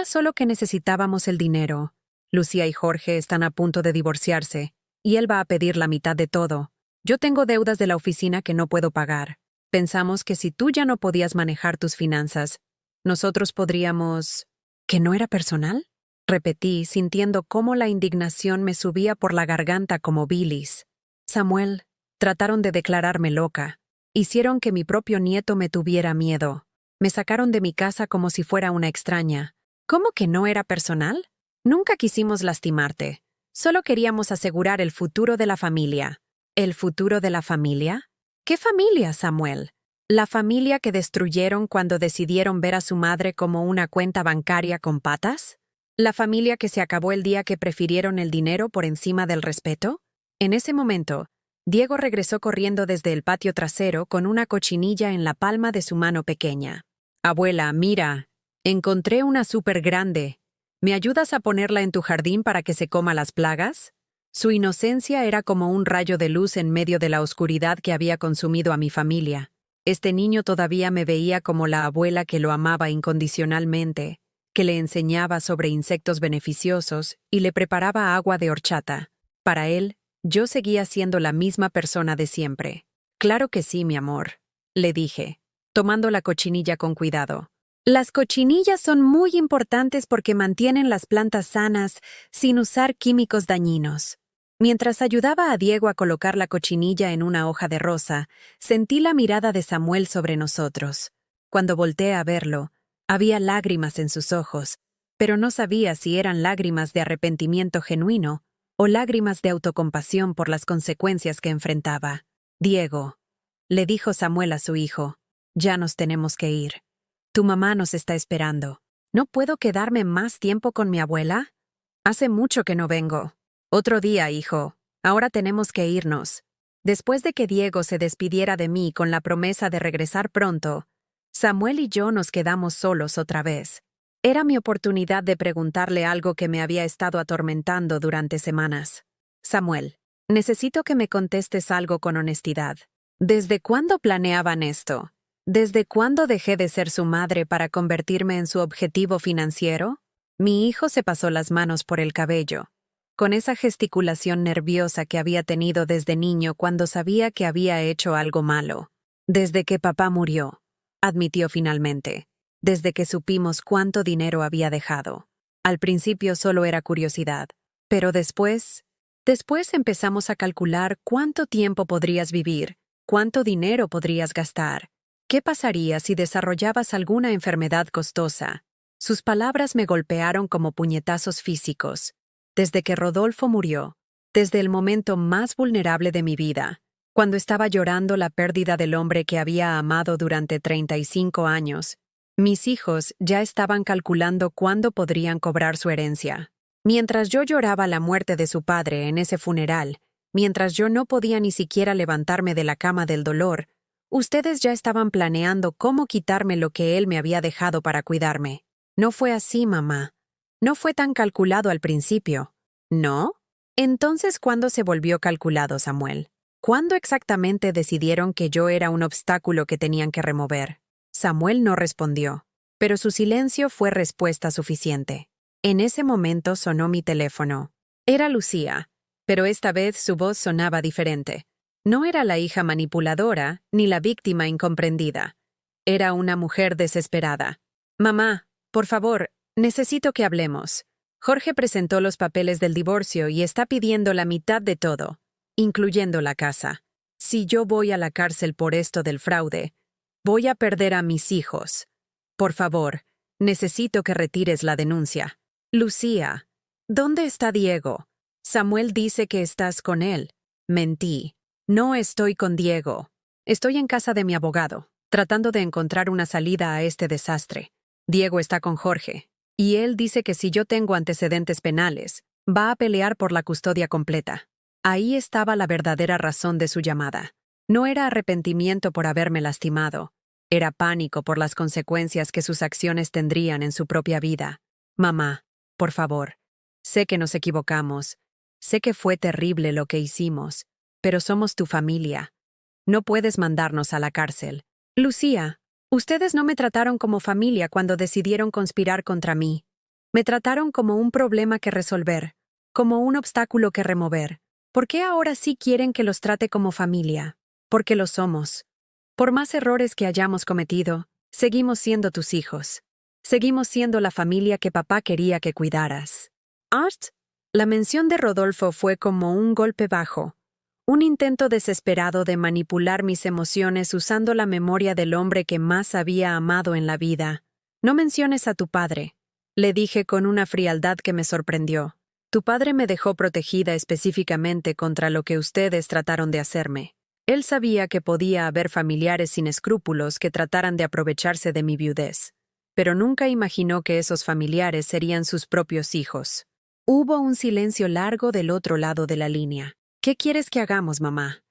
solo que necesitábamos el dinero. Lucía y Jorge están a punto de divorciarse, y él va a pedir la mitad de todo. Yo tengo deudas de la oficina que no puedo pagar. Pensamos que si tú ya no podías manejar tus finanzas, nosotros podríamos... ¿Que no era personal? Repetí, sintiendo cómo la indignación me subía por la garganta como bilis. Samuel, trataron de declararme loca. Hicieron que mi propio nieto me tuviera miedo. Me sacaron de mi casa como si fuera una extraña. ¿Cómo que no era personal? Nunca quisimos lastimarte. Solo queríamos asegurar el futuro de la familia. ¿El futuro de la familia? ¿Qué familia, Samuel? ¿La familia que destruyeron cuando decidieron ver a su madre como una cuenta bancaria con patas? ¿La familia que se acabó el día que prefirieron el dinero por encima del respeto? En ese momento, Diego regresó corriendo desde el patio trasero con una cochinilla en la palma de su mano pequeña. Abuela, mira, encontré una súper grande. ¿Me ayudas a ponerla en tu jardín para que se coma las plagas? Su inocencia era como un rayo de luz en medio de la oscuridad que había consumido a mi familia. Este niño todavía me veía como la abuela que lo amaba incondicionalmente, que le enseñaba sobre insectos beneficiosos y le preparaba agua de horchata. Para él, yo seguía siendo la misma persona de siempre. Claro que sí, mi amor, le dije, tomando la cochinilla con cuidado. Las cochinillas son muy importantes porque mantienen las plantas sanas sin usar químicos dañinos. Mientras ayudaba a Diego a colocar la cochinilla en una hoja de rosa, sentí la mirada de Samuel sobre nosotros. Cuando volteé a verlo, había lágrimas en sus ojos, pero no sabía si eran lágrimas de arrepentimiento genuino o lágrimas de autocompasión por las consecuencias que enfrentaba. Diego, le dijo Samuel a su hijo, ya nos tenemos que ir. Tu mamá nos está esperando. ¿No puedo quedarme más tiempo con mi abuela? Hace mucho que no vengo. Otro día, hijo. Ahora tenemos que irnos. Después de que Diego se despidiera de mí con la promesa de regresar pronto, Samuel y yo nos quedamos solos otra vez. Era mi oportunidad de preguntarle algo que me había estado atormentando durante semanas. Samuel, necesito que me contestes algo con honestidad. ¿Desde cuándo planeaban esto? ¿Desde cuándo dejé de ser su madre para convertirme en su objetivo financiero? Mi hijo se pasó las manos por el cabello, con esa gesticulación nerviosa que había tenido desde niño cuando sabía que había hecho algo malo. Desde que papá murió, admitió finalmente. Desde que supimos cuánto dinero había dejado. Al principio solo era curiosidad, pero después empezamos a calcular cuánto tiempo podrías vivir, cuánto dinero podrías gastar. ¿Qué pasaría si desarrollabas alguna enfermedad costosa? Sus palabras me golpearon como puñetazos físicos. Desde que Rodolfo murió, desde el momento más vulnerable de mi vida, cuando estaba llorando la pérdida del hombre que había amado durante 35 años, mis hijos ya estaban calculando cuándo podrían cobrar su herencia. Mientras yo lloraba la muerte de su padre en ese funeral, mientras yo no podía ni siquiera levantarme de la cama del dolor, ustedes ya estaban planeando cómo quitarme lo que él me había dejado para cuidarme. No fue así, mamá. No fue tan calculado al principio. ¿No? Entonces, ¿cuándo se volvió calculado, Samuel? ¿Cuándo exactamente decidieron que yo era un obstáculo que tenían que remover? Samuel no respondió, pero su silencio fue respuesta suficiente. En ese momento sonó mi teléfono. Era Lucía, pero esta vez su voz sonaba diferente. No era la hija manipuladora ni la víctima incomprendida. Era una mujer desesperada. Mamá, por favor, necesito que hablemos. Jorge presentó los papeles del divorcio y está pidiendo la mitad de todo, incluyendo la casa. Si yo voy a la cárcel por esto del fraude, voy a perder a mis hijos. Por favor, necesito que retires la denuncia. Lucía, ¿dónde está Diego? Samuel dice que estás con él. Mentí. No estoy con Diego. Estoy en casa de mi abogado, tratando de encontrar una salida a este desastre. Diego está con Jorge, y él dice que si yo tengo antecedentes penales, va a pelear por la custodia completa. Ahí estaba la verdadera razón de su llamada. No era arrepentimiento por haberme lastimado. Era pánico por las consecuencias que sus acciones tendrían en su propia vida. Mamá, por favor, sé que nos equivocamos. Sé que fue terrible lo que hicimos, pero somos tu familia. No puedes mandarnos a la cárcel. Lucía, ustedes no me trataron como familia cuando decidieron conspirar contra mí. Me trataron como un problema que resolver, como un obstáculo que remover. ¿Por qué ahora sí quieren que los trate como familia? Porque lo somos. Por más errores que hayamos cometido, seguimos siendo tus hijos. Seguimos siendo la familia que papá quería que cuidaras. Art, la mención de Rodolfo fue como un golpe bajo. Un intento desesperado de manipular mis emociones usando la memoria del hombre que más había amado en la vida. No menciones a tu padre, le dije con una frialdad que me sorprendió. Tu padre me dejó protegida específicamente contra lo que ustedes trataron de hacerme. Él sabía que podía haber familiares sin escrúpulos que trataran de aprovecharse de mi viudez, pero nunca imaginó que esos familiares serían sus propios hijos. Hubo un silencio largo del otro lado de la línea. ¿Qué quieres que hagamos, mamá?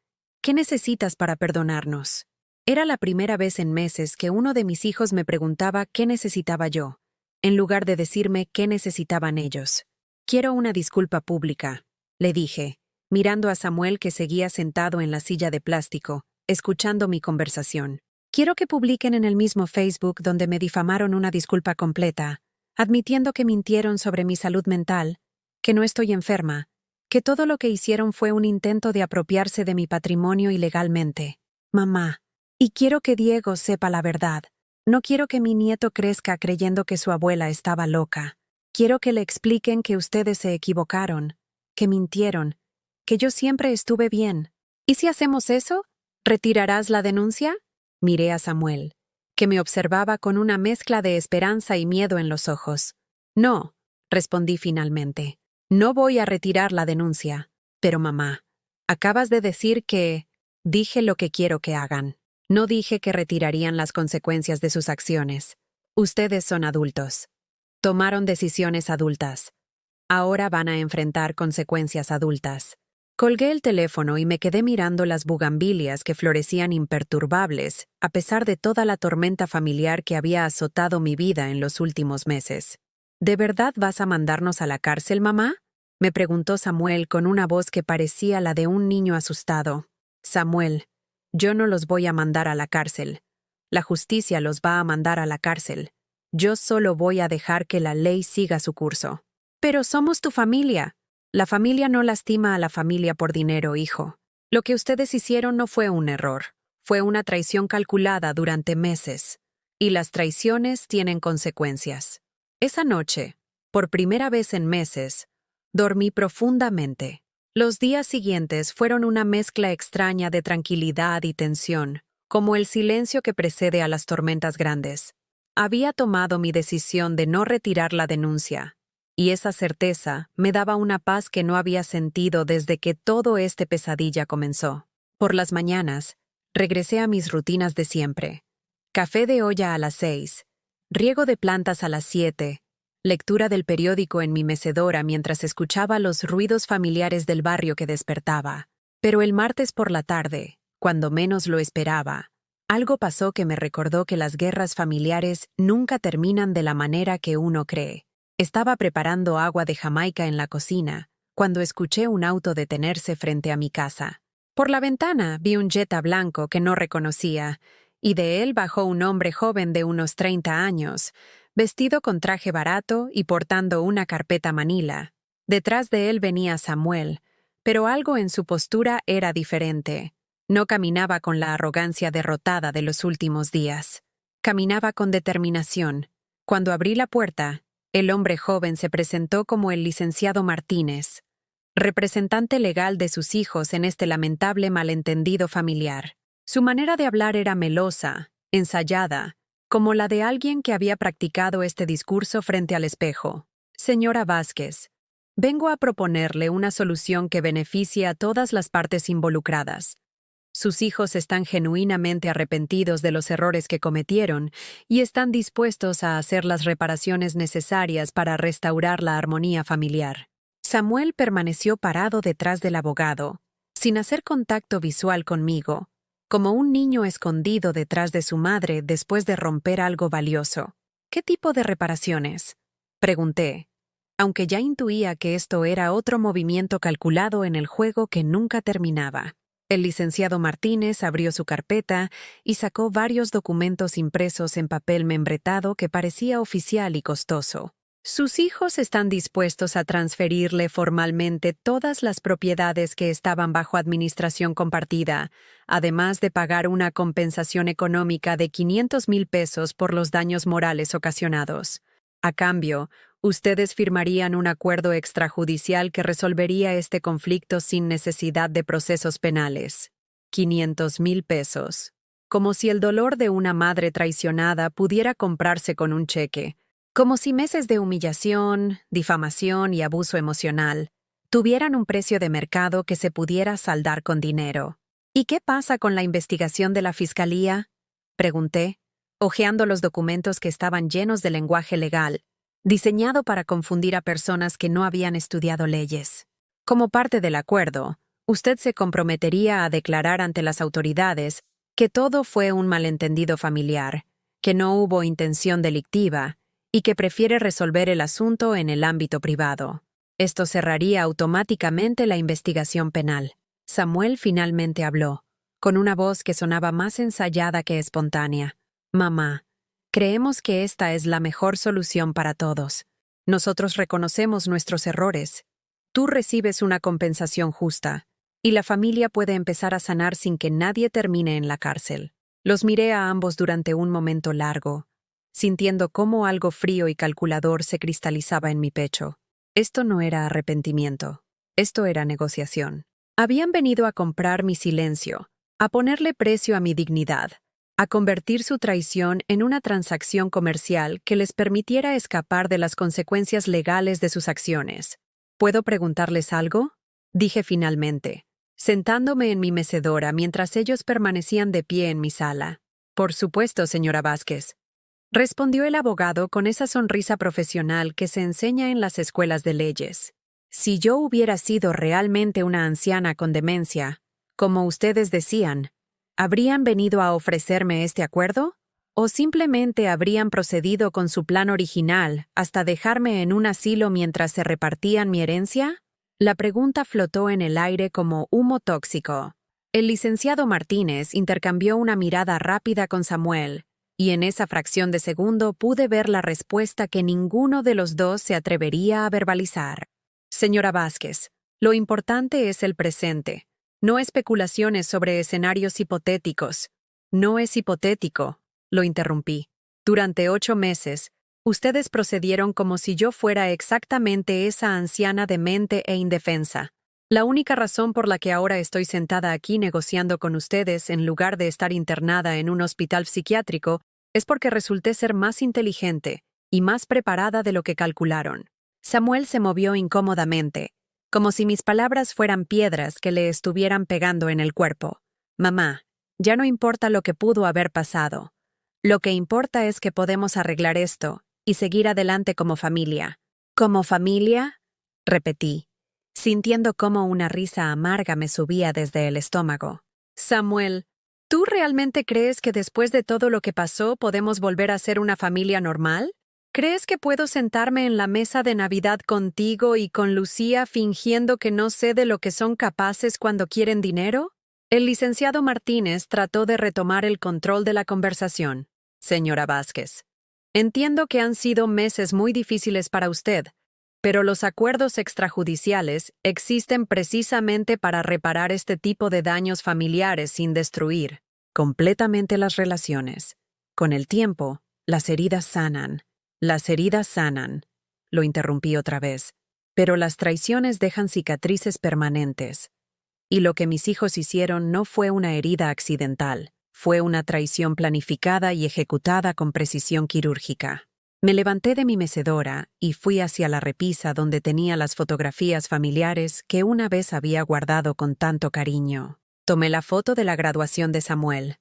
¿Qué necesitas para perdonarnos? Era la primera vez en meses que uno de mis hijos me preguntaba qué necesitaba yo, en lugar de decirme qué necesitaban ellos. Quiero una disculpa pública, le dije, mirando a Samuel que seguía sentado en la silla de plástico, escuchando mi conversación. Quiero que publiquen en el mismo Facebook donde me difamaron una disculpa completa, admitiendo que mintieron sobre mi salud mental, que no estoy enferma, que todo lo que hicieron fue un intento de apropiarse de mi patrimonio ilegalmente. Mamá, y quiero que Diego sepa la verdad. No quiero que mi nieto crezca creyendo que su abuela estaba loca. Quiero que le expliquen que ustedes se equivocaron, que mintieron, que yo siempre estuve bien. ¿Y si hacemos eso? ¿Retirarás la denuncia? Miré a Samuel, que me observaba con una mezcla de esperanza y miedo en los ojos. No, respondí finalmente. No voy a retirar la denuncia. Pero mamá, acabas de decir que... Dije lo que quiero que hagan. No dije que retirarían las consecuencias de sus acciones. Ustedes son adultos. Tomaron decisiones adultas. Ahora van a enfrentar consecuencias adultas. Colgué el teléfono y me quedé mirando las bugambilias que florecían imperturbables, a pesar de toda la tormenta familiar que había azotado mi vida en los últimos meses. ¿De verdad vas a mandarnos a la cárcel, mamá? Me preguntó Samuel con una voz que parecía la de un niño asustado. Samuel, yo no los voy a mandar a la cárcel. La justicia los va a mandar a la cárcel. Yo solo voy a dejar que la ley siga su curso. Pero somos tu familia. La familia no lastima a la familia por dinero, hijo. Lo que ustedes hicieron no fue un error. Fue una traición calculada durante meses. Y las traiciones tienen consecuencias. Esa noche, por primera vez en meses, dormí profundamente. Los días siguientes fueron una mezcla extraña de tranquilidad y tensión, como el silencio que precede a las tormentas grandes. Había tomado mi decisión de no retirar la denuncia, y esa certeza me daba una paz que no había sentido desde que todo este pesadilla comenzó. Por las mañanas, regresé a mis rutinas de siempre. Café de olla a las 6, riego de plantas a las 7, lectura del periódico en mi mecedora mientras escuchaba los ruidos familiares del barrio que despertaba. Pero el martes por la tarde, cuando menos lo esperaba, algo pasó que me recordó que las guerras familiares nunca terminan de la manera que uno cree. Estaba preparando agua de Jamaica en la cocina, cuando escuché un auto detenerse frente a mi casa. Por la ventana vi un Jetta blanco que no reconocía, y de él bajó un hombre joven de unos 30 años, vestido con traje barato y portando una carpeta manila. Detrás de él venía Samuel, pero algo en su postura era diferente. No caminaba con la arrogancia derrotada de los últimos días. Caminaba con determinación. Cuando abrí la puerta, el hombre joven se presentó como el licenciado Martínez, representante legal de sus hijos en este lamentable malentendido familiar. Su manera de hablar era melosa, ensayada, como la de alguien que había practicado este discurso frente al espejo. Señora Vázquez, vengo a proponerle una solución que beneficie a todas las partes involucradas. Sus hijos están genuinamente arrepentidos de los errores que cometieron y están dispuestos a hacer las reparaciones necesarias para restaurar la armonía familiar. Samuel permaneció parado detrás del abogado, sin hacer contacto visual conmigo, como un niño escondido detrás de su madre después de romper algo valioso. ¿Qué tipo de reparaciones?, pregunté, aunque ya intuía que esto era otro movimiento calculado en el juego que nunca terminaba. El licenciado Martínez abrió su carpeta y sacó varios documentos impresos en papel membretado que parecía oficial y costoso. Sus hijos están dispuestos a transferirle formalmente todas las propiedades que estaban bajo administración compartida, además de pagar una compensación económica de 500,000 pesos por los daños morales ocasionados. A cambio, ustedes firmarían un acuerdo extrajudicial que resolvería este conflicto sin necesidad de procesos penales. 500,000 pesos. Como si el dolor de una madre traicionada pudiera comprarse con un cheque. Como si meses de humillación, difamación y abuso emocional tuvieran un precio de mercado que se pudiera saldar con dinero. ¿Y qué pasa con la investigación de la Fiscalía?, pregunté, hojeando los documentos que estaban llenos de lenguaje legal, diseñado para confundir a personas que no habían estudiado leyes. Como parte del acuerdo, usted se comprometería a declarar ante las autoridades que todo fue un malentendido familiar, que no hubo intención delictiva y que prefiere resolver el asunto en el ámbito privado. Esto cerraría automáticamente la investigación penal. Samuel finalmente habló, con una voz que sonaba más ensayada que espontánea. Mamá, creemos que esta es la mejor solución para todos. Nosotros reconocemos nuestros errores. Tú recibes una compensación justa, y la familia puede empezar a sanar sin que nadie termine en la cárcel. Los miré a ambos durante un momento largo, sintiendo cómo algo frío y calculador se cristalizaba en mi pecho. Esto no era arrepentimiento. Esto era negociación. Habían venido a comprar mi silencio, a ponerle precio a mi dignidad, a convertir su traición en una transacción comercial que les permitiera escapar de las consecuencias legales de sus acciones. ¿Puedo preguntarles algo?, dije finalmente, sentándome en mi mecedora mientras ellos permanecían de pie en mi sala. Por supuesto, señora Vázquez, respondió el abogado con esa sonrisa profesional que se enseña en las escuelas de leyes. Si yo hubiera sido realmente una anciana con demencia, como ustedes decían, ¿habrían venido a ofrecerme este acuerdo? ¿O simplemente habrían procedido con su plan original hasta dejarme en un asilo mientras se repartían mi herencia? La pregunta flotó en el aire como humo tóxico. El licenciado Martínez intercambió una mirada rápida con Samuel, y en esa fracción de segundo pude ver la respuesta que ninguno de los dos se atrevería a verbalizar. Señora Vázquez, lo importante es el presente, no especulaciones sobre escenarios hipotéticos. No es hipotético, lo interrumpí. Durante 8 meses, ustedes procedieron como si yo fuera exactamente esa anciana demente e indefensa. La única razón por la que ahora estoy sentada aquí negociando con ustedes en lugar de estar internada en un hospital psiquiátrico es porque resulté ser más inteligente y más preparada de lo que calcularon. Samuel se movió incómodamente, como si mis palabras fueran piedras que le estuvieran pegando en el cuerpo. Mamá, ya no importa lo que pudo haber pasado. Lo que importa es que podemos arreglar esto y seguir adelante como familia. ¿Como familia?, repetí, sintiendo cómo una risa amarga me subía desde el estómago. Samuel, ¿tú realmente crees que después de todo lo que pasó podemos volver a ser una familia normal? ¿Crees que puedo sentarme en la mesa de Navidad contigo y con Lucía fingiendo que no sé de lo que son capaces cuando quieren dinero? El licenciado Martínez trató de retomar el control de la conversación. Señora Vázquez, entiendo que han sido meses muy difíciles para usted, pero los acuerdos extrajudiciales existen precisamente para reparar este tipo de daños familiares sin destruir completamente las relaciones. Con el tiempo, las heridas sanan. Las heridas sanan, lo interrumpí otra vez, pero las traiciones dejan cicatrices permanentes. Y lo que mis hijos hicieron no fue una herida accidental, fue una traición planificada y ejecutada con precisión quirúrgica. Me levanté de mi mecedora y fui hacia la repisa donde tenía las fotografías familiares que una vez había guardado con tanto cariño. Tomé la foto de la graduación de Samuel,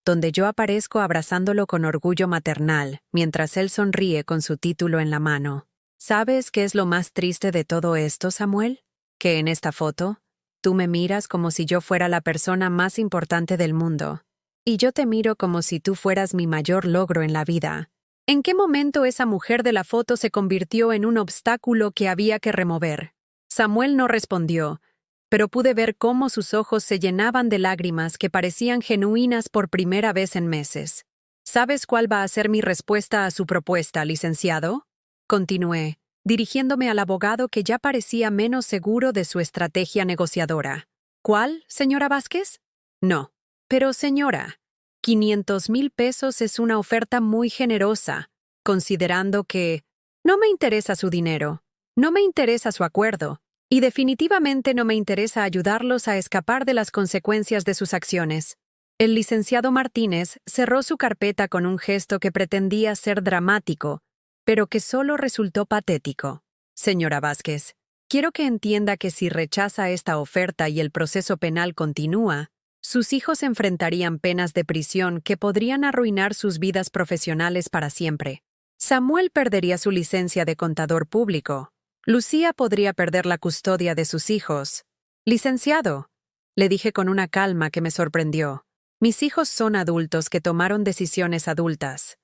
donde yo aparezco abrazándolo con orgullo maternal, mientras él sonríe con su título en la mano. ¿Sabes qué es lo más triste de todo esto, Samuel? Que en esta foto, tú me miras como si yo fuera la persona más importante del mundo, y yo te miro como si tú fueras mi mayor logro en la vida. ¿En qué momento esa mujer de la foto se convirtió en un obstáculo que había que remover? Samuel no respondió, pero pude ver cómo sus ojos se llenaban de lágrimas que parecían genuinas por primera vez en meses. ¿Sabes cuál va a ser mi respuesta a su propuesta, licenciado? Continué, dirigiéndome al abogado que ya parecía menos seguro de su estrategia negociadora. ¿Cuál, señora Vázquez? No. Pero, señora, 500,000 pesos es una oferta muy generosa, considerando que no me interesa su dinero, no me interesa su acuerdo, y definitivamente no me interesa ayudarlos a escapar de las consecuencias de sus acciones. El licenciado Martínez cerró su carpeta con un gesto que pretendía ser dramático, pero que solo resultó patético. Señora Vázquez, quiero que entienda que si rechaza esta oferta y el proceso penal continúa, sus hijos enfrentarían penas de prisión que podrían arruinar sus vidas profesionales para siempre. Samuel perdería su licencia de contador público. Lucía podría perder la custodia de sus hijos. Licenciado, le dije con una calma que me sorprendió. Mis hijos son adultos que tomaron decisiones adultas.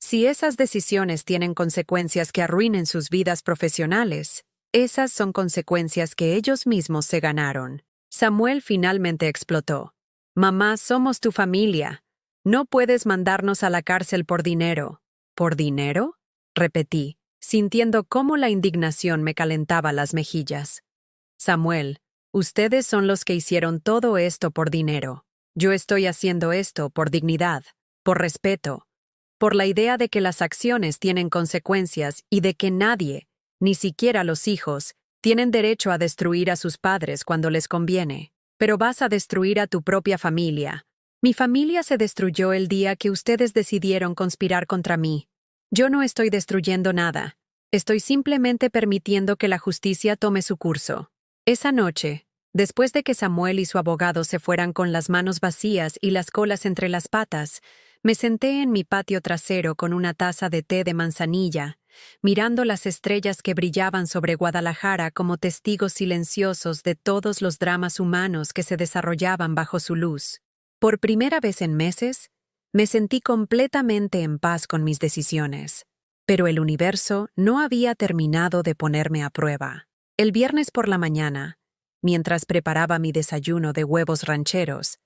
Si esas decisiones tienen consecuencias que arruinen sus vidas profesionales, esas son consecuencias que ellos mismos se ganaron. Samuel finalmente explotó. Mamá, somos tu familia. No puedes mandarnos a la cárcel por dinero. ¿Por dinero? Repetí, sintiendo cómo la indignación me calentaba las mejillas. Samuel, ustedes son los que hicieron todo esto por dinero. Yo estoy haciendo esto por dignidad, por respeto, por la idea de que las acciones tienen consecuencias y de que nadie, ni siquiera los hijos, tienen derecho a destruir a sus padres cuando les conviene. Pero vas a destruir a tu propia familia. Mi familia se destruyó el día que ustedes decidieron conspirar contra mí. Yo no estoy destruyendo nada. Estoy simplemente permitiendo que la justicia tome su curso. Esa noche, después de que Samuel y su abogado se fueran con las manos vacías y las colas entre las patas, me senté en mi patio trasero con una taza de té de manzanilla, mirando las estrellas que brillaban sobre Guadalajara como testigos silenciosos de todos los dramas humanos que se desarrollaban bajo su luz. Por primera vez en meses, me sentí completamente en paz con mis decisiones. Pero el universo no había terminado de ponerme a prueba. El viernes por la mañana, mientras preparaba mi desayuno de huevos rancheros,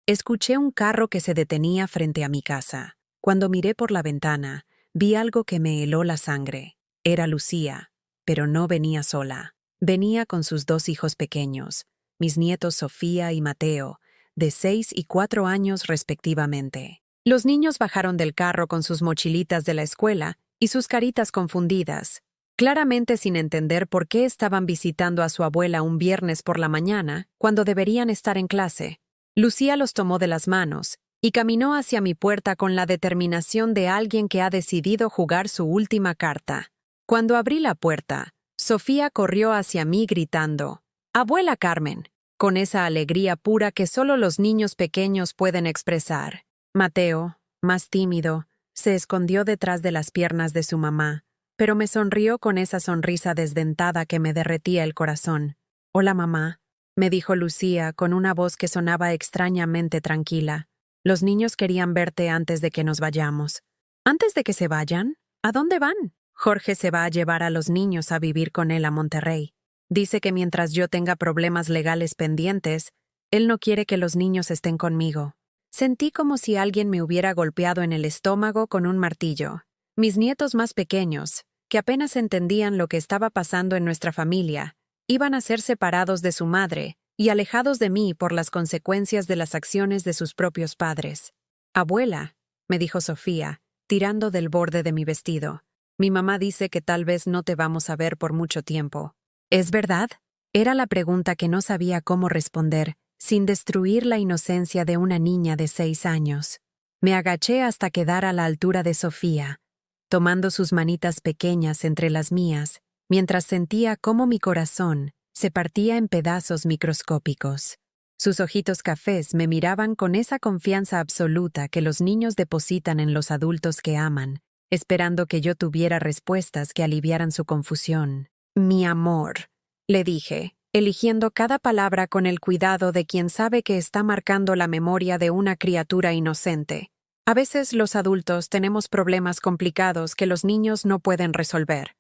escuché un carro que se detenía frente a mi casa. Cuando miré por la ventana, vi algo que me heló la sangre. Era Lucía, pero no venía sola. Venía con sus 2 hijos pequeños, mis nietos Sofía y Mateo, de 6 y 4 años respectivamente. Los niños bajaron del carro con sus mochilitas de la escuela y sus caritas confundidas, claramente sin entender por qué estaban visitando a su abuela un viernes por la mañana cuando deberían estar en clase. Lucía los tomó de las manos y caminó hacia mi puerta con la determinación de alguien que ha decidido jugar su última carta. Cuando abrí la puerta, Sofía corrió hacia mí gritando, «¡Abuela Carmen!», con esa alegría pura que solo los niños pequeños pueden expresar. Mateo, más tímido, se escondió detrás de las piernas de su mamá, pero me sonrió con esa sonrisa desdentada que me derretía el corazón. «Hola, mamá», me dijo Lucía con una voz que sonaba extrañamente tranquila. «Los niños querían verte antes de que nos vayamos». «¿Antes de que se vayan? ¿A dónde van?», Jorge se va a llevar a los niños a vivir con él a Monterrey. Dice que mientras yo tenga problemas legales pendientes, él no quiere que los niños estén conmigo. Sentí como si alguien me hubiera golpeado en el estómago con un martillo. Mis nietos más pequeños, que apenas entendían lo que estaba pasando en nuestra familia, iban a ser separados de su madre y alejados de mí por las consecuencias de las acciones de sus propios padres. «Abuela», me dijo Sofía, tirando del borde de mi vestido. «Mi mamá dice que tal vez no te vamos a ver por mucho tiempo». «¿Es verdad?». Era la pregunta que no sabía cómo responder, sin destruir la inocencia de una niña de 6 años. Me agaché hasta quedar a la altura de Sofía, tomando sus manitas pequeñas entre las mías, mientras sentía cómo mi corazón se partía en pedazos microscópicos. Sus ojitos cafés me miraban con esa confianza absoluta que los niños depositan en los adultos que aman, esperando que yo tuviera respuestas que aliviaran su confusión. «Mi amor», le dije, eligiendo cada palabra con el cuidado de quien sabe que está marcando la memoria de una criatura inocente. A veces los adultos tenemos problemas complicados que los niños no pueden resolver.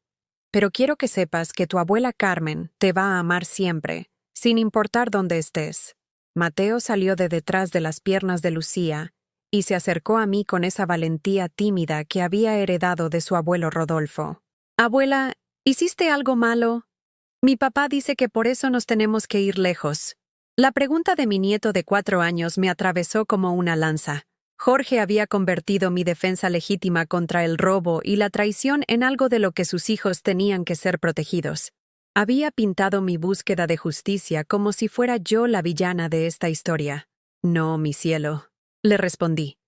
Pero quiero que sepas que tu abuela Carmen te va a amar siempre, sin importar dónde estés. Mateo salió de detrás de las piernas de Lucía y se acercó a mí con esa valentía tímida que había heredado de su abuelo Rodolfo. «Abuela, ¿hiciste algo malo? Mi papá dice que por eso nos tenemos que ir lejos». La pregunta de mi nieto de 4 años me atravesó como una lanza. Jorge había convertido mi defensa legítima contra el robo y la traición en algo de lo que sus hijos tenían que ser protegidos. Había pintado mi búsqueda de justicia como si fuera yo la villana de esta historia. «No, mi cielo», le respondí,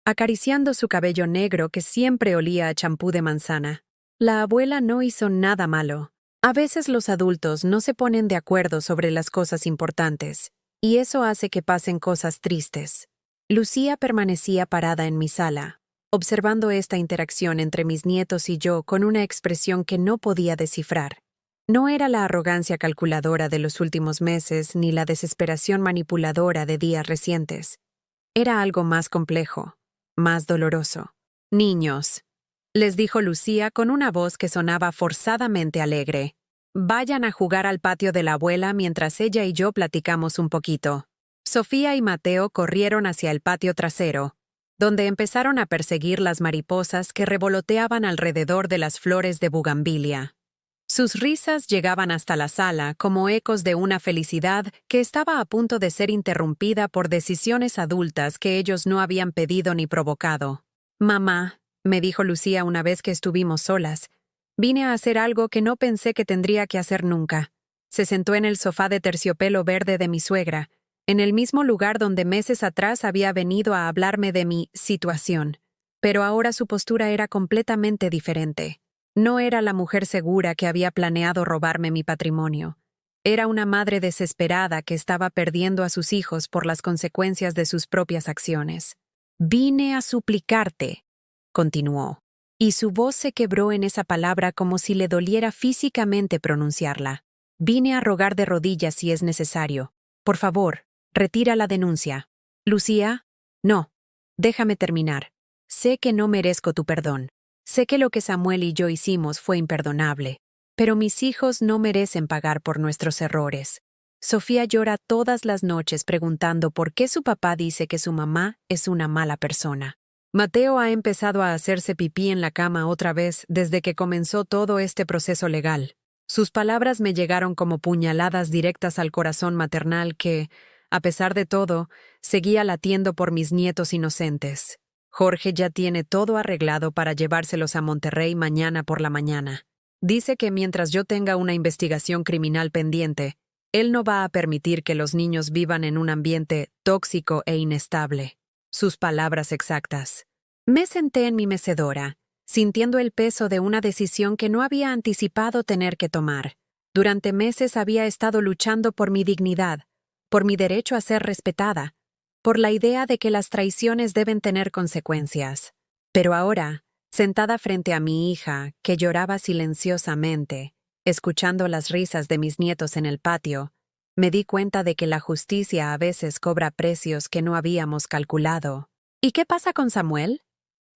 acariciando su cabello negro que siempre olía a champú de manzana. «La abuela no hizo nada malo. A veces los adultos no se ponen de acuerdo sobre las cosas importantes, y eso hace que pasen cosas tristes». Lucía permanecía parada en mi sala, observando esta interacción entre mis nietos y yo con una expresión que no podía descifrar. No era la arrogancia calculadora de los últimos meses ni la desesperación manipuladora de días recientes. Era algo más complejo, más doloroso. «Niños», les dijo Lucía con una voz que sonaba forzadamente alegre, «vayan a jugar al patio de la abuela mientras ella y yo platicamos un poquito». Sofía y Mateo corrieron hacia el patio trasero, donde empezaron a perseguir las mariposas que revoloteaban alrededor de las flores de bugambilia. Sus risas llegaban hasta la sala como ecos de una felicidad que estaba a punto de ser interrumpida por decisiones adultas que ellos no habían pedido ni provocado. «Mamá», me dijo Lucía una vez que estuvimos solas, «vine a hacer algo que no pensé que tendría que hacer nunca». Se sentó en el sofá de terciopelo verde de mi suegra, en el mismo lugar donde meses atrás había venido a hablarme de mi situación. Pero ahora su postura era completamente diferente. No era la mujer segura que había planeado robarme mi patrimonio. Era una madre desesperada que estaba perdiendo a sus hijos por las consecuencias de sus propias acciones. «Vine a suplicarte», continuó, y su voz se quebró en esa palabra como si le doliera físicamente pronunciarla. «Vine a rogar de rodillas si es necesario. Por favor, retira la denuncia». «Lucía, no. Déjame terminar. Sé que no merezco tu perdón. Sé que lo que Samuel y yo hicimos fue imperdonable. Pero mis hijos no merecen pagar por nuestros errores». Sofía llora todas las noches preguntando por qué su papá dice que su mamá es una mala persona. Mateo ha empezado a hacerse pipí en la cama otra vez desde que comenzó todo este proceso legal. Sus palabras me llegaron como puñaladas directas al corazón maternal que, a pesar de todo, seguía latiendo por mis nietos inocentes. Jorge ya tiene todo arreglado para llevárselos a Monterrey mañana por la mañana. Dice que mientras yo tenga una investigación criminal pendiente, él no va a permitir que los niños vivan en un ambiente tóxico e inestable. Sus palabras exactas. Me senté en mi mecedora, sintiendo el peso de una decisión que no había anticipado tener que tomar. Durante meses había estado luchando por mi dignidad, por mi derecho a ser respetada, por la idea de que las traiciones deben tener consecuencias. Pero ahora, sentada frente a mi hija, que lloraba silenciosamente, escuchando las risas de mis nietos en el patio, me di cuenta de que la justicia a veces cobra precios que no habíamos calculado. «¿Y qué pasa con Samuel?»,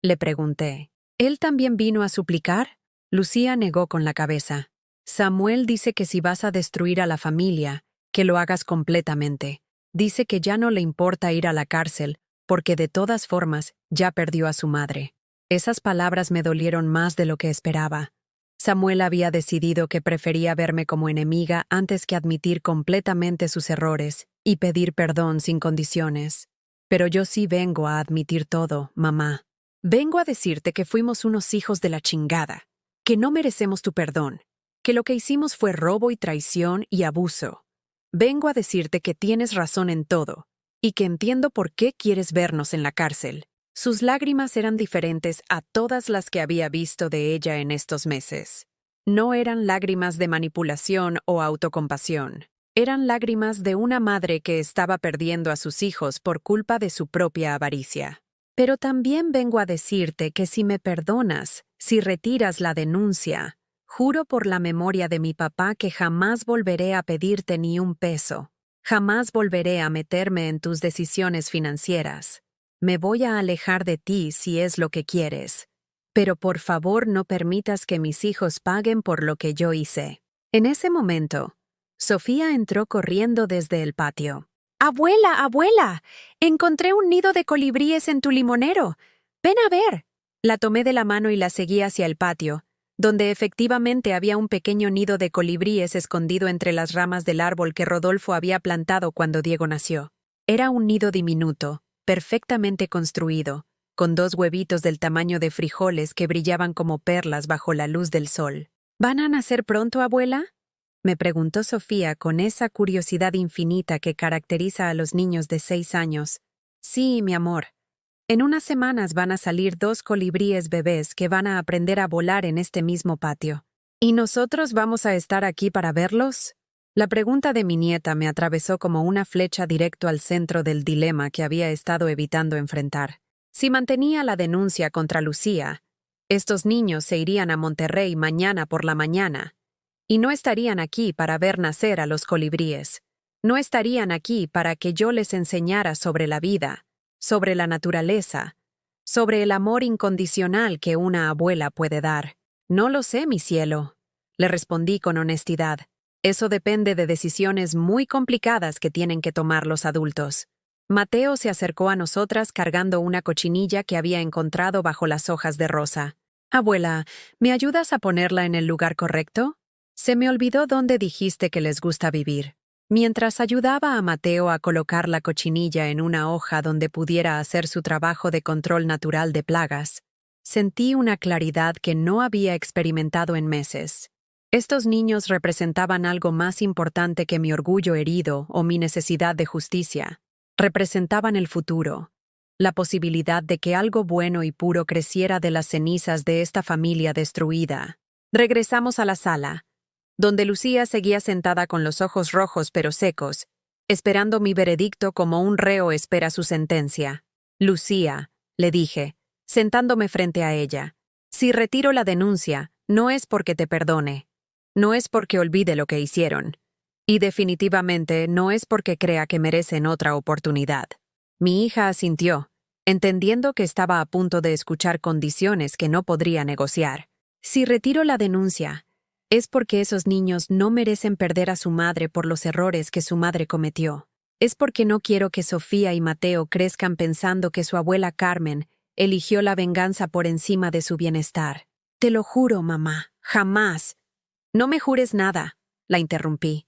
le pregunté. «¿Él también vino a suplicar?». Lucía negó con la cabeza. Samuel dice que si vas a destruir a la familia, que lo hagas completamente. Dice que ya no le importa ir a la cárcel, porque de todas formas ya perdió a su madre. Esas palabras me dolieron más de lo que esperaba. Samuel había decidido que prefería verme como enemiga antes que admitir completamente sus errores y pedir perdón sin condiciones. Pero yo sí vengo a admitir todo, mamá. Vengo a decirte que fuimos unos hijos de la chingada, que no merecemos tu perdón, que lo que hicimos fue robo y traición y abuso. Vengo a decirte que tienes razón en todo, y que entiendo por qué quieres vernos en la cárcel. Sus lágrimas eran diferentes a todas las que había visto de ella en estos meses. No eran lágrimas de manipulación o autocompasión. Eran lágrimas de una madre que estaba perdiendo a sus hijos por culpa de su propia avaricia. Pero también vengo a decirte que si me perdonas, si retiras la denuncia, juro por la memoria de mi papá que jamás volveré a pedirte ni un peso. Jamás volveré a meterme en tus decisiones financieras. Me voy a alejar de ti si es lo que quieres. Pero por favor no permitas que mis hijos paguen por lo que yo hice. En ese momento, Sofía entró corriendo desde el patio. ¡Abuela, abuela! Encontré un nido de colibríes en tu limonero. Ven a ver. La tomé de la mano y la seguí hacia el patio, donde efectivamente había un pequeño nido de colibríes escondido entre las ramas del árbol que Rodolfo había plantado cuando Diego nació. Era un nido diminuto, perfectamente construido, con 2 huevitos del tamaño de frijoles que brillaban como perlas bajo la luz del sol. ¿Van a nacer pronto, abuela?, me preguntó Sofía con esa curiosidad infinita que caracteriza a los niños de 6 años. Sí, mi amor. En unas semanas van a salir 2 colibríes bebés que van a aprender a volar en este mismo patio. ¿Y nosotros vamos a estar aquí para verlos? La pregunta de mi nieta me atravesó como una flecha directo al centro del dilema que había estado evitando enfrentar. Si mantenía la denuncia contra Lucía, estos niños se irían a Monterrey mañana por la mañana, y no estarían aquí para ver nacer a los colibríes. No estarían aquí para que yo les enseñara sobre la vida, sobre la naturaleza, sobre el amor incondicional que una abuela puede dar. No lo sé, mi cielo, le respondí con honestidad. Eso depende de decisiones muy complicadas que tienen que tomar los adultos. Mateo se acercó a nosotras cargando una cochinilla que había encontrado bajo las hojas de rosa. Abuela, ¿me ayudas a ponerla en el lugar correcto? Se me olvidó dónde dijiste que les gusta vivir. Mientras ayudaba a Mateo a colocar la cochinilla en una hoja donde pudiera hacer su trabajo de control natural de plagas, sentí una claridad que no había experimentado en meses. Estos niños representaban algo más importante que mi orgullo herido o mi necesidad de justicia. Representaban el futuro, la posibilidad de que algo bueno y puro creciera de las cenizas de esta familia destruida. Regresamos a la sala, donde Lucía seguía sentada con los ojos rojos pero secos, esperando mi veredicto como un reo espera su sentencia. Lucía, le dije, sentándome frente a ella, si retiro la denuncia, no es porque te perdone, no es porque olvide lo que hicieron, y definitivamente no es porque crea que merecen otra oportunidad. Mi hija asintió, entendiendo que estaba a punto de escuchar condiciones que no podría negociar. Si retiro la denuncia, es porque esos niños no merecen perder a su madre por los errores que su madre cometió. Es porque no quiero que Sofía y Mateo crezcan pensando que su abuela Carmen eligió la venganza por encima de su bienestar. Te lo juro, mamá, jamás. No me jures nada, la interrumpí.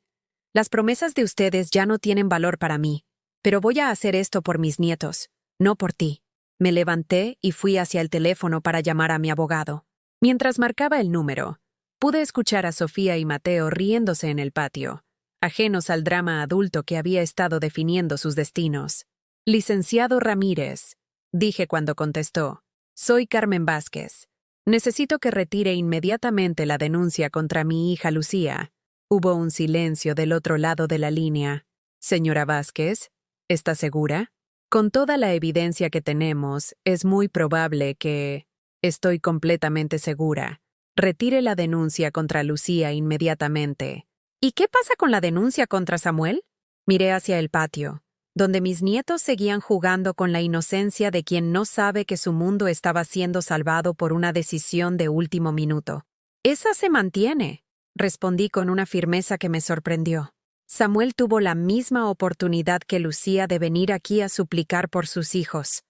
Las promesas de ustedes ya no tienen valor para mí, pero voy a hacer esto por mis nietos, no por ti. Me levanté y fui hacia el teléfono para llamar a mi abogado. Mientras marcaba el número, pude escuchar a Sofía y Mateo riéndose en el patio, ajenos al drama adulto que había estado definiendo sus destinos. Licenciado Ramírez, dije cuando contestó, soy Carmen Vázquez. Necesito que retire inmediatamente la denuncia contra mi hija Lucía. Hubo un silencio del otro lado de la línea. Señora Vázquez, ¿está segura? Con toda la evidencia que tenemos, es muy probable que... Estoy completamente segura. Retire la denuncia contra Lucía inmediatamente. ¿Y qué pasa con la denuncia contra Samuel? Miré hacia el patio, donde mis nietos seguían jugando con la inocencia de quien no sabe que su mundo estaba siendo salvado por una decisión de último minuto. Esa se mantiene, respondí con una firmeza que me sorprendió. Samuel tuvo la misma oportunidad que Lucía de venir aquí a suplicar por sus hijos.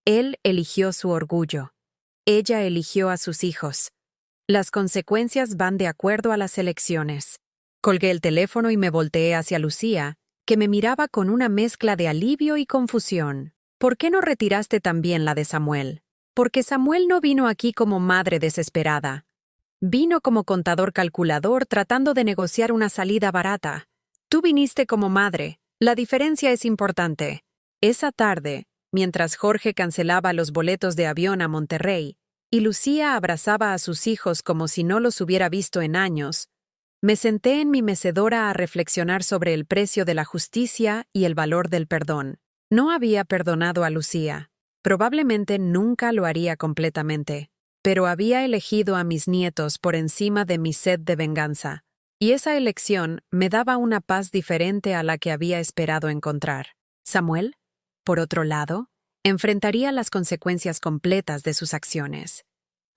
Él eligió su orgullo. Ella eligió a sus hijos. Las consecuencias van de acuerdo a las elecciones. Colgué el teléfono y me volteé hacia Lucía, que me miraba con una mezcla de alivio y confusión. ¿Por qué no retiraste también la de Samuel? Porque Samuel no vino aquí como madre desesperada. Vino como contador calculador tratando de negociar una salida barata. Tú viniste como madre. La diferencia es importante. Esa tarde, mientras Jorge cancelaba los boletos de avión a Monterrey y Lucía abrazaba a sus hijos como si no los hubiera visto en años, me senté en mi mecedora a reflexionar sobre el precio de la justicia y el valor del perdón. No había perdonado a Lucía. Probablemente nunca lo haría completamente, pero había elegido a mis nietos por encima de mi sed de venganza, y esa elección me daba una paz diferente a la que había esperado encontrar. Samuel, por otro lado, enfrentaría las consecuencias completas de sus acciones.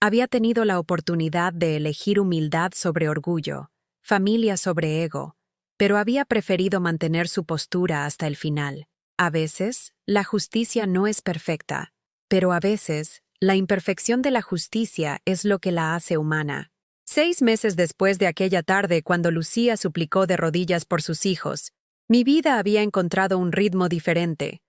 Había tenido la oportunidad de elegir humildad sobre orgullo, familia sobre ego, pero había preferido mantener su postura hasta el final. A veces, la justicia no es perfecta, pero a veces, la imperfección de la justicia es lo que la hace humana. 6 meses después de aquella tarde cuando Lucía suplicó de rodillas por sus hijos, mi vida había encontrado un ritmo diferente,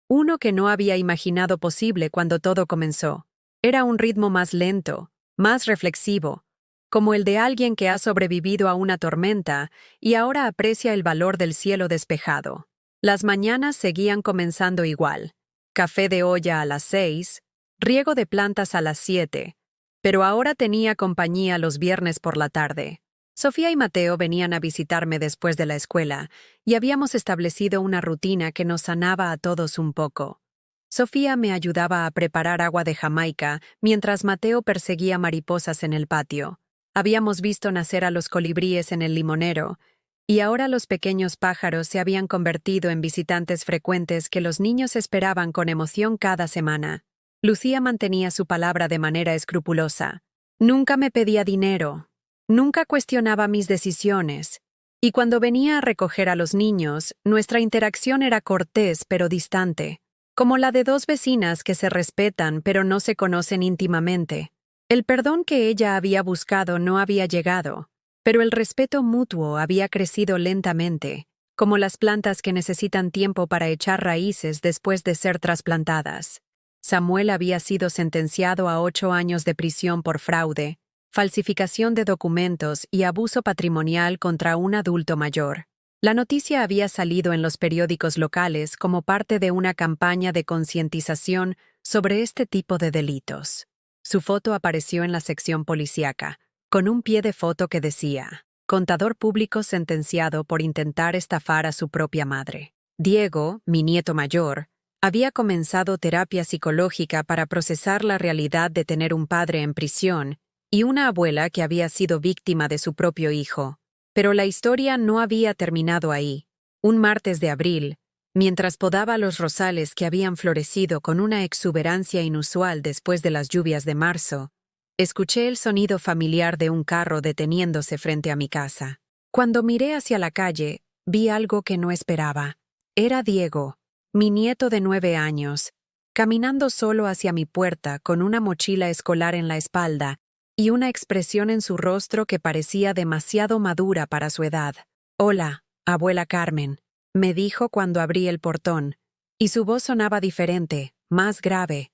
uno que no había imaginado posible cuando todo comenzó. Era un ritmo más lento, más reflexivo, como el de alguien que ha sobrevivido a una tormenta y ahora aprecia el valor del cielo despejado. Las mañanas seguían comenzando igual. Café de olla a las 6, riego de plantas a las 7, pero ahora tenía compañía los viernes por la tarde. Sofía y Mateo venían a visitarme después de la escuela y habíamos establecido una rutina que nos sanaba a todos un poco. Sofía me ayudaba a preparar agua de Jamaica mientras Mateo perseguía mariposas en el patio. Habíamos visto nacer a los colibríes en el limonero, y ahora los pequeños pájaros se habían convertido en visitantes frecuentes que los niños esperaban con emoción cada semana. Lucía mantenía su palabra de manera escrupulosa. Nunca me pedía dinero, nunca cuestionaba mis decisiones, y cuando venía a recoger a los niños, nuestra interacción era cortés pero distante, como la de dos vecinas que se respetan pero no se conocen íntimamente. El perdón que ella había buscado no había llegado, pero el respeto mutuo había crecido lentamente, como las plantas que necesitan tiempo para echar raíces después de ser trasplantadas. Samuel había sido sentenciado a 8 años de prisión por fraude, falsificación de documentos y abuso patrimonial contra un adulto mayor. La noticia había salido en los periódicos locales como parte de una campaña de concientización sobre este tipo de delitos. Su foto apareció en la sección policíaca, con un pie de foto que decía, contador público sentenciado por intentar estafar a su propia madre. Diego, mi nieto mayor, había comenzado terapia psicológica para procesar la realidad de tener un padre en prisión y una abuela que había sido víctima de su propio hijo. Pero la historia no había terminado ahí. Un martes de abril, mientras podaba los rosales que habían florecido con una exuberancia inusual después de las lluvias de marzo, escuché el sonido familiar de un carro deteniéndose frente a mi casa. Cuando miré hacia la calle, vi algo que no esperaba. Era Diego, mi nieto de 9 años, caminando solo hacia mi puerta con una mochila escolar en la espalda y una expresión en su rostro que parecía demasiado madura para su edad. «Hola, abuela Carmen», me dijo cuando abrí el portón, y su voz sonaba diferente, más grave,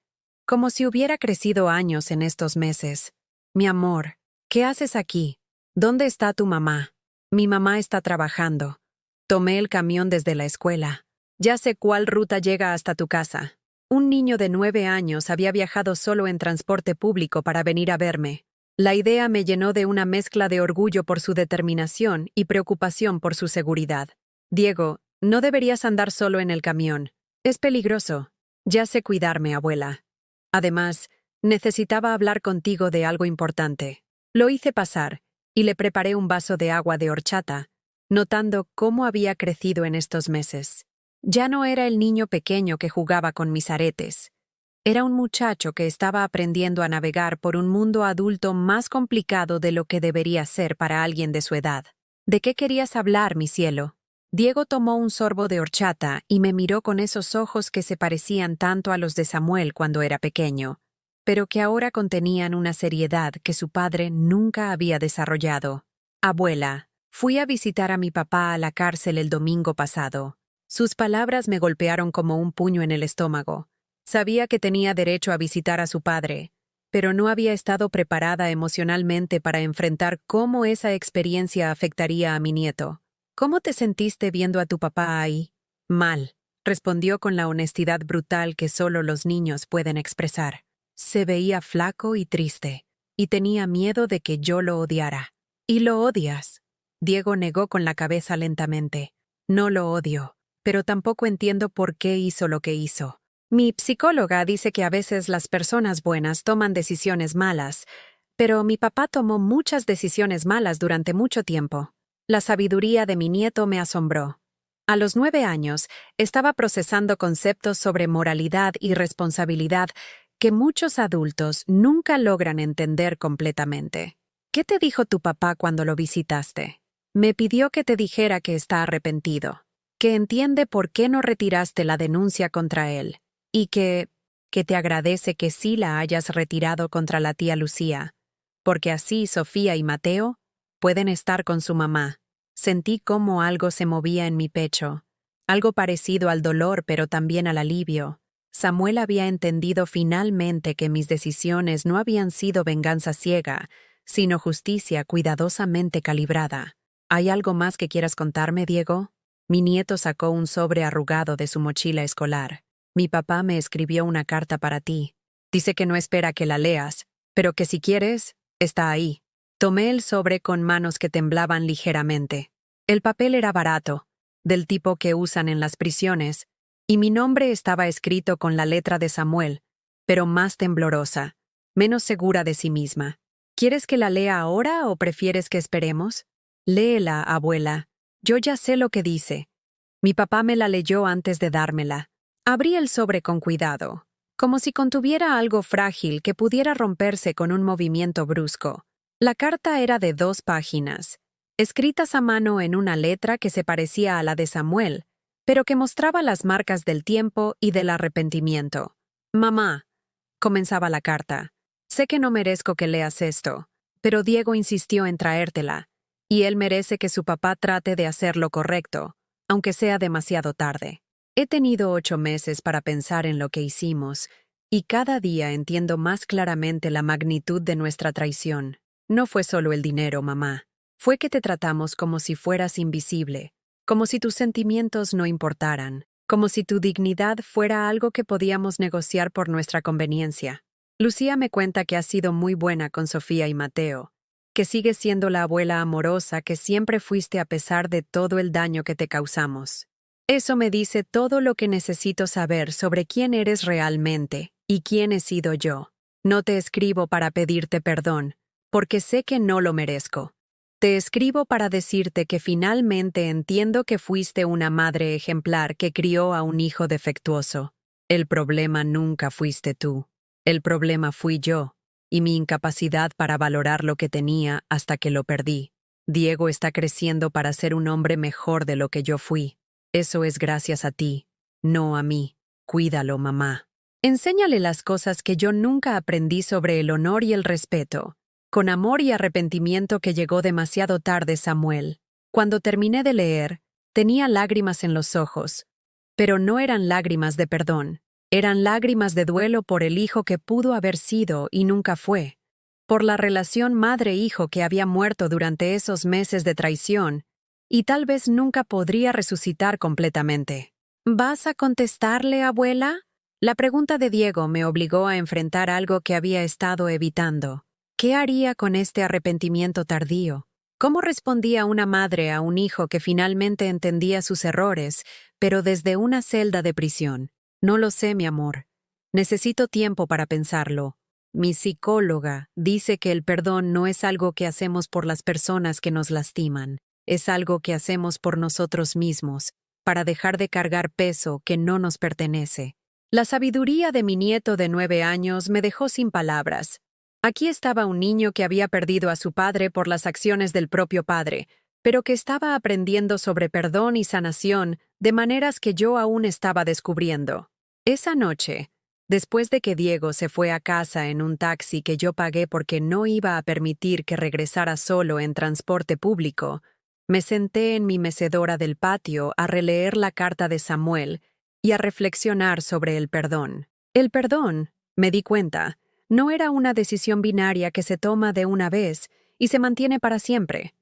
como si hubiera crecido años en estos meses. «Mi amor, ¿qué haces aquí? ¿Dónde está tu mamá?» «Mi mamá está trabajando. Tomé el camión desde la escuela. Ya sé cuál ruta llega hasta tu casa». Un niño de 9 años había viajado solo en transporte público para venir a verme. La idea me llenó de una mezcla de orgullo por su determinación y preocupación por su seguridad. «Diego, no deberías andar solo en el camión. Es peligroso». «Ya sé cuidarme, abuela. Además, necesitaba hablar contigo de algo importante». Lo hice pasar, y le preparé un vaso de agua de horchata, notando cómo había crecido en estos meses. Ya no era el niño pequeño que jugaba con mis aretes. Era un muchacho que estaba aprendiendo a navegar por un mundo adulto más complicado de lo que debería ser para alguien de su edad. ¿De qué querías hablar, mi cielo? Diego tomó un sorbo de horchata y me miró con esos ojos que se parecían tanto a los de Samuel cuando era pequeño, pero que ahora contenían una seriedad que su padre nunca había desarrollado. Abuela, fui a visitar a mi papá a la cárcel el domingo pasado. Sus palabras me golpearon como un puño en el estómago. Sabía que tenía derecho a visitar a su padre, pero no había estado preparada emocionalmente para enfrentar cómo esa experiencia afectaría a mi nieto. ¿Cómo te sentiste viendo a tu papá ahí? Mal, respondió con la honestidad brutal que solo los niños pueden expresar. Se veía flaco y triste, y tenía miedo de que yo lo odiara. ¿Y lo odias? Diego negó con la cabeza lentamente. No lo odio, pero tampoco entiendo por qué hizo lo que hizo. Mi psicóloga dice que a veces las personas buenas toman decisiones malas, pero mi papá tomó muchas decisiones malas durante mucho tiempo. La sabiduría de mi nieto me asombró. A los 9 años, estaba procesando conceptos sobre moralidad y responsabilidad que muchos adultos nunca logran entender completamente. ¿Qué te dijo tu papá cuando lo visitaste? Me pidió que te dijera que está arrepentido, que entiende por qué no retiraste la denuncia contra él, y que te agradece que sí la hayas retirado contra la tía Lucía, porque así Sofía y Mateo pueden estar con su mamá. Sentí cómo algo se movía en mi pecho, algo parecido al dolor pero también al alivio. Samuel había entendido finalmente que mis decisiones no habían sido venganza ciega, sino justicia cuidadosamente calibrada. ¿Hay algo más que quieras contarme, Diego? Mi nieto sacó un sobre arrugado de su mochila escolar. Mi papá me escribió una carta para ti. Dice que no espera que la leas, pero que si quieres, está ahí. Tomé el sobre con manos que temblaban ligeramente. El papel era barato, del tipo que usan en las prisiones, y mi nombre estaba escrito con la letra de Samuel, pero más temblorosa, menos segura de sí misma. ¿Quieres que la lea ahora o prefieres que esperemos? Léela, abuela. Yo ya sé lo que dice. Mi papá me la leyó antes de dármela. Abrí el sobre con cuidado, como si contuviera algo frágil que pudiera romperse con un movimiento brusco. La carta era de 2 páginas, escritas a mano en una letra que se parecía a la de Samuel, pero que mostraba las marcas del tiempo y del arrepentimiento. Mamá, comenzaba la carta, sé que no merezco que leas esto, pero Diego insistió en traértela, y él merece que su papá trate de hacer lo correcto, aunque sea demasiado tarde. He tenido 8 meses para pensar en lo que hicimos, y cada día entiendo más claramente la magnitud de nuestra traición. No fue solo el dinero, mamá. Fue que te tratamos como si fueras invisible, como si tus sentimientos no importaran, como si tu dignidad fuera algo que podíamos negociar por nuestra conveniencia. Lucía me cuenta que has sido muy buena con Sofía y Mateo, que sigues siendo la abuela amorosa que siempre fuiste a pesar de todo el daño que te causamos. Eso me dice todo lo que necesito saber sobre quién eres realmente y quién he sido yo. No te escribo para pedirte perdón, porque sé que no lo merezco. Te escribo para decirte que finalmente entiendo que fuiste una madre ejemplar que crió a un hijo defectuoso. El problema nunca fuiste tú. El problema fui yo, y mi incapacidad para valorar lo que tenía hasta que lo perdí. Diego está creciendo para ser un hombre mejor de lo que yo fui. Eso es gracias a ti, no a mí. Cuídalo, mamá. Enséñale las cosas que yo nunca aprendí sobre el honor y el respeto. Con amor y arrepentimiento que llegó demasiado tarde, Samuel. Cuando terminé de leer, tenía lágrimas en los ojos, pero no eran lágrimas de perdón. Eran lágrimas de duelo por el hijo que pudo haber sido y nunca fue, por la relación madre-hijo que había muerto durante esos meses de traición y tal vez nunca podría resucitar completamente. ¿Vas a contestarle, abuela? La pregunta de Diego me obligó a enfrentar algo que había estado evitando. ¿Qué haría con este arrepentimiento tardío? ¿Cómo respondía una madre a un hijo que finalmente entendía sus errores, pero desde una celda de prisión? No lo sé, mi amor. Necesito tiempo para pensarlo. Mi psicóloga dice que el perdón no es algo que hacemos por las personas que nos lastiman. Es algo que hacemos por nosotros mismos, para dejar de cargar peso que no nos pertenece. La sabiduría de mi nieto de 9 años me dejó sin palabras. Aquí estaba un niño que había perdido a su padre por las acciones del propio padre, pero que estaba aprendiendo sobre perdón y sanación de maneras que yo aún estaba descubriendo. Esa noche, después de que Diego se fue a casa en un taxi que yo pagué porque no iba a permitir que regresara solo en transporte público, me senté en mi mecedora del patio a releer la carta de Samuel y a reflexionar sobre el perdón. El perdón, me di cuenta, no era una decisión binaria que se toma de una vez y se mantiene para siempre.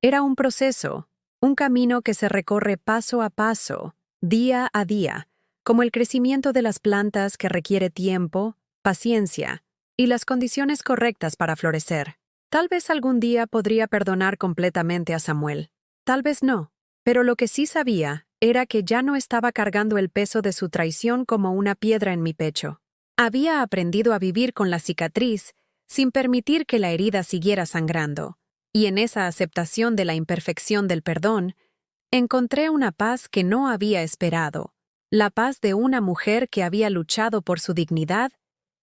Era un proceso, un camino que se recorre paso a paso, día a día, como el crecimiento de las plantas que requiere tiempo, paciencia y las condiciones correctas para florecer. Tal vez algún día podría perdonar completamente a Samuel. Tal vez no, pero lo que sí sabía era que ya no estaba cargando el peso de su traición como una piedra en mi pecho. Había aprendido a vivir con la cicatriz sin permitir que la herida siguiera sangrando, y en esa aceptación de la imperfección del perdón, encontré una paz que no había esperado, la paz de una mujer que había luchado por su dignidad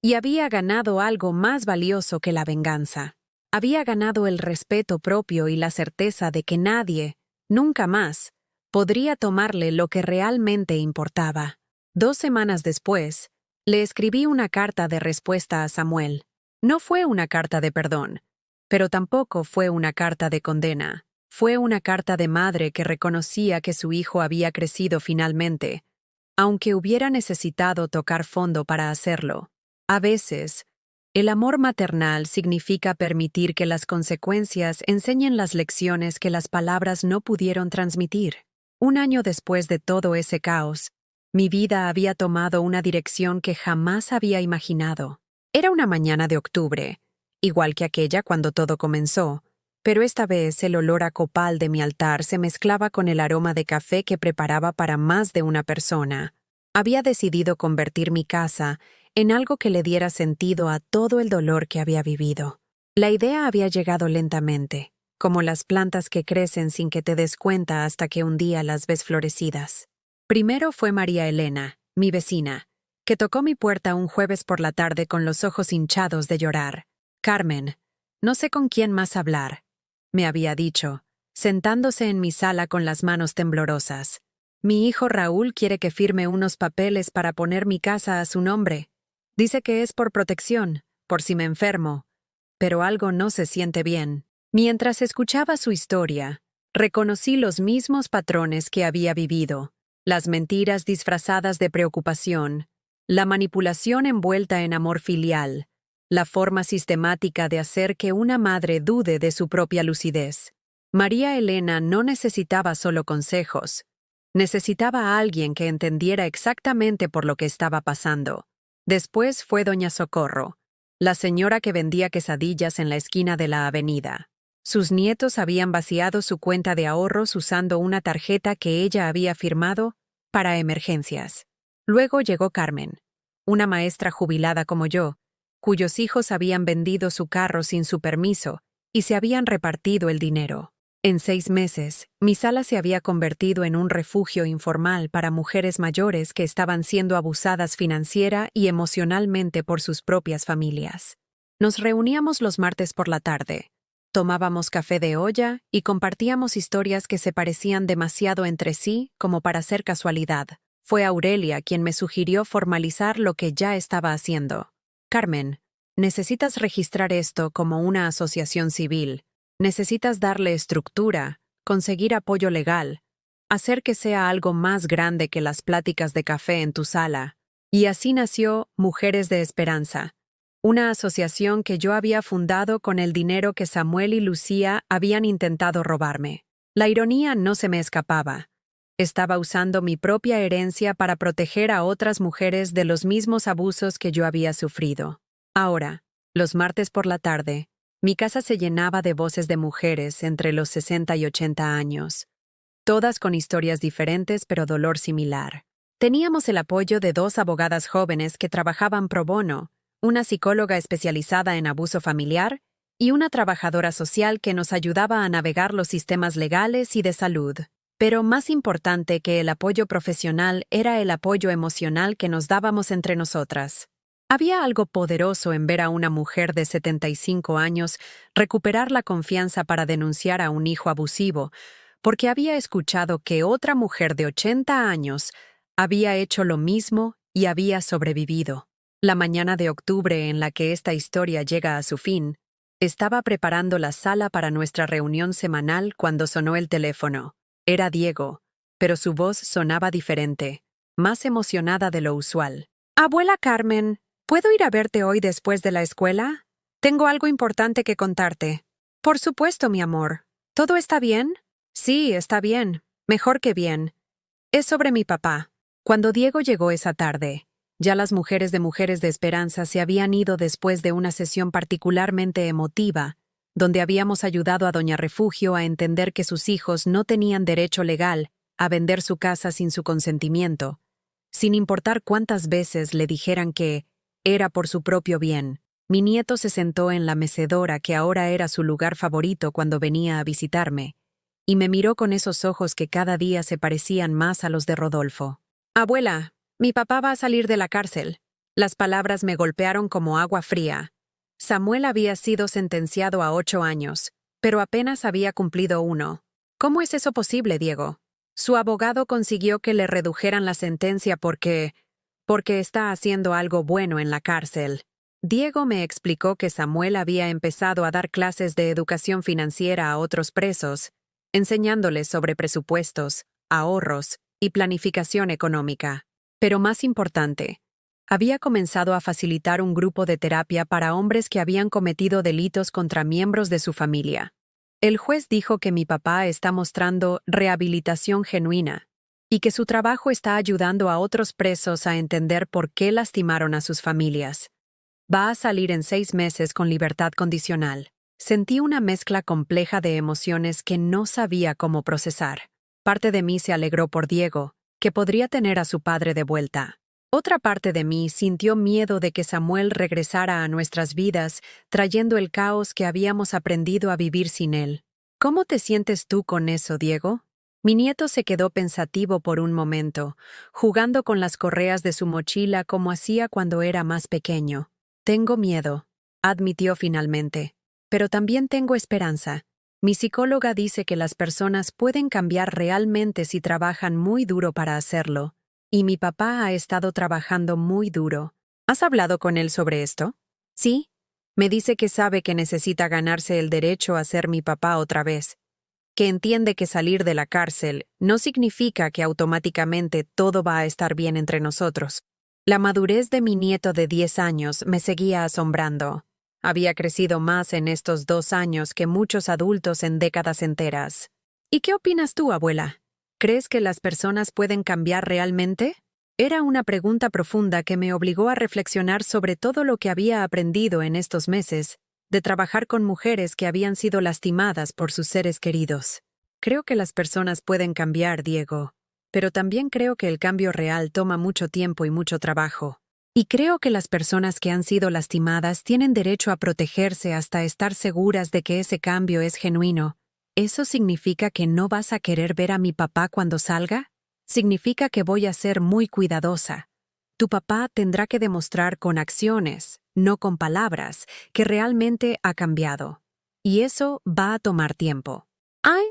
y había ganado algo más valioso que la venganza. Había ganado el respeto propio y la certeza de que nadie, nunca más, podría tomarle lo que realmente importaba. 2 semanas después, le escribí una carta de respuesta a Samuel. No fue una carta de perdón, pero tampoco fue una carta de condena. Fue una carta de madre que reconocía que su hijo había crecido finalmente, aunque hubiera necesitado tocar fondo para hacerlo. A veces, el amor maternal significa permitir que las consecuencias enseñen las lecciones que las palabras no pudieron transmitir. 1 año después de todo ese caos, mi vida había tomado una dirección que jamás había imaginado. Era una mañana de octubre, igual que aquella cuando todo comenzó, pero esta vez el olor a copal de mi altar se mezclaba con el aroma de café que preparaba para más de una persona. Había decidido convertir mi casa en algo que le diera sentido a todo el dolor que había vivido. La idea había llegado lentamente, como las plantas que crecen sin que te des cuenta hasta que un día las ves florecidas. Primero fue María Elena, mi vecina, que tocó mi puerta un jueves por la tarde con los ojos hinchados de llorar. «Carmen, no sé con quién más hablar», me había dicho, sentándose en mi sala con las manos temblorosas. «Mi hijo Raúl quiere que firme unos papeles para poner mi casa a su nombre. Dice que es por protección, por si me enfermo, pero algo no se siente bien». Mientras escuchaba su historia, reconocí los mismos patrones que había vivido, las mentiras disfrazadas de preocupación, la manipulación envuelta en amor filial, la forma sistemática de hacer que una madre dude de su propia lucidez. María Elena no necesitaba solo consejos, necesitaba a alguien que entendiera exactamente por lo que estaba pasando. Después fue doña Socorro, la señora que vendía quesadillas en la esquina de la avenida. Sus nietos habían vaciado su cuenta de ahorros usando una tarjeta que ella había firmado para emergencias. Luego llegó Carmen, una maestra jubilada como yo, cuyos hijos habían vendido su carro sin su permiso y se habían repartido el dinero. En 6 meses, mi sala se había convertido en un refugio informal para mujeres mayores que estaban siendo abusadas financiera y emocionalmente por sus propias familias. Nos reuníamos los martes por la tarde, tomábamos café de olla y compartíamos historias que se parecían demasiado entre sí como para ser casualidad. Fue Aurelia quien me sugirió formalizar lo que ya estaba haciendo. «Carmen, necesitas registrar esto como una asociación civil. Necesitas darle estructura, conseguir apoyo legal, hacer que sea algo más grande que las pláticas de café en tu sala». Y así nació Mujeres de Esperanza, una asociación que yo había fundado con el dinero que Samuel y Lucía habían intentado robarme. La ironía no se me escapaba. Estaba usando mi propia herencia para proteger a otras mujeres de los mismos abusos que yo había sufrido. Ahora, los martes por la tarde, mi casa se llenaba de voces de mujeres entre los 60 y 80 años, todas con historias diferentes pero dolor similar. Teníamos el apoyo de 2 abogadas jóvenes que trabajaban pro bono, una psicóloga especializada en abuso familiar y una trabajadora social que nos ayudaba a navegar los sistemas legales y de salud. Pero más importante que el apoyo profesional era el apoyo emocional que nos dábamos entre nosotras. Había algo poderoso en ver a una mujer de 75 años recuperar la confianza para denunciar a un hijo abusivo, porque había escuchado que otra mujer de 80 años había hecho lo mismo y había sobrevivido. La mañana de octubre en la que esta historia llega a su fin, estaba preparando la sala para nuestra reunión semanal cuando sonó el teléfono. Era Diego, pero su voz sonaba diferente, más emocionada de lo usual. «Abuela Carmen, ¿puedo ir a verte hoy después de la escuela? Tengo algo importante que contarte». «Por supuesto, mi amor. ¿Todo está bien?» «Sí, está bien. Mejor que bien. Es sobre mi papá». Cuando Diego llegó esa tarde, ya las mujeres de Esperanza se habían ido después de una sesión particularmente emotiva, donde habíamos ayudado a Doña Refugio a entender que sus hijos no tenían derecho legal a vender su casa sin su consentimiento, sin importar cuántas veces le dijeran que era por su propio bien. Mi nieto se sentó en la mecedora que ahora era su lugar favorito cuando venía a visitarme, y me miró con esos ojos que cada día se parecían más a los de Rodolfo. «Abuela, mi papá va a salir de la cárcel». Las palabras me golpearon como agua fría. Samuel había sido sentenciado a 8 años, pero apenas había cumplido 1. ¿Cómo es eso posible, Diego? Su abogado consiguió que le redujeran la sentencia porque está haciendo algo bueno en la cárcel. Diego me explicó que Samuel había empezado a dar clases de educación financiera a otros presos, enseñándoles sobre presupuestos, ahorros y planificación económica. Pero más importante, había comenzado a facilitar un grupo de terapia para hombres que habían cometido delitos contra miembros de su familia. El juez dijo que mi papá está mostrando rehabilitación genuina y que su trabajo está ayudando a otros presos a entender por qué lastimaron a sus familias. Va a salir en 6 meses con libertad condicional. Sentí una mezcla compleja de emociones que no sabía cómo procesar. Parte de mí se alegró por Diego, que podría tener a su padre de vuelta. Otra parte de mí sintió miedo de que Samuel regresara a nuestras vidas, trayendo el caos que habíamos aprendido a vivir sin él. ¿Cómo te sientes tú con eso, Diego? Mi nieto se quedó pensativo por un momento, jugando con las correas de su mochila como hacía cuando era más pequeño. «Tengo miedo», admitió finalmente, «pero también tengo esperanza. Mi psicóloga dice que las personas pueden cambiar realmente si trabajan muy duro para hacerlo. Y mi papá ha estado trabajando muy duro. ¿Has hablado con él sobre esto?» «Sí. Me dice que sabe que necesita ganarse el derecho a ser mi papá otra vez. Que entiende que salir de la cárcel no significa que automáticamente todo va a estar bien entre nosotros». La madurez de mi nieto de 10 años me seguía asombrando. Había crecido más en estos 2 años que muchos adultos en décadas enteras. ¿Y qué opinas tú, abuela? ¿Crees que las personas pueden cambiar realmente? Era una pregunta profunda que me obligó a reflexionar sobre todo lo que había aprendido en estos meses, de trabajar con mujeres que habían sido lastimadas por sus seres queridos. Creo que las personas pueden cambiar, Diego, pero también creo que el cambio real toma mucho tiempo y mucho trabajo. Y creo que las personas que han sido lastimadas tienen derecho a protegerse hasta estar seguras de que ese cambio es genuino. ¿Eso significa que no vas a querer ver a mi papá cuando salga? Significa que voy a ser muy cuidadosa. Tu papá tendrá que demostrar con acciones, no con palabras, que realmente ha cambiado. Y eso va a tomar tiempo. ¡Ay!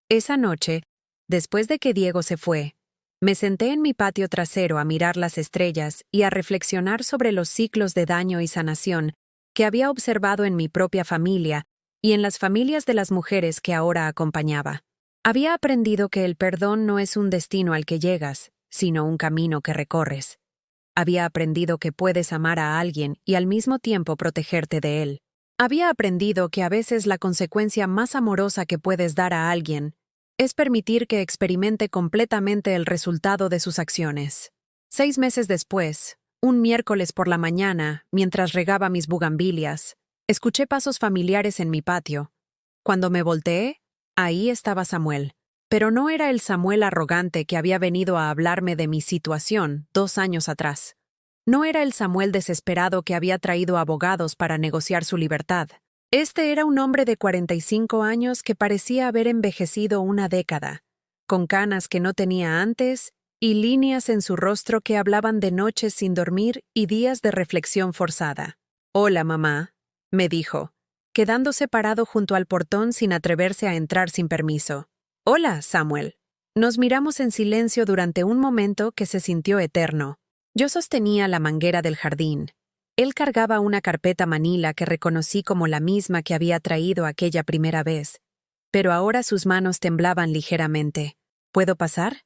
Esa noche, después de que Diego se fue, me senté en mi patio trasero a mirar las estrellas y a reflexionar sobre los ciclos de daño y sanación que había observado en mi propia familia y en las familias de las mujeres que ahora acompañaba. Había aprendido que el perdón no es un destino al que llegas, sino un camino que recorres. Había aprendido que puedes amar a alguien y al mismo tiempo protegerte de él. Había aprendido que a veces la consecuencia más amorosa que puedes dar a alguien es permitir que experimente completamente el resultado de sus acciones. 6 meses después, un miércoles por la mañana, mientras regaba mis bugambilias, escuché pasos familiares en mi patio. Cuando me volteé, ahí estaba Samuel. Pero no era el Samuel arrogante que había venido a hablarme de mi situación 2 años atrás. No era el Samuel desesperado que había traído abogados para negociar su libertad. Este era un hombre de 45 años que parecía haber envejecido una década, con canas que no tenía antes y líneas en su rostro que hablaban de noches sin dormir y días de reflexión forzada. «Hola, mamá», me dijo, quedándose parado junto al portón sin atreverse a entrar sin permiso. «Hola, Samuel». Nos miramos en silencio durante un momento que se sintió eterno. Yo sostenía la manguera del jardín. Él cargaba una carpeta manila que reconocí como la misma que había traído aquella primera vez, pero ahora sus manos temblaban ligeramente. «¿Puedo pasar?»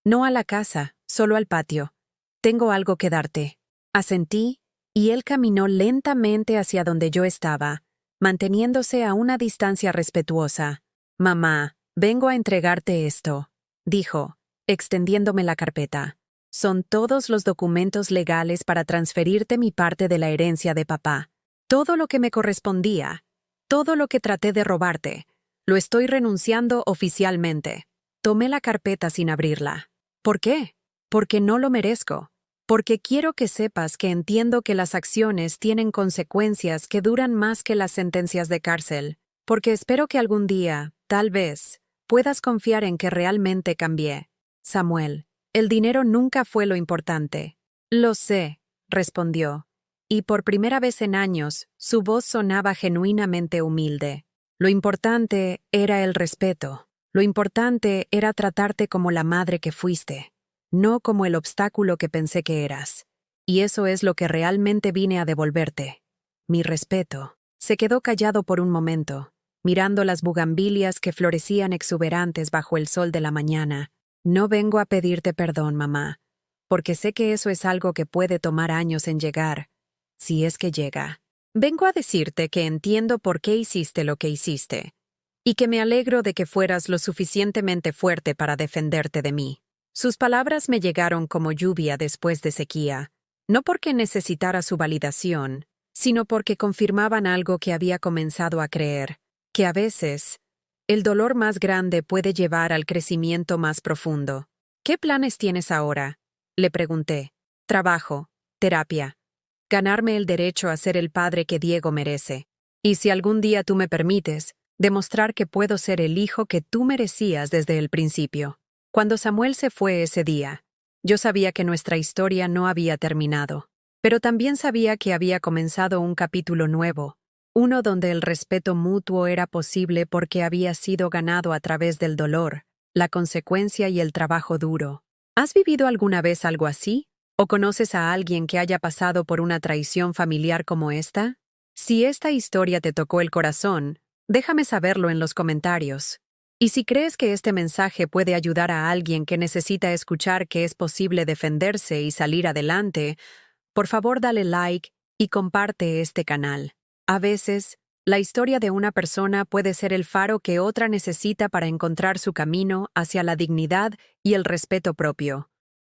«No a la casa, solo al patio. Tengo algo que darte». Asentí, y él caminó lentamente hacia donde yo estaba, manteniéndose a una distancia respetuosa. «Mamá, vengo a entregarte esto», dijo, extendiéndome la carpeta. «Son todos los documentos legales para transferirte mi parte de la herencia de papá. Todo lo que me correspondía, todo lo que traté de robarte, lo estoy renunciando oficialmente». Tomé la carpeta sin abrirla. «¿Por qué?» «Porque no lo merezco. Porque quiero que sepas que entiendo que las acciones tienen consecuencias que duran más que las sentencias de cárcel. Porque espero que algún día, tal vez, puedas confiar en que realmente cambié. Samuel, el dinero nunca fue lo importante». «Lo sé», respondió, y por primera vez en años, su voz sonaba genuinamente humilde. «Lo importante era el respeto. Lo importante era tratarte como la madre que fuiste, no como el obstáculo que pensé que eras. Y eso es lo que realmente vine a devolverte. Mi respeto». Se quedó callado por un momento, mirando las bugambilias que florecían exuberantes bajo el sol de la mañana. «No vengo a pedirte perdón, mamá, porque sé que eso es algo que puede tomar años en llegar, si es que llega. Vengo a decirte que entiendo por qué hiciste lo que hiciste, y que me alegro de que fueras lo suficientemente fuerte para defenderte de mí». Sus palabras me llegaron como lluvia después de sequía, no porque necesitara su validación, sino porque confirmaban algo que había comenzado a creer, que a veces el dolor más grande puede llevar al crecimiento más profundo. «¿Qué planes tienes ahora?», le pregunté. «Trabajo, terapia, ganarme el derecho a ser el padre que Diego merece. Y si algún día tú me permites, demostrar que puedo ser el hijo que tú merecías desde el principio». Cuando Samuel se fue ese día, yo sabía que nuestra historia no había terminado, pero también sabía que había comenzado un capítulo nuevo, uno donde el respeto mutuo era posible porque había sido ganado a través del dolor, la consecuencia y el trabajo duro. ¿Has vivido alguna vez algo así? ¿O conoces a alguien que haya pasado por una traición familiar como esta? Si esta historia te tocó el corazón, déjame saberlo en los comentarios. Y si crees que este mensaje puede ayudar a alguien que necesita escuchar que es posible defenderse y salir adelante, por favor dale like y comparte este canal. A veces, la historia de una persona puede ser el faro que otra necesita para encontrar su camino hacia la dignidad y el respeto propio.